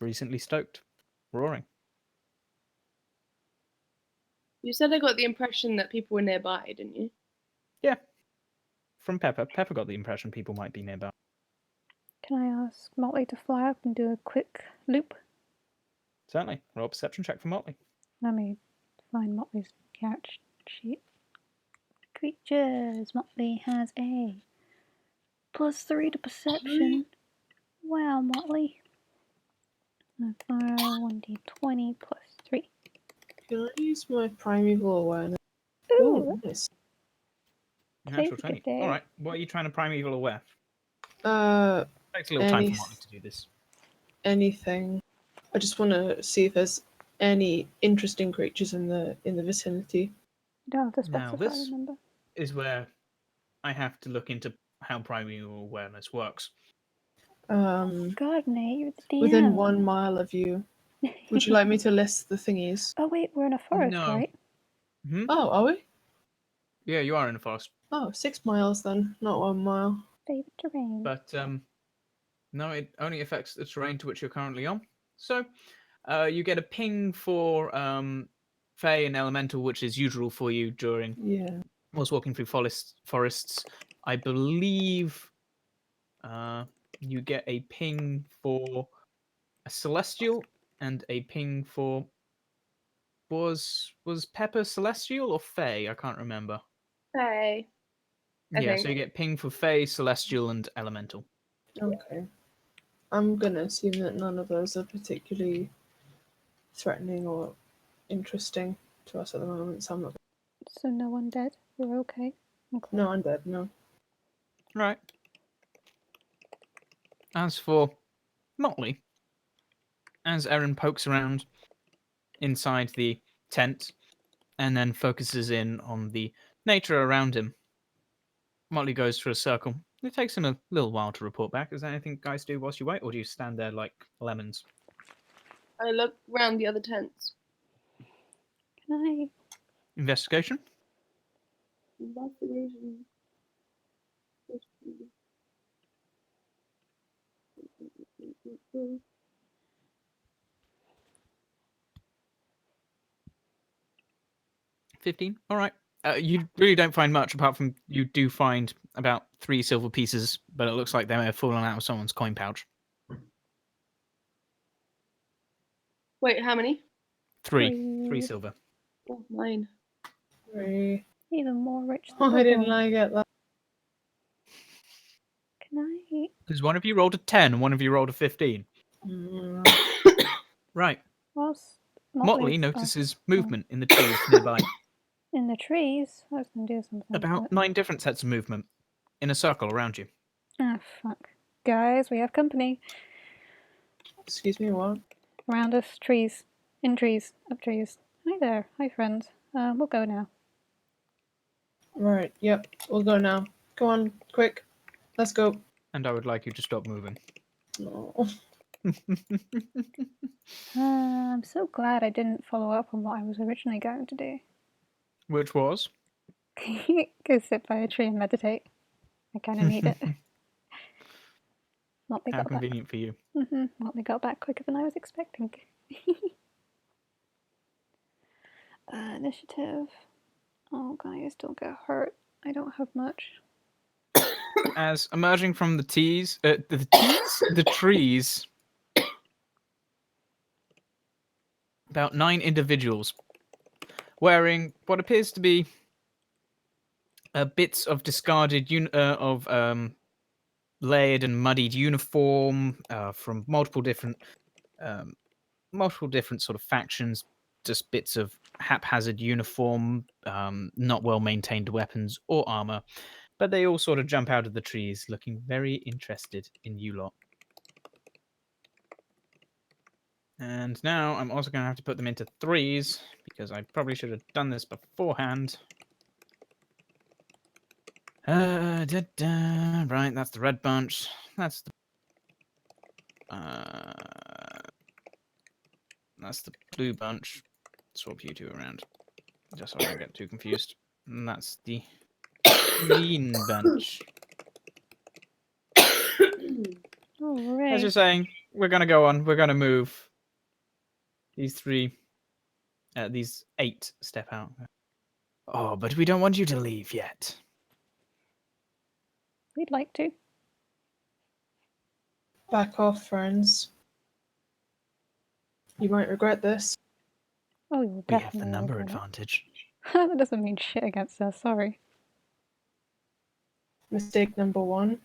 Recently stoked, roaring. You said I got the impression that people were nearby, didn't you? Yeah. From Pepper. Pepper got the impression people might be nearby. Can I ask Motley to fly up and do a quick loop? Certainly. Roll a perception check for Motley. Let me find Motley's character sheet. Creatures. Motley has a +3 to perception. Wow, Motley. Fire 1d20 +3. Can I use my primeval awareness? Ooh, Oh, nice. Natural Take 20. it there. All right. What are you trying to primeval aware? Takes a little time for Motley to do this. Anything. I just want to see if there's any interesting creatures in the vicinity. You don't have to Now, specify, this- remember? Is where I have to look into how primeval awareness works. Within God, Nate, you're the DM. 1 mile of you. Would you like me to list the thingies? Oh wait, we're in a forest, No. right? Hmm? Oh, are we? Yeah, you are in the forest. Oh, 6 miles then, not 1 mile. Favorite terrain. But no, it only affects the terrain to which you're currently on. So you get a ping for Fey and Elemental, which is usual for you during Yeah. whilst walking through forests. I believe you get a ping for a Celestial and a ping for was Pepper Celestial or Fey? I can't remember. Hey. I Yeah, think. so you get ping for Fey, Celestial, and Elemental. Okay. I'm gonna assume that none of those are particularly threatening or interesting to us at the moment, so I'm not. So no one dead? We're okay? Okay. No, I'm dead, no. Right. As for Motley, as Eryn pokes around inside the tent and then focuses in on the nature around him, Motley goes through a circle. It takes him a little while to report back. Is there anything guys do whilst you wait, or do you stand there like lemons? I look round the other tents. Can I? Investigation? Investigation. 15. All right. You really don't find much apart from you do find about 3 silver pieces, but it looks like they may have fallen out of someone's coin pouch. Wait, how many? 3 silver. Oh, mine. Three. Even more rich than Why didn't before. I get that? Can I? Because one of you rolled a 10 and one of you rolled a 15. Right. Whilst Motley Motley's notices movement in the trees nearby. in the trees. I was gonna do something. About 9 different sets of movement in a circle around you. Ah, fuck. Guys, we have company. Excuse me, what? Around us, trees. In trees. Up trees. Hi there. Hi, friends. We'll go now. Right, yep, we'll go now. Go on, quick. Let's go. And I would like you to stop moving. No. I'm so glad I didn't follow up on what I was originally going to do. Which was? Go sit by a tree and meditate. I kind of need it. Motley How got back. convenient for you. Motley got back quicker than I was expecting. Initiative. Oh, guys, don't get hurt. I don't have much. As emerging from the trees, about 9 individuals wearing what appears to be bits of discarded layered and muddied uniform from multiple different multiple different sort of factions, just bits of haphazard uniform, not well maintained weapons or armor, but they all sort of jump out of the trees looking very interested in you lot. And now I'm also going to have to put them into threes because I probably should have done this beforehand. Right, that's the red bunch. That's the blue bunch. Swap you two around, just so I don't get too confused. And that's the green bunch. Alright. As you're saying, we're gonna go on. We're gonna move. These 8 step out. Oh, but we don't want you to leave yet. We'd like to. Back off, friends. You might regret this. Oh, you'll We have the definitely number regret it. advantage. That doesn't mean shit against us, sorry. Mistake number 1.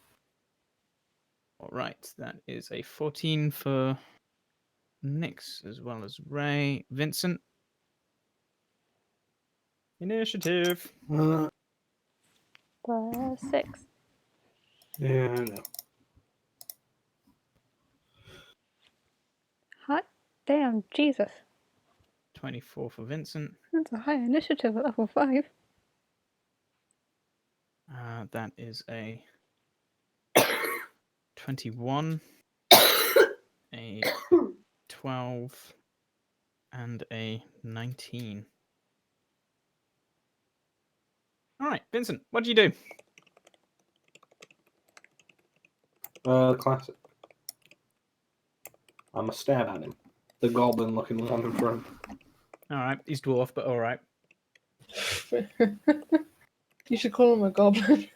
All right, that is a 14 for Nyx as well as Ray. Vincent. Initiative. Uh, +6. yeah, I know. Hot damn, Jesus. 24 for Vincent. That's a high initiative at level 5. That is a 21, a 12, and a 19. All right, Vincent, what do you do? Classic. I'm a stab at him. The goblin-looking one in front. All right, he's dwarf, but all right. You should call him a goblin.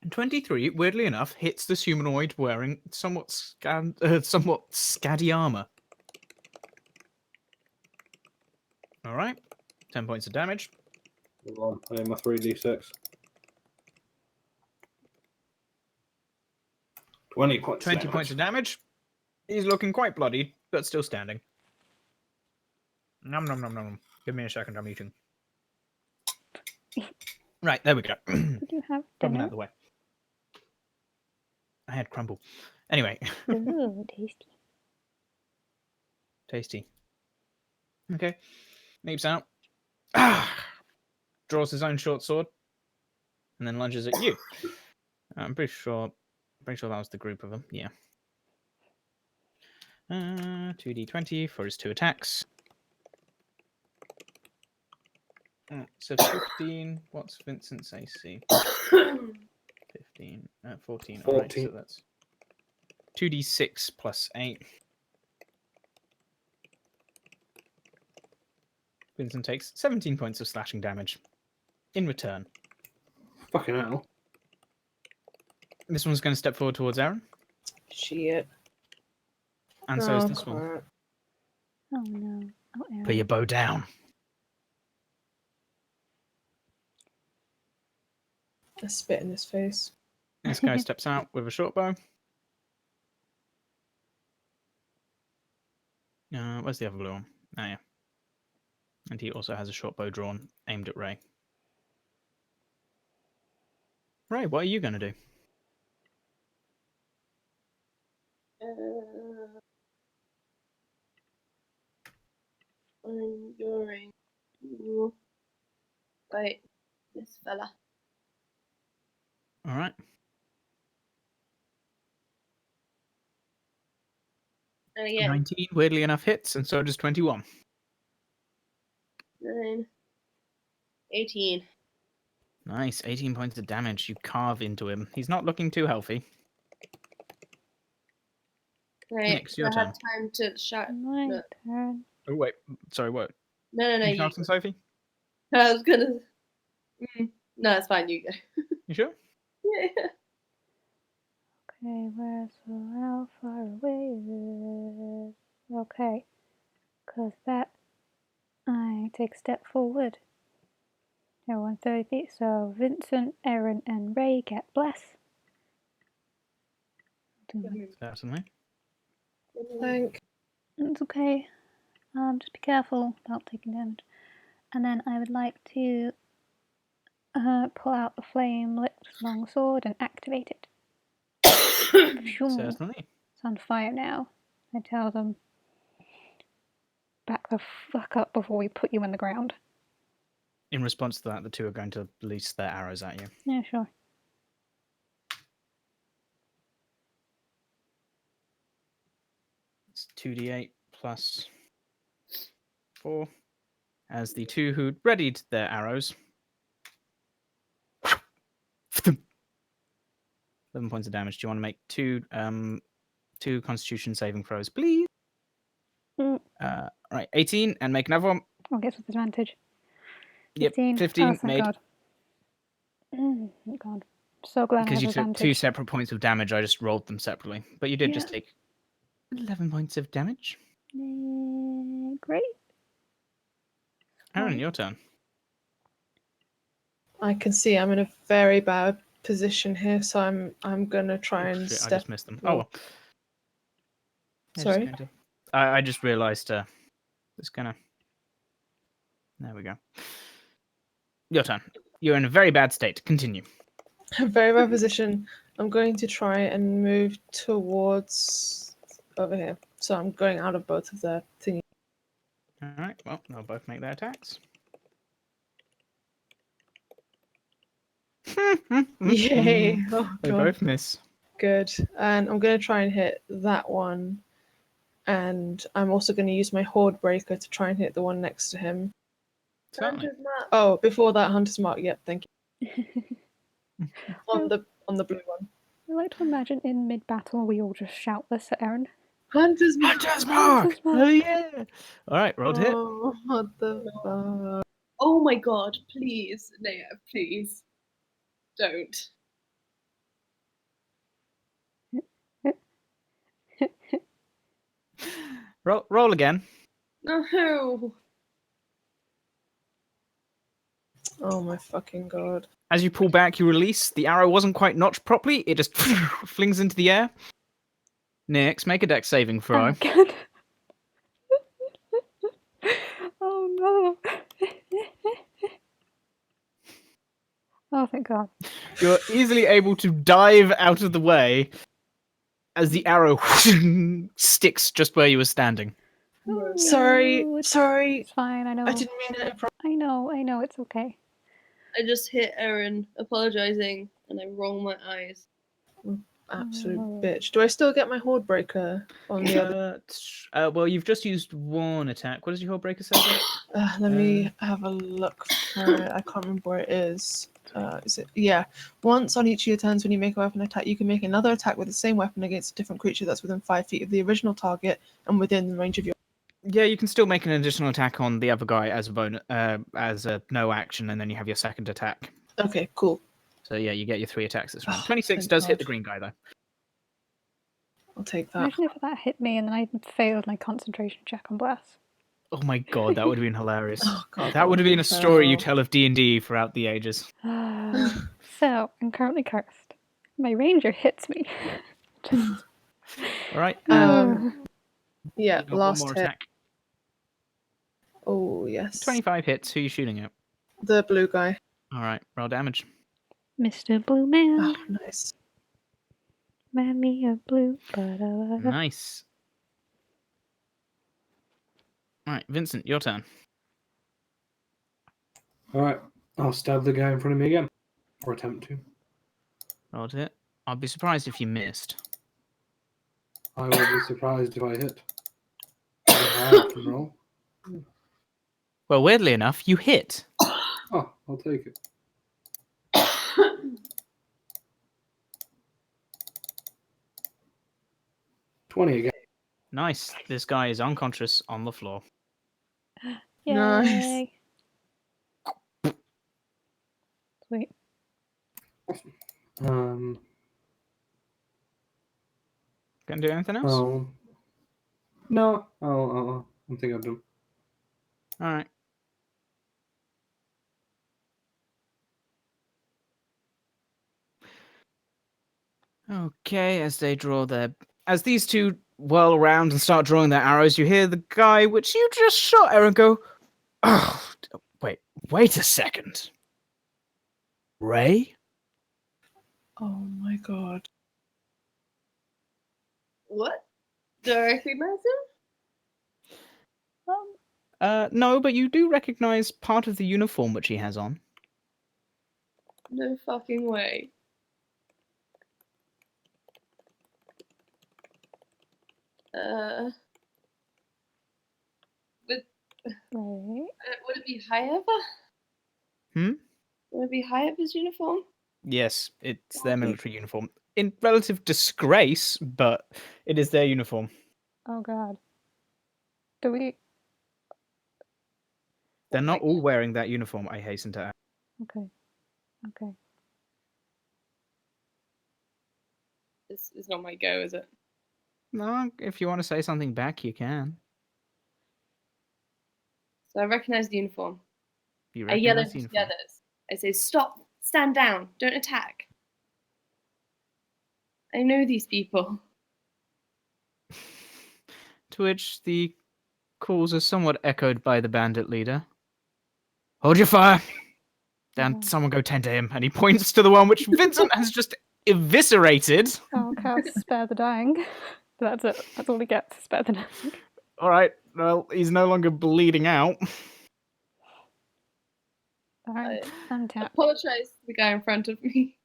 And 23, weirdly enough, hits this humanoid wearing somewhat scaddy armor. All right, 10 points of damage. Hold on, I need my 3d6. 20 points. 20 points of damage. He's looking quite bloody, but still standing. Nom nom nom nom. Give me a second, I'm eating. Right, there we go. Did you have Coming dinner? out of the way. I had crumble. Anyway. Ooh, tasty. Tasty. Okay. Leaps out. Draws his own short sword. And then lunges at you. I'm pretty sure that was the group of them. Yeah. 2d20 for his 2 attacks. So 15. What's Vincent's AC? 15. 14. All right, so that's 2d6 plus 8. Vincent takes 17 points of slashing damage in return. Fucking hell. This one's going to step forward towards Eryn, Shit. and so is this one. crap. Oh no. Oh, Eryn. Put your bow down. I spit in his face. This guy steps out with a short bow. Where's the other blue one? Oh, yeah. And he also has a short bow drawn, aimed at Ray. Ray, what are you going to do? I'm going to fight this fella. All right. And again, 19, weirdly enough, hits, and so does 21. 9, 18. Nice, 18 points of damage. You carve into him. He's not looking too healthy. Right, Nyx, your I have turn. time to shout. My No, turn. Oh, wait. Sorry, what? no, You you. shouting, Sophie? I was gonna. No, it's fine. You go. You sure? Yeah. Okay, how far away is this? Okay. Cause that I take a step forward. Everyone 30 feet, so Vincent, Eryn, and Ray get bless. Certainly. Thank. It's okay. Just be careful about taking damage. And then I would like to pull out the flame-lit longsword and activate it. Phew. Certainly. It's on fire now. I tell them, back the fuck up before we put you in the ground. In response to that, the two are going to release their arrows at you. Yeah, sure. It's 2d8 plus 4. As the two who readied their arrows. 11 points of damage. Do you want to make two Constitution saving throws, please? Right, 18, and make another one. I guess with advantage. Yep, 15. 15 Oh, thank made. God. Thank God. So glad Because I you have took advantage. 2 separate points of damage, I just rolled them separately. But you did Yeah. just take 11 points of damage. Great. Eryn, your turn. I can see I'm in a very bad position here, so I'm gonna try and Shit, I step. just missed them. Oh, well. They're just Sorry. going to- I just realised it's gonna... There we go. Your turn. You're in a very bad state. Continue. Very bad position. I'm going to try and move towards over here. So I'm going out of both of their thingy. Alright, well, they'll both make their attacks. Yay! Oh They god, both miss. good. And I'm going to try and hit that one. And I'm also going to use my Horde Breaker to try and hit the one next to him. Certainly. Oh, before that, Hunter's Mark. Yep, thank you. on the blue one. I like to imagine in mid-battle we all just shout this at Eryn. Hunter's Mark. Hunter's Mark! Hunter's Mark! Oh yeah! Alright, roll to hit. Oh, what the fuck? Oh my god, please, Naya, please. Don't. Roll again. No. Oh my fucking god. As you pull back, you release. The arrow wasn't quite notched properly. It just flings into the air. Nix, make a dex saving throw. Oh, God. Oh, no. Oh, thank God. You're easily able to dive out of the way as the arrow sticks just where you were standing. Oh, Sorry, no, sorry. It's fine, I know. I didn't mean it. I know, it's okay. I just hit Eryn, apologising, and I roll my eyes. Absolute Oh. bitch. Do I still get my Horde Breaker on the other? Well, you've just used one attack. What does your whole breaker say? Let me have a look for it. I can't remember where it is. Is it? Yeah. Once on each of your turns when you make a weapon attack, you can make another attack with the same weapon against a different creature that's within 5 feet of the original target and within the range of your. Yeah, you can still make an additional attack on the other guy as a bonus, as a no action, and then you have your second attack. Okay, cool. So yeah, you get your 3 attacks this round. Oh, 26 thank does hit God. the green guy though. I'll take that. Imagine if that hit me and then I failed my concentration check on Bless. Oh my god, that would have been hilarious. Oh god. That would have been a story you hell. tell of D&D throughout the ages. So, I'm currently cursed. My ranger hits me. All right. Yeah, you got last one more hit. attack. Oh yes. 25 hits. Who are you shooting at? The blue guy. All right, roll damage. Mr. Blue Man. Oh, nice. Man me a blue. Ba-da-ba-da. Nice. All right, Vincent, your turn. Alright, I'll stab the guy in front of me again. Or attempt to. Roll to hit. I'd be surprised if you missed. I will be surprised if I hit. I can roll. Well, weirdly enough, you hit. Oh, I'll take it. $20 again. Nice. This guy is unconscious on the floor. Yay. Nice. Sweet. Um, Gonna do anything else? oh. No, I think I'm done. All right. Okay, as these two whirl around and start drawing their arrows, you hear the guy which you just shot, Eryn, go, oh, wait a second. Ray? Oh my god. What? Do I recognize him? No, but you do recognize part of the uniform which he has on. No fucking way. But Right. would it be High Hmm? Would it be High uniform? Yes, it's their military uniform. In relative disgrace, but it is their uniform. Oh god. Do we? They're Oh not my all wearing that uniform, I hasten to add. Okay. Okay. This is not my go, is it? No, if you want to say something back, you can. So I recognize the uniform. You I yell recognize over the to the uniform. others. I say, stop, stand down, don't attack. I know these people. To which the calls are somewhat echoed by the bandit leader. Hold your fire! And Mhm. someone go tend to him. And he points to the one which Vincent has just eviscerated. I'll cast Spare the Dying. That's it. That's all he gets. Spare the Dying. Alright, well, he's no longer bleeding out. Alright. Untap. Apologize to the guy in front of me.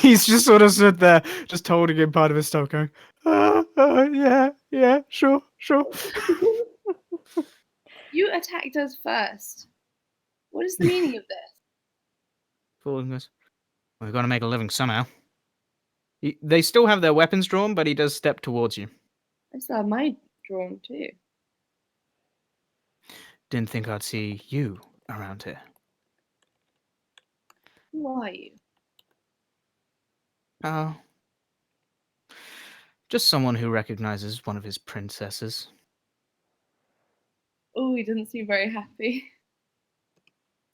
He's just sort of stood there, just holding in part of his stomach, going, yeah, sure. You attacked us first. What is the meaning of this? Falling goes, we've got to make a living somehow. They still have their weapons drawn, but he does step towards you. I still have my drawn too. Didn't think I'd see you around here. Who are you? Oh. Just someone who recognizes one of his princesses. Oh, he doesn't seem very happy.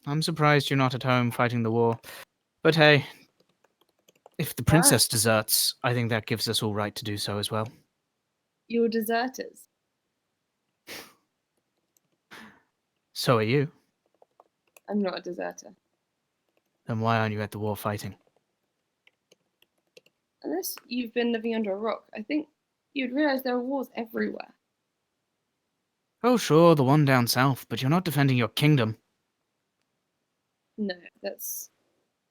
I'm surprised you're not at home fighting the war. But hey, if the princess deserts, I think that gives us all right to do so as well. You're deserters. So are you. I'm not a deserter. Then why aren't you at the war fighting? Unless you've been living under a rock, I think you'd realize there are wars everywhere. Oh sure, the one down south, but you're not defending your kingdom. No, that's...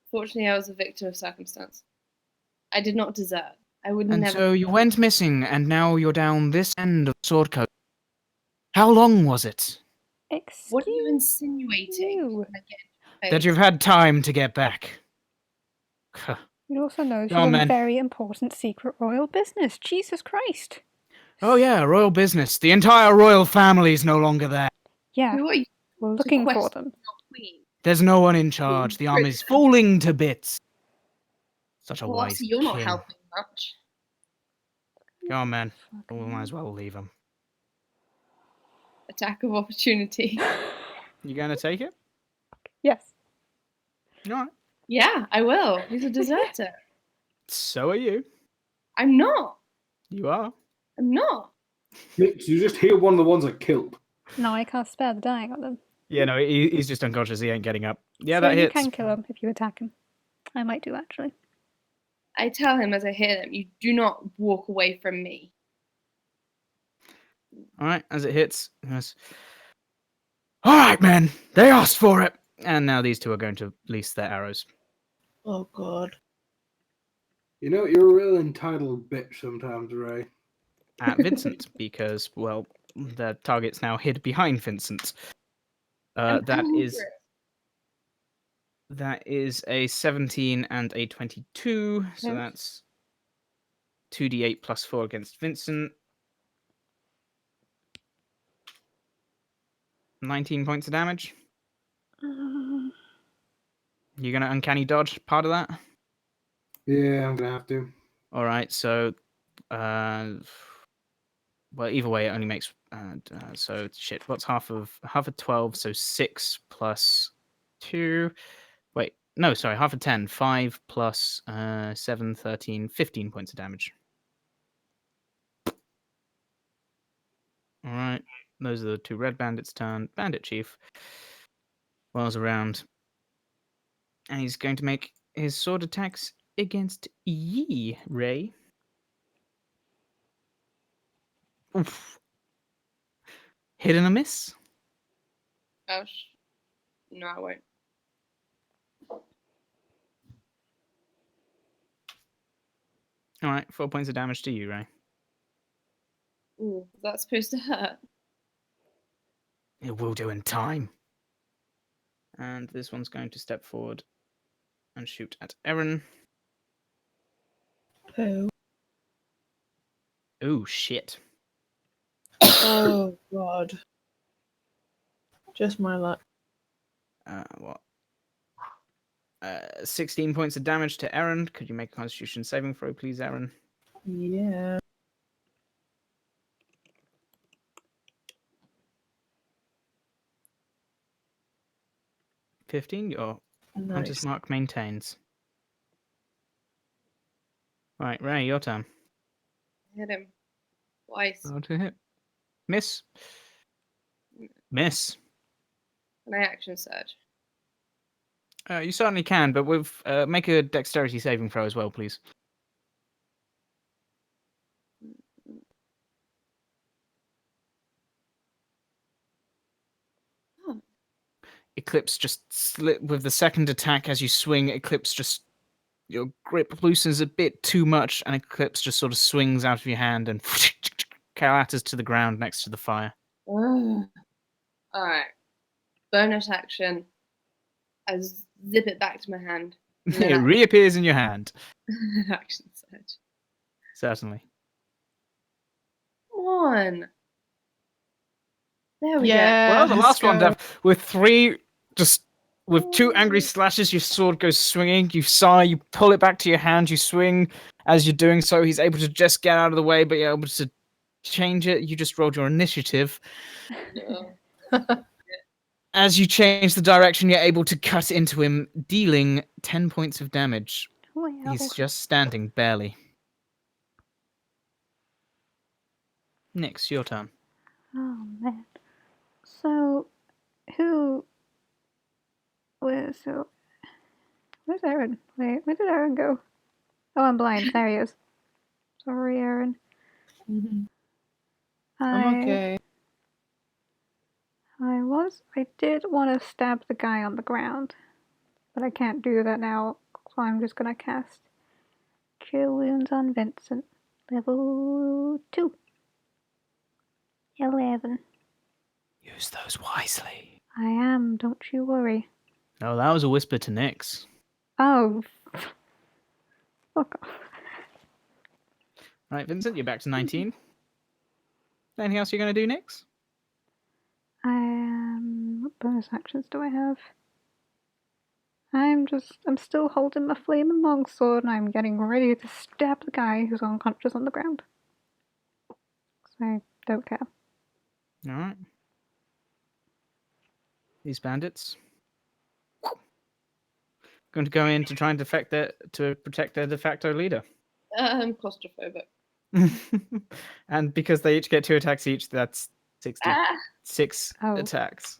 Fortunately, I was a victim of circumstance. I did not desert. I would And never... so you went missing, and now you're down this end of Sword Coast. How long was it? Excuse What are you insinuating? you. That you've had time to get back. It also knows Go you're on, on man. very important secret royal business. Jesus Christ. Oh yeah, royal business. The entire royal family's no longer there. Yeah, Who are you? we're looking for question them. your queen? There's no one in charge. The army's falling to bits. Such a Well, wise obviously you're not king. helping much. Go on, man. We might as well leave him. Attack of opportunity. You gonna take it? Yes. Alright. Yeah, I will. He's a deserter. So are you. I'm not. You are. I'm not. So you just hear one of the ones I killed. No, I cast Spare the Dying on them. Yeah, no, he's just unconscious. He ain't getting up. Yeah, So that you hits. can kill him if you attack him. I might do, actually. I tell him as I hear them, you do not walk away from me. Alright, as it hits, he goes, alright, men, they asked for it. And now these two are going to release their arrows. Oh god. You know, you're a real entitled bitch sometimes, Ray. At Vincent, because, well, the target's now hid behind Vincent. I'm That angry. is a 17 and a 22, so Yes. that's 2d8 plus 4 against Vincent. 19 points of damage. Uh, You're going to uncanny dodge part of that? Yeah, I'm gonna have to. Alright, so... well, either way, it only makes... so, shit, what's half of 12? So 6 plus 2... Wait, No, sorry, half of 10. 5 plus 7, 13, 15 points of damage. All right. Those are the 2 red bandits' turn. Bandit Chief whirls around. And he's going to make his sword attacks against ye, Ray. Oof. Hit and a miss. Oh, no, I won't. All right, 4 points of damage to you, Ray. Ooh, is that supposed to hurt? It will do in time. And this one's going to step forward and shoot at Eryn. Who? Oh, shit. Oh god. Just my luck. What? 16 points of damage to Eryn. Could you make a Constitution saving throw, please, Eryn? Yeah. $15. Your Hunter's Nice. Mark maintains. Right, Ray, your turn. Hit him twice. Roll to hit. Miss. Miss. Can I action surge? You certainly can, but with make a dexterity saving throw as well, please. Oh. Eclipse just slip with the second attack as you swing. Eclipse just your grip loosens a bit too much, and Eclipse just sort of swings out of your hand and clatters to the ground next to the fire. All right. Bonus action. I zip it back to my hand. And It then reappears in your hand. action surge. Certainly. Come on. There we Yeah. Well, the let's last one, go. Dev, with 3, just with 2 angry slashes, your sword goes swinging. You sigh, you pull it back to your hand, you swing. As you're doing so, he's able to just get out of the way, but you're able to change it. You just rolled your initiative. go. As you change the direction, you're able to cut into him, dealing 10 points of damage. Well, He's just standing, barely. Nyx, your turn. oh man. So, who? Where's Eryn? Wait, where did Eryn go? Oh, I'm blind. There he is. Sorry, Eryn. Mhm. I I'm okay. I did want to stab the guy on the ground, but I can't do that now, so I'm just gonna cast Cure Wounds on Vincent. Level 2. 11. Use those wisely. I am, don't you worry. Oh, that was a whisper to Nyx. Oh. Fuck off. Right, Vincent, you're back to 19. Anything else you're going to do, Nyx? What bonus actions do I have? I'm still holding my flaming longsword and I'm getting ready to stab the guy who's unconscious on the ground. So I don't care. Alright. These bandits. Going to go in to try and to protect their de facto leader. I'm claustrophobic. And because they each get 2 attacks each, that's 66 Oh. attacks.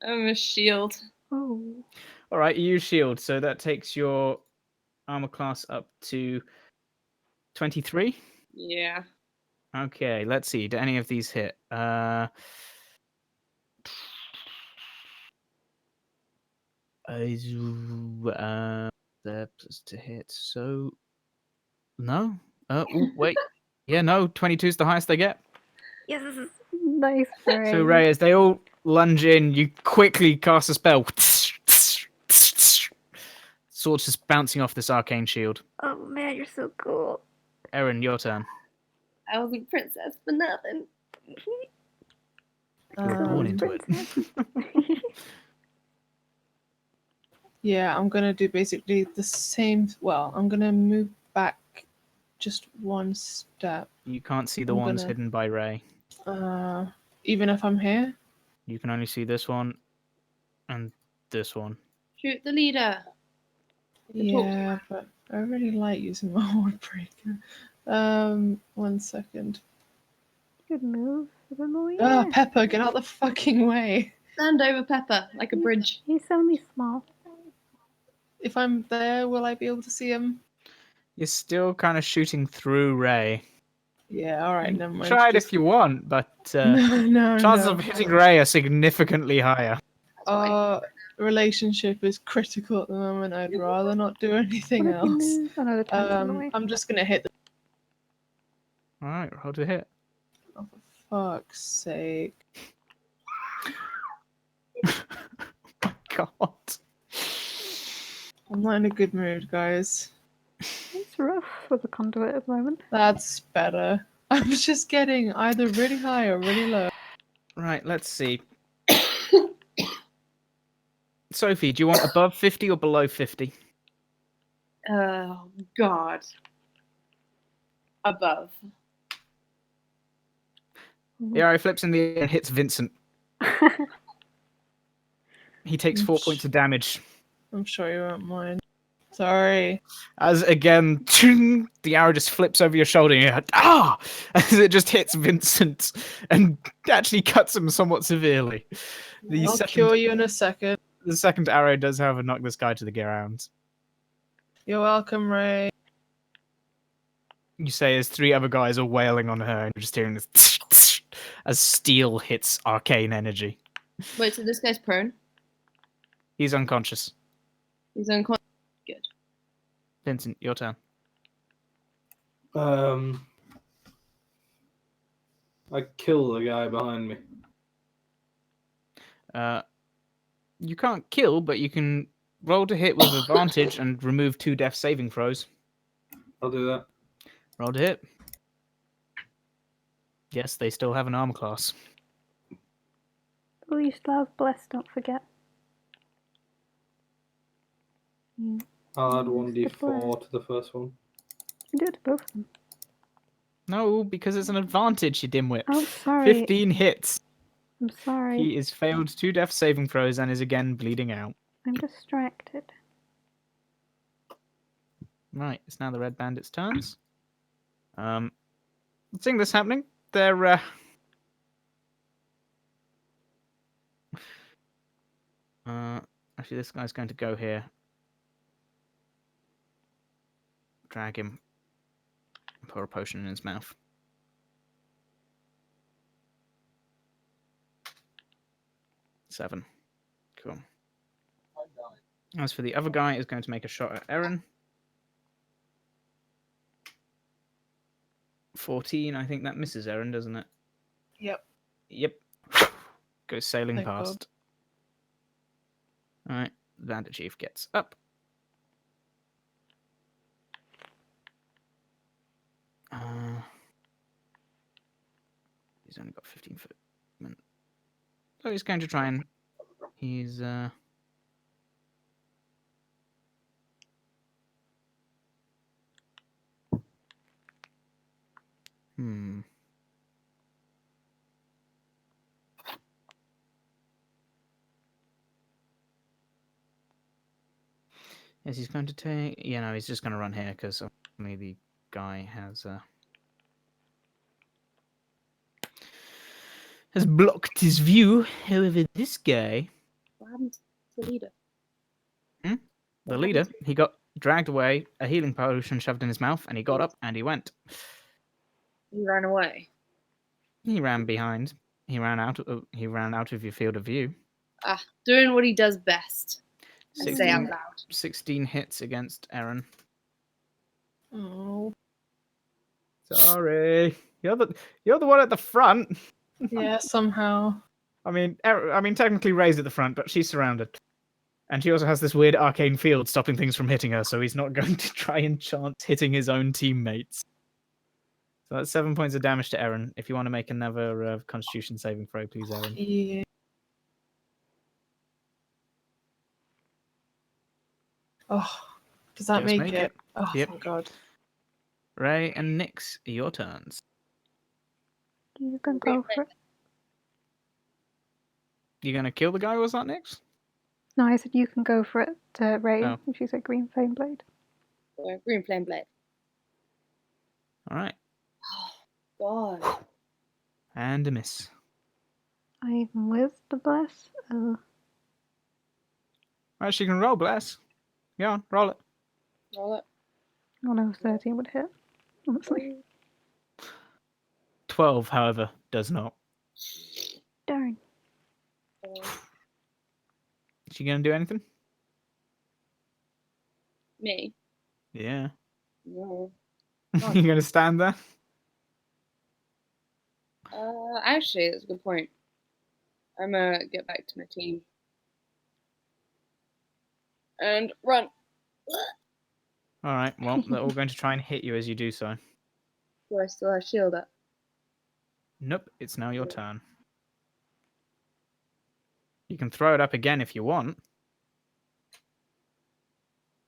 I'm a shield. Oh. Alright, you use shield, so that takes your armor class up to 23. Yeah. Okay, let's see. Do any of these hit? That's to hit. So no. Wait. Yeah, no. 22 is the highest they get. Yes. Nice, Ray. So Ray, as they all lunge in, you quickly cast a spell. Sword's just bouncing off this arcane shield. Oh man, you're so cool. Eryn, your turn. I wasn't princess for nothing. You were born into it. Yeah, I'm gonna do basically the same. Well, I'm gonna move back just one step. You can't see the I'm ones gonna- hidden by Ray. Even if I'm here. You can only see this one and this one. Shoot the leader. can talk to Yeah, but I really like using my ward breaker. 1 second. Good move. A bit more, Ah, yeah. Pepper, get out the fucking way. Stand over Pepper like a bridge. He's only small. If I'm there, will I be able to see him? You're still kind of shooting through Ray. Yeah, alright, You never mind. try it Just- if you want, but no, chances no. of hitting Ray are significantly higher. Our relationship is critical at the moment. I'd rather not do anything What if you else. move? Oh no, the tent's in the way. I'm just gonna hit the. Alright, roll to hit. Oh, for fuck's sake. God. I'm not in a good mood, guys. It's rough with the conduit at the moment. That's better. I'm just getting either really high or really low. Right, let's see. Sophie, do you want above 50 or below 50? Oh, God. Above. The arrow flips in the air and hits Vincent. He takes 4 points of damage. I'm sure you won't mind. Sorry. As again, the arrow just flips over your shoulder and you're like, ah! As it just hits Vincent and actually cuts him somewhat severely. I'll cure you in a second. The second arrow does, however, knock this guy to the ground. You're welcome, Ray. You say as 3 other guys are wailing on her and you're just hearing this as steel hits arcane energy. Wait, so this guy's prone? He's unconscious. He's unconscious. Good. Vincent, your turn. I kill the guy behind me. You can't kill, but you can roll to hit with advantage and remove 2 death saving throws. I'll do that. Roll to hit. Yes, they still have an armor class. Oh, you still have bless, don't forget. I'll add Mm, it's 1d4 to the first one. You can do it to both of them. No, because it's an advantage, you dimwit. Oh, sorry. 15 hits. I'm sorry. He is failed 2 death saving throws and is again bleeding out. I'm distracted. Right, it's now the Red Bandit's turns. Seeing this happening, they're actually this guy's going to go here. Drag him. Pour a potion in his mouth. Seven. Cool. As for the other guy, is going to make a shot at Eryn. 14, I think that misses Eryn, doesn't it? Yep. Yep. Goes sailing Thank past. Alright, the Bandit Chief gets up. He's only got 15 foot. So he's going to try and... He's... Yes, he's going to take... Yeah, no, he's just going to run here because only the guy has blocked his view. However, this guy... What happened to the leader? The leader, he got dragged away, a healing potion shoved in his mouth, and he got up and he went. He ran away. He ran behind. He ran out of your field of view. Ah, doing what he does best. I say out 16, loud. 16 hits against Eryn. Oh. Sorry. You're the one at the front. Yeah, somehow. I mean, technically Ray's at the front, but she's surrounded. And she also has this weird arcane field stopping things from hitting her, so he's not going to try and chance hitting his own teammates. So that's 7 points of damage to Eryn. If you want to make another Constitution saving throw, please, Eryn. Yeah. Oh, does that Just make it? Oh, Yep. thank God. Ray and Nyx, your turns. You can go for it. You gonna kill the guy? Was that Nyx? No, I said you can go for it, Ray. Oh. And she said green flame blade. Green flame blade. All right. God. And a miss. I'm with the bless. Well, she can roll, bless. Go on, roll it. Roll it. Oh no, 13 would hit. Honestly. 12, however, does not. Darn. Is she going to do anything? Me. Yeah. No. You're going to stand there? Actually, that's a good point. I'm gonna get back to my team. And run. All right, well, they're all going to try and hit you as you do so. Do I still have shield up? Nope, it's now your turn. You can throw it up again if you want.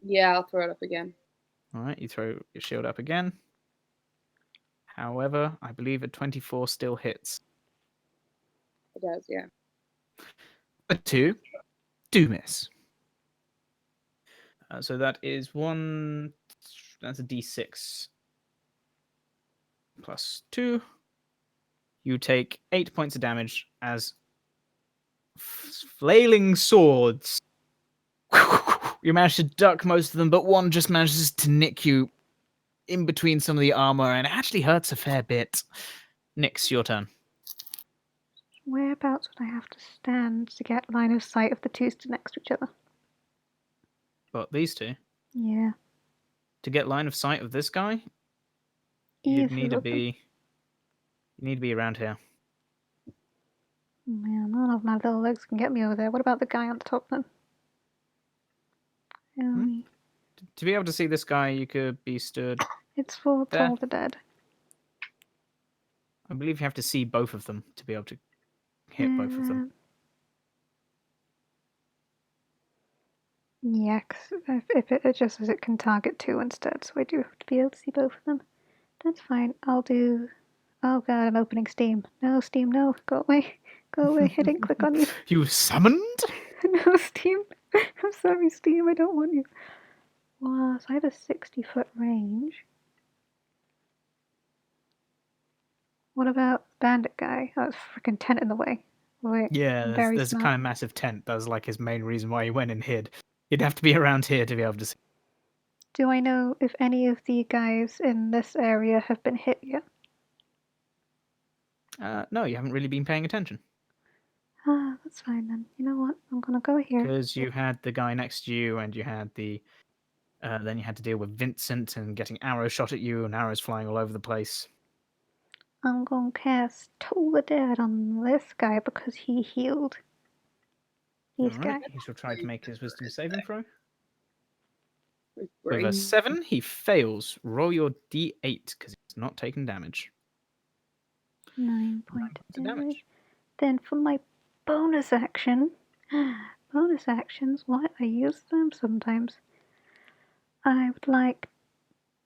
Yeah, I'll throw it up again. All right, you throw your shield up again. However, I believe a 24 still hits. It does, yeah. A 2 do miss. So that is one. That's a d6 plus 2. You take 8 points of damage as flailing swords. You manage to duck most of them, but one just manages to nick you in between some of the armor, and it actually hurts a fair bit. Nyx, your turn. Whereabouts would I have to stand to get line of sight of the two stood next to each other? But these two. Yeah. To get line of sight of this guy, Either you'd need to of them. be. You need to be around here. Man, none of my little legs can get me over there. What about the guy on the top then? To be able to see this guy, you could be stood. It's for there. Toll the Dead. I believe you have to see both of them to be able to hit both of them. Yeah, because if it adjusts, it can target two instead, so I do have to be able to see both of them. That's fine. I'll do. Oh god, I'm opening Steam. No, Steam, no. Go away. Go away. I didn't click on you. You summoned? No, Steam. I'm sorry, Steam. I don't want you. Wow, so I have a 60-foot range. What about Bandit Guy? Oh, it's a freaking tent in the way. Wait, Yeah, very there's a smart. kind of massive tent. That was like his main reason why he went and hid. You'd have to be around here to be able to see. Do I know if any of the guys in this area have been hit yet? No, you haven't really been paying attention. Ah, that's fine then. You know what? I'm gonna go here. Because you had the guy next to you, and you had the. Then you had to deal with Vincent and getting arrows shot at you, and arrows flying all over the place. I'm gonna cast Toll the Dead on this guy because he healed. These Alright, guys. he shall try to make his wisdom saving throw. With With a brain. 7, he fails. Roll your d8 because he's not taking damage. 9 points points of damage. Then for my bonus action, bonus actions, what? I use them sometimes. I would like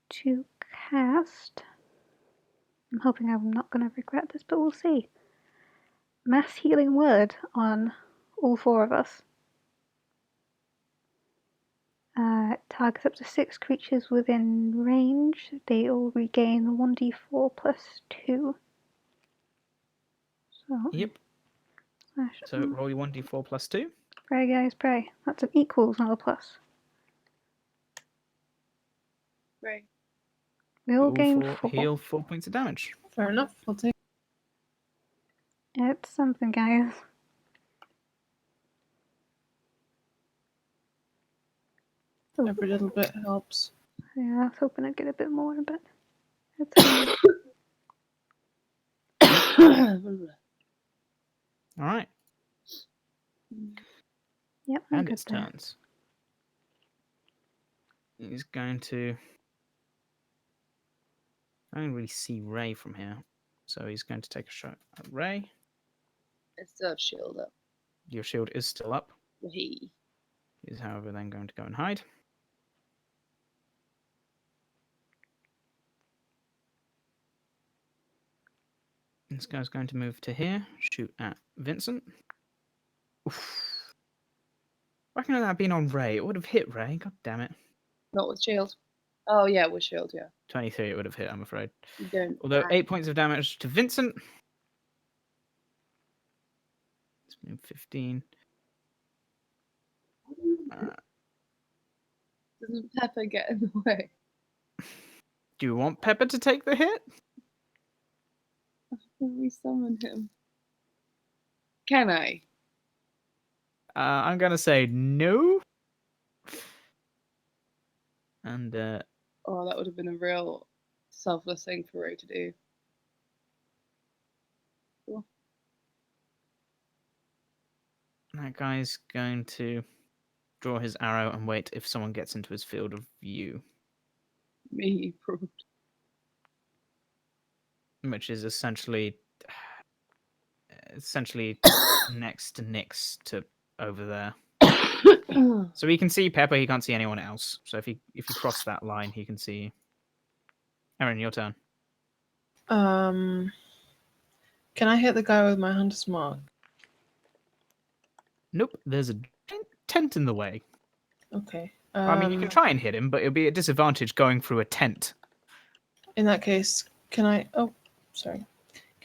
to cast. I'm hoping I'm not going to regret this, but we'll see. Mass Healing Word on all four of us. Targets up to 6 creatures within range. They all regain 1d4 plus 2. So, Yep. So roll your 1d4 plus 2. pray, guys, pray. That's an equals, not a plus. Right. We all gain 4. Heal 4 points of damage. Fair enough. I'll take. It's something, guys. Every little bit helps. Yeah, I was hoping I'd get a bit more, but it's fine. Alright. Yep, I'm And good its there. turns. He's going to. I don't really see Ray from here. So he's going to take a shot at Ray. I still have shield up. Your shield is still up. He. He's, however, then going to go and hide. This guy's going to move to here, shoot at Vincent. Oof. Reckon that had been on Ray, it would have hit Ray. God damn it. Not with shield. Oh yeah, with shield. Yeah. 23, it would have hit, I'm afraid. You don't. Although 8 points of damage to Vincent. Let's move 15. Doesn't Pepper get in the way? Do you want Pepper to take the hit? Can we summon him? Can I? I'm gonna say no. And Oh, that would have been a real selfless thing for Ray to do. Cool. that guy's going to draw his arrow and wait if someone gets into his field of view, Me, probably. which is essentially next to Nyx to over there. So he can see Pepper, he can't see anyone else. So if you cross that line, he can see you. Eryn, your turn. Can I hit the guy with my hunter's mark? Nope, there's a tent in the way. Okay. I mean, you can try and hit him, but it'll be a disadvantage going through a tent. In that case, can I... Oh, sorry.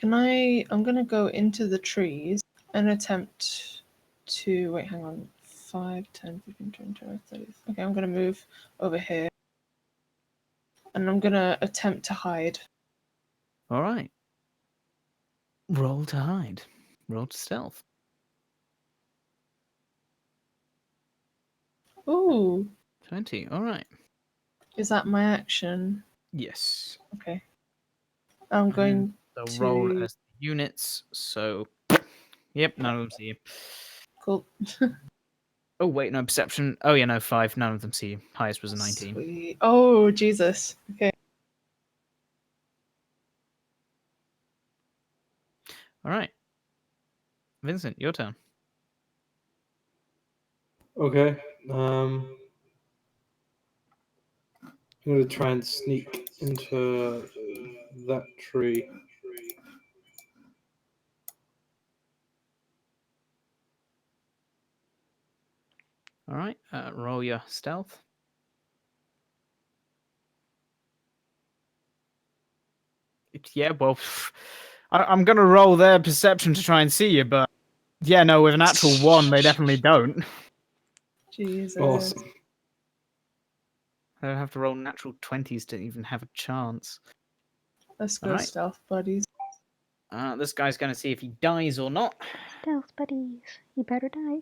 I'm going to go into the trees and attempt to... Wait, hang on. 5, 10, 15, 20, 20, 30... Okay, I'm going to move over here. And I'm going to attempt to hide. All right. Roll to hide. Roll to stealth. Ooh. 20. All right. Is that my action? Yes. Okay. I'm going They'll to... roll as units, so... Yep, none of them see you. Cool. Oh, wait, no, perception. Oh, yeah, no, 5. None of them see you. Highest was a 19. Sweet. Oh, Jesus. Okay. All right. Vincent, your turn. Okay. I'm going to try and sneak into that tree. All right. Roll your stealth. Yeah, well, I'm going to roll their perception to try and see you, but yeah, no, with a natural 1, they definitely don't. Jesus. Awesome. They have to roll natural 20s to even have a chance. Let's go Alright. stealth, buddies. This guy's going to see if he dies or not. Stealth buddies. You better die.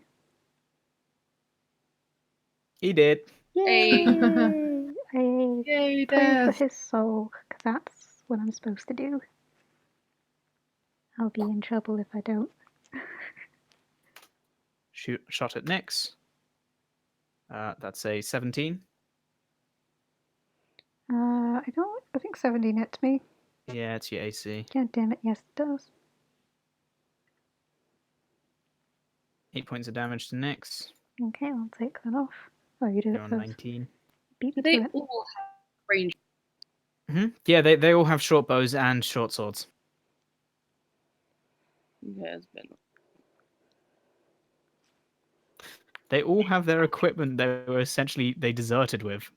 He did. Yay! I Yay, pray for death. his soul, because that's what I'm supposed to do. I'll be in trouble if I don't. Shot at Nyx. That's a 17. I think 17 hits me. Yeah, it's your AC. God damn it, yes it does. 8 points of damage to Nyx. Okay, I'll take that off. Oh, you did You're it on first. 19. Beat Do me they to it. all have range? Yeah, they all have short bows and short swords. Yeah, it's been. They all have their equipment they deserted with.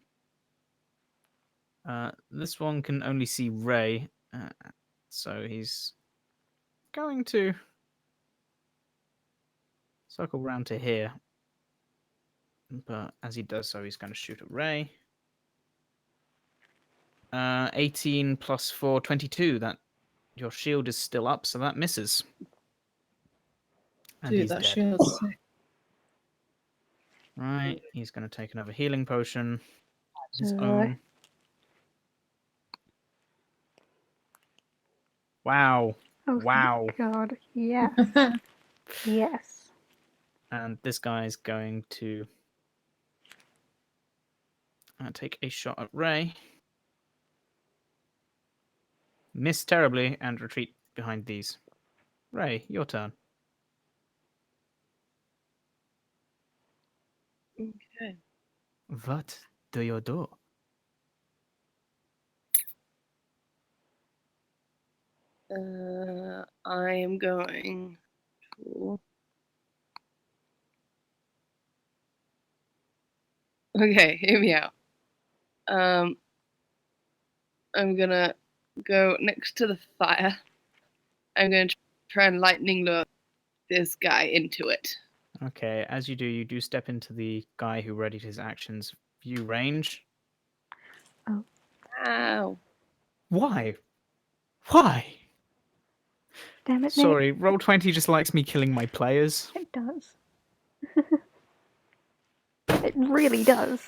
This one can only see Ray, so he's going to circle round to here. But as he does so, he's going to shoot at Ray. 18 plus 4, 22. That your shield is still up, so that misses. And Dude, he's that dead. shield's sick. Right, he's going to take another healing potion. His So, own. Wow. oh, Wow. thank God. Yes. Yes. And this guy's going to take a shot at Ray. Miss terribly and retreat behind these. Ray, your turn. Okay. What do you do? I am going to Okay, hear me out. I'm gonna go next to the fire. I'm gonna try and lightning lure this guy into it. Okay, as you do step into the guy who readied his actions view range. Ow. Why? Why? Damn it, Nate. Sorry, Roll20 just likes me killing my players. It does. It really does.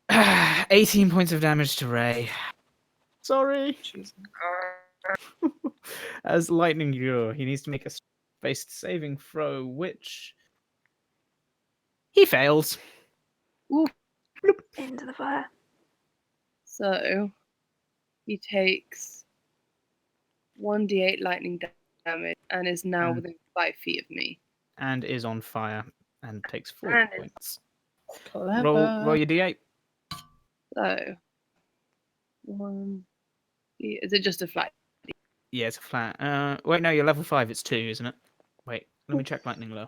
18 points of damage to Ray. Sorry. Jesus. As lightning lure, he needs to make a based saving throw, which he fails. Ooh. Into the fire. So he takes 1d8 lightning damage and is now within 5 feet of me. And is on fire and takes 4 And points. Clever. Roll your d8. So 1. Is it just a flat? Yeah, it's a flat. Wait, no, you're level 5. It's 2, isn't it? Wait, let me check lightning low.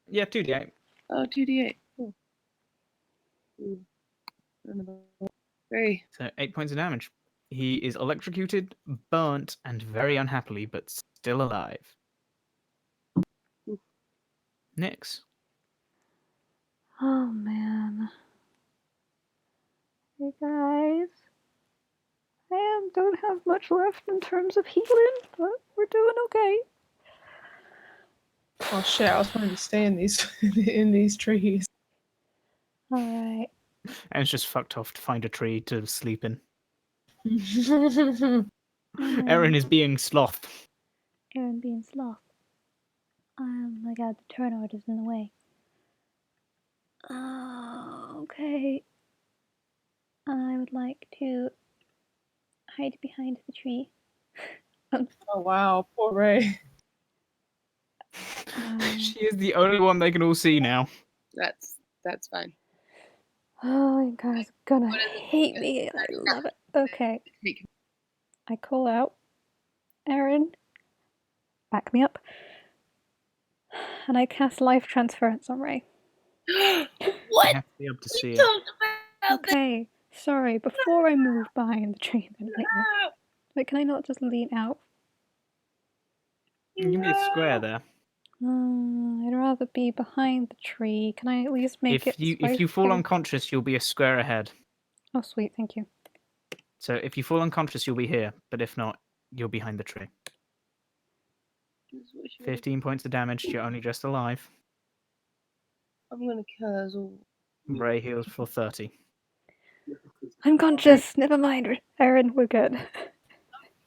Yeah, 2d8. Oh, 2d8. Cool. Ooh. Another 3. So 8 points of damage. He is electrocuted, burnt, and very unhappily, but still alive. Ooh. Nyx. Oh man. Hey guys. I don't have much left in terms of healing, but we're doing okay. Oh shit! I was trying to stay in these trees. Alright. And it's just fucked off to find a tree to sleep in. Eryn is being sloth. Eryn being sloth. My god, the turnout is in the way. Okay. I would like to hide behind the tree. Oh wow, poor Ray. She is the only one they can all see now. That's fine. Oh, you guys are gonna What is it? hate me, and I love it. Okay. Take- I call out, Eryn, back me up, and I cast life transference on Ray. You What? have to be able to see it. Talk about this. Okay, sorry, before I move behind the tree, I'm gonna hit you. No. Wait, can I not just lean out? You can be a square there. I'd rather be behind the tree. Can I at least make it If you fall spaceful? unconscious, you'll be a square ahead. Oh, sweet, thank you. So if you fall unconscious, you'll be here. But if not, you're behind the tree. 15 points of damage. You're only just alive. I'm gonna kill us all. Ray heals for 30. I'm conscious. Never mind, Eryn. We're good.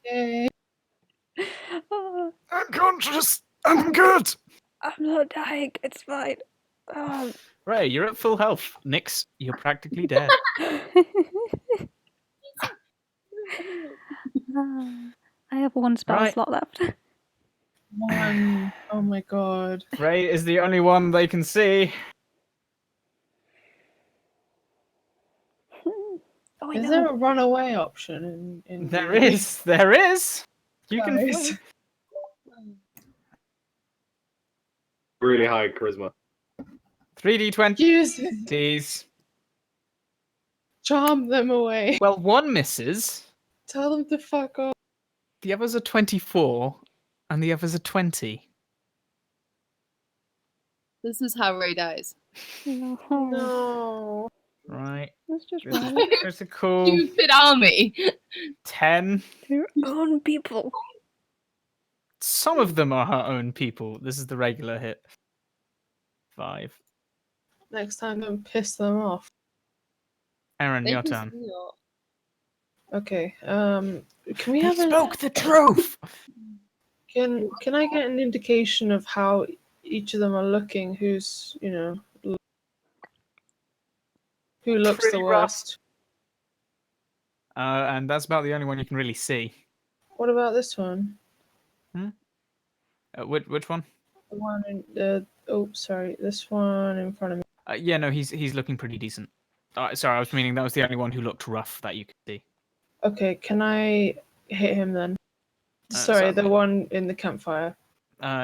Yay. Oh, I'm conscious. I'm good. I'm not dying. It's fine. Ray, you're at full health. Nyx, you're practically dead. I have one spell Right. slot left. One. Oh my god. Ray is the only one they can see. Oh, I Is know. there a runaway option in There D&D? is. There is. You can Guys. flee. Really high charisma. 3d20s. Use it. Charm them away. Well, one misses. Tell them to fuck off. The others are 24, and the others are 20. This is how Ray dies. No. No. Right. That's just This is wrong. critical. Stupid army. 10. Your own people. Some of them are her own people. This is the regular hit. 5. Next time, don't piss them off. Eryn, They your can turn. see your- Okay. Can we He have spoke the truth. Can I get an indication of how each of them are looking? Who's who looks Pretty the rough. worst? And that's about the only one you can really see. What about this one? Which one? The one in the this one in front of me. Yeah, no, he's looking pretty decent. Sorry, I was meaning that was the only one who looked rough that you could see. Okay, can I hit him then? Sorry, the certainly. one in the campfire.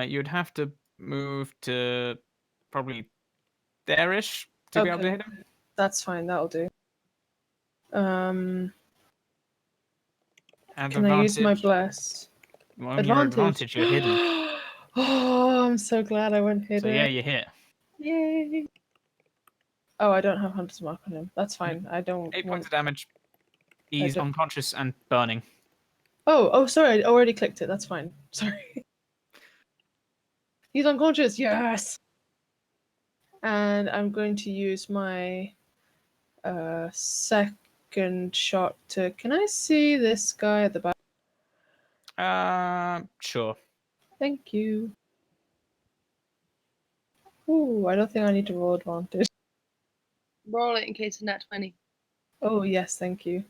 You'd have to move to probably there-ish to be able to Okay. hit him. That's fine. That'll do. And Can I use my bless? Well, when you're advantage, you're hidden. Oh, I'm so glad I went hidden. So yeah, you hit. Yay! Oh, I don't have Hunter's Mark on him. That's fine. I don't 8 want... points of damage. He's don't- unconscious and burning. Oh, sorry. I already clicked it. That's fine. Sorry. He's unconscious. Yes. And I'm going to use my second shot to... Can I see this guy at the back? Sure. Thank you. Ooh, I don't think I need to roll advantage. Roll it in case of nat 20. Oh, yes, thank you.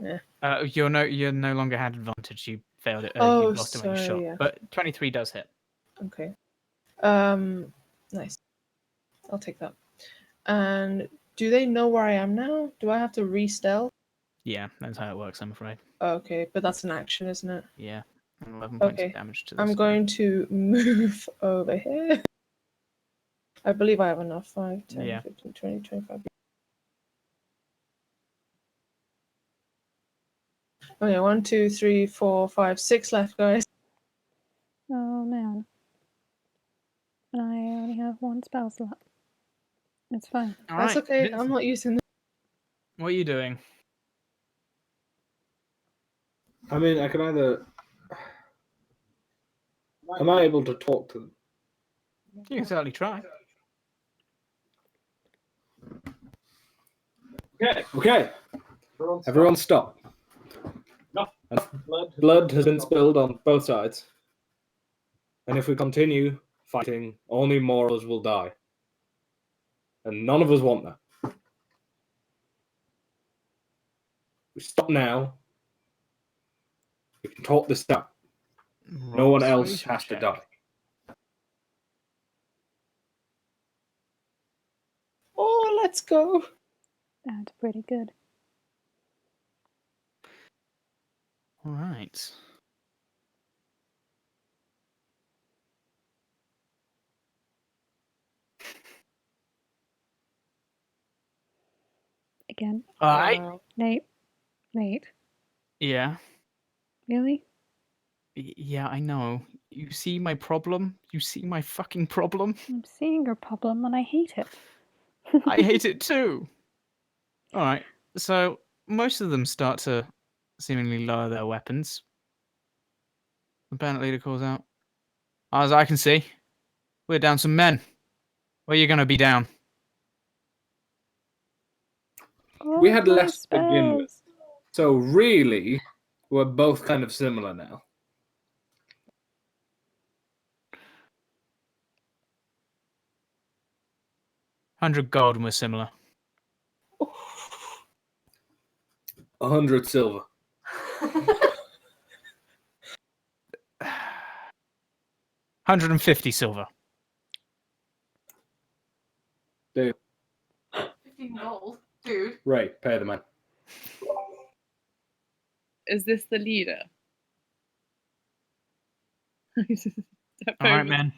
Yeah. You're no longer had advantage. You failed it. Oh, You lost it when you sorry, shot. yeah. But 23 does hit. Okay. Nice. I'll take that. And do they know where I am now? Do I have to re-stealth? Yeah, that's how it works. I'm afraid. Okay, but that's an action, isn't it? Yeah. 11 points Okay. of damage to this. I'm going to move over here. I believe I have enough. 5, 10, Yeah. 15, 20, 25. Okay, 1, 2, 3, 4, 5, 6 left, guys. Oh man. And I only have one spell slot. It's fine. All That's right, okay. Vincent, I'm not using this. what are you doing? I mean, I can either. Am I able to talk to them? You can certainly try. Okay. Everyone stop. Blood has been spilled on both sides. And if we continue fighting, only more of us will die. And none of us want that. We stop now. We can talk this down. No Roll one a else persuasion has to check. die. Oh, let's go. That's pretty good. All right. Again. All right. Wow. Nate. Yeah. Really? Yeah, I know. You see my problem? You see my fucking problem? I'm seeing your problem and I hate it. I hate it too. All right. So most of them start to seemingly lower their weapons. The bandit leader calls out, "As I can see, we're down some men. Where you gonna be down?" We had Oh, my less to begin with. spells. So really, we're both kind of similar now. $100 gold and we're similar. 100 silver. 150 silver. Dude. 15 gold, dude. Right, pay the man. Is this the leader? All right, men.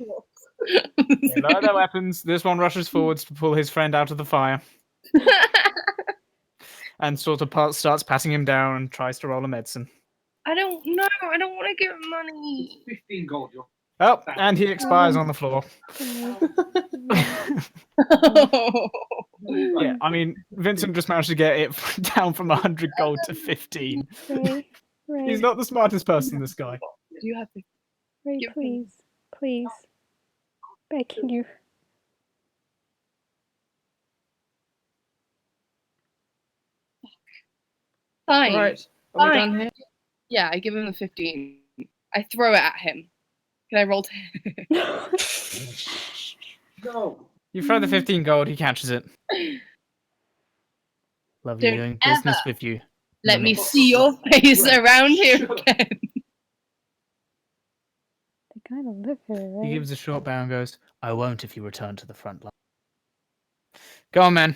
They lower their weapons. This one rushes forwards to pull his friend out of the fire and sort of starts patting him down and tries to roll a medicine. I don't know. I don't want to give him money. 15 gold. You're... Oh, and he expires on the floor. Yeah, I mean, Vincent just managed to get it down from 100 gold to 15. Ray, He's not the smartest person, this guy. Do you have to? Ray, give please. Begging you. Fine. Right. Are we Fine. done here? Yeah, I give him the 15. I throw it at him. Can I roll to No. You throw the 15 gold, he catches it. Lovely Don't doing business ever with you. let me Limits. see your face around here again? They kind of live here, right? He gives a short bow and goes, "I won't if you return to the front line." Go on, men.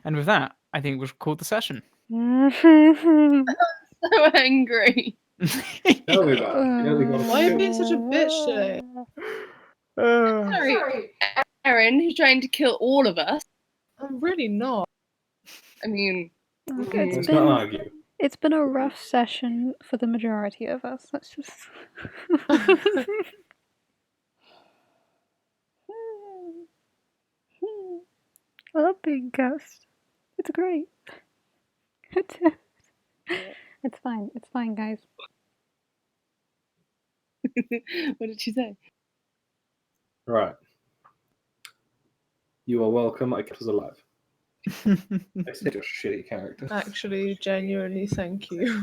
And with that, I think we've called the session. So angry. Tell me about it. You nearly got us Why are you killed. being such a bitch today? Sorry, Eryn, who's trying to kill all of us. I'm really not. I mean, Look, Let's not argue. it's been a rough session for the majority of us. Let's just. I love being cursed. It's great. It's fine. It's fine, guys. what did she say? Right. You are welcome. I kept us alive. I said you're a shitty character. Actually, genuinely, thank you.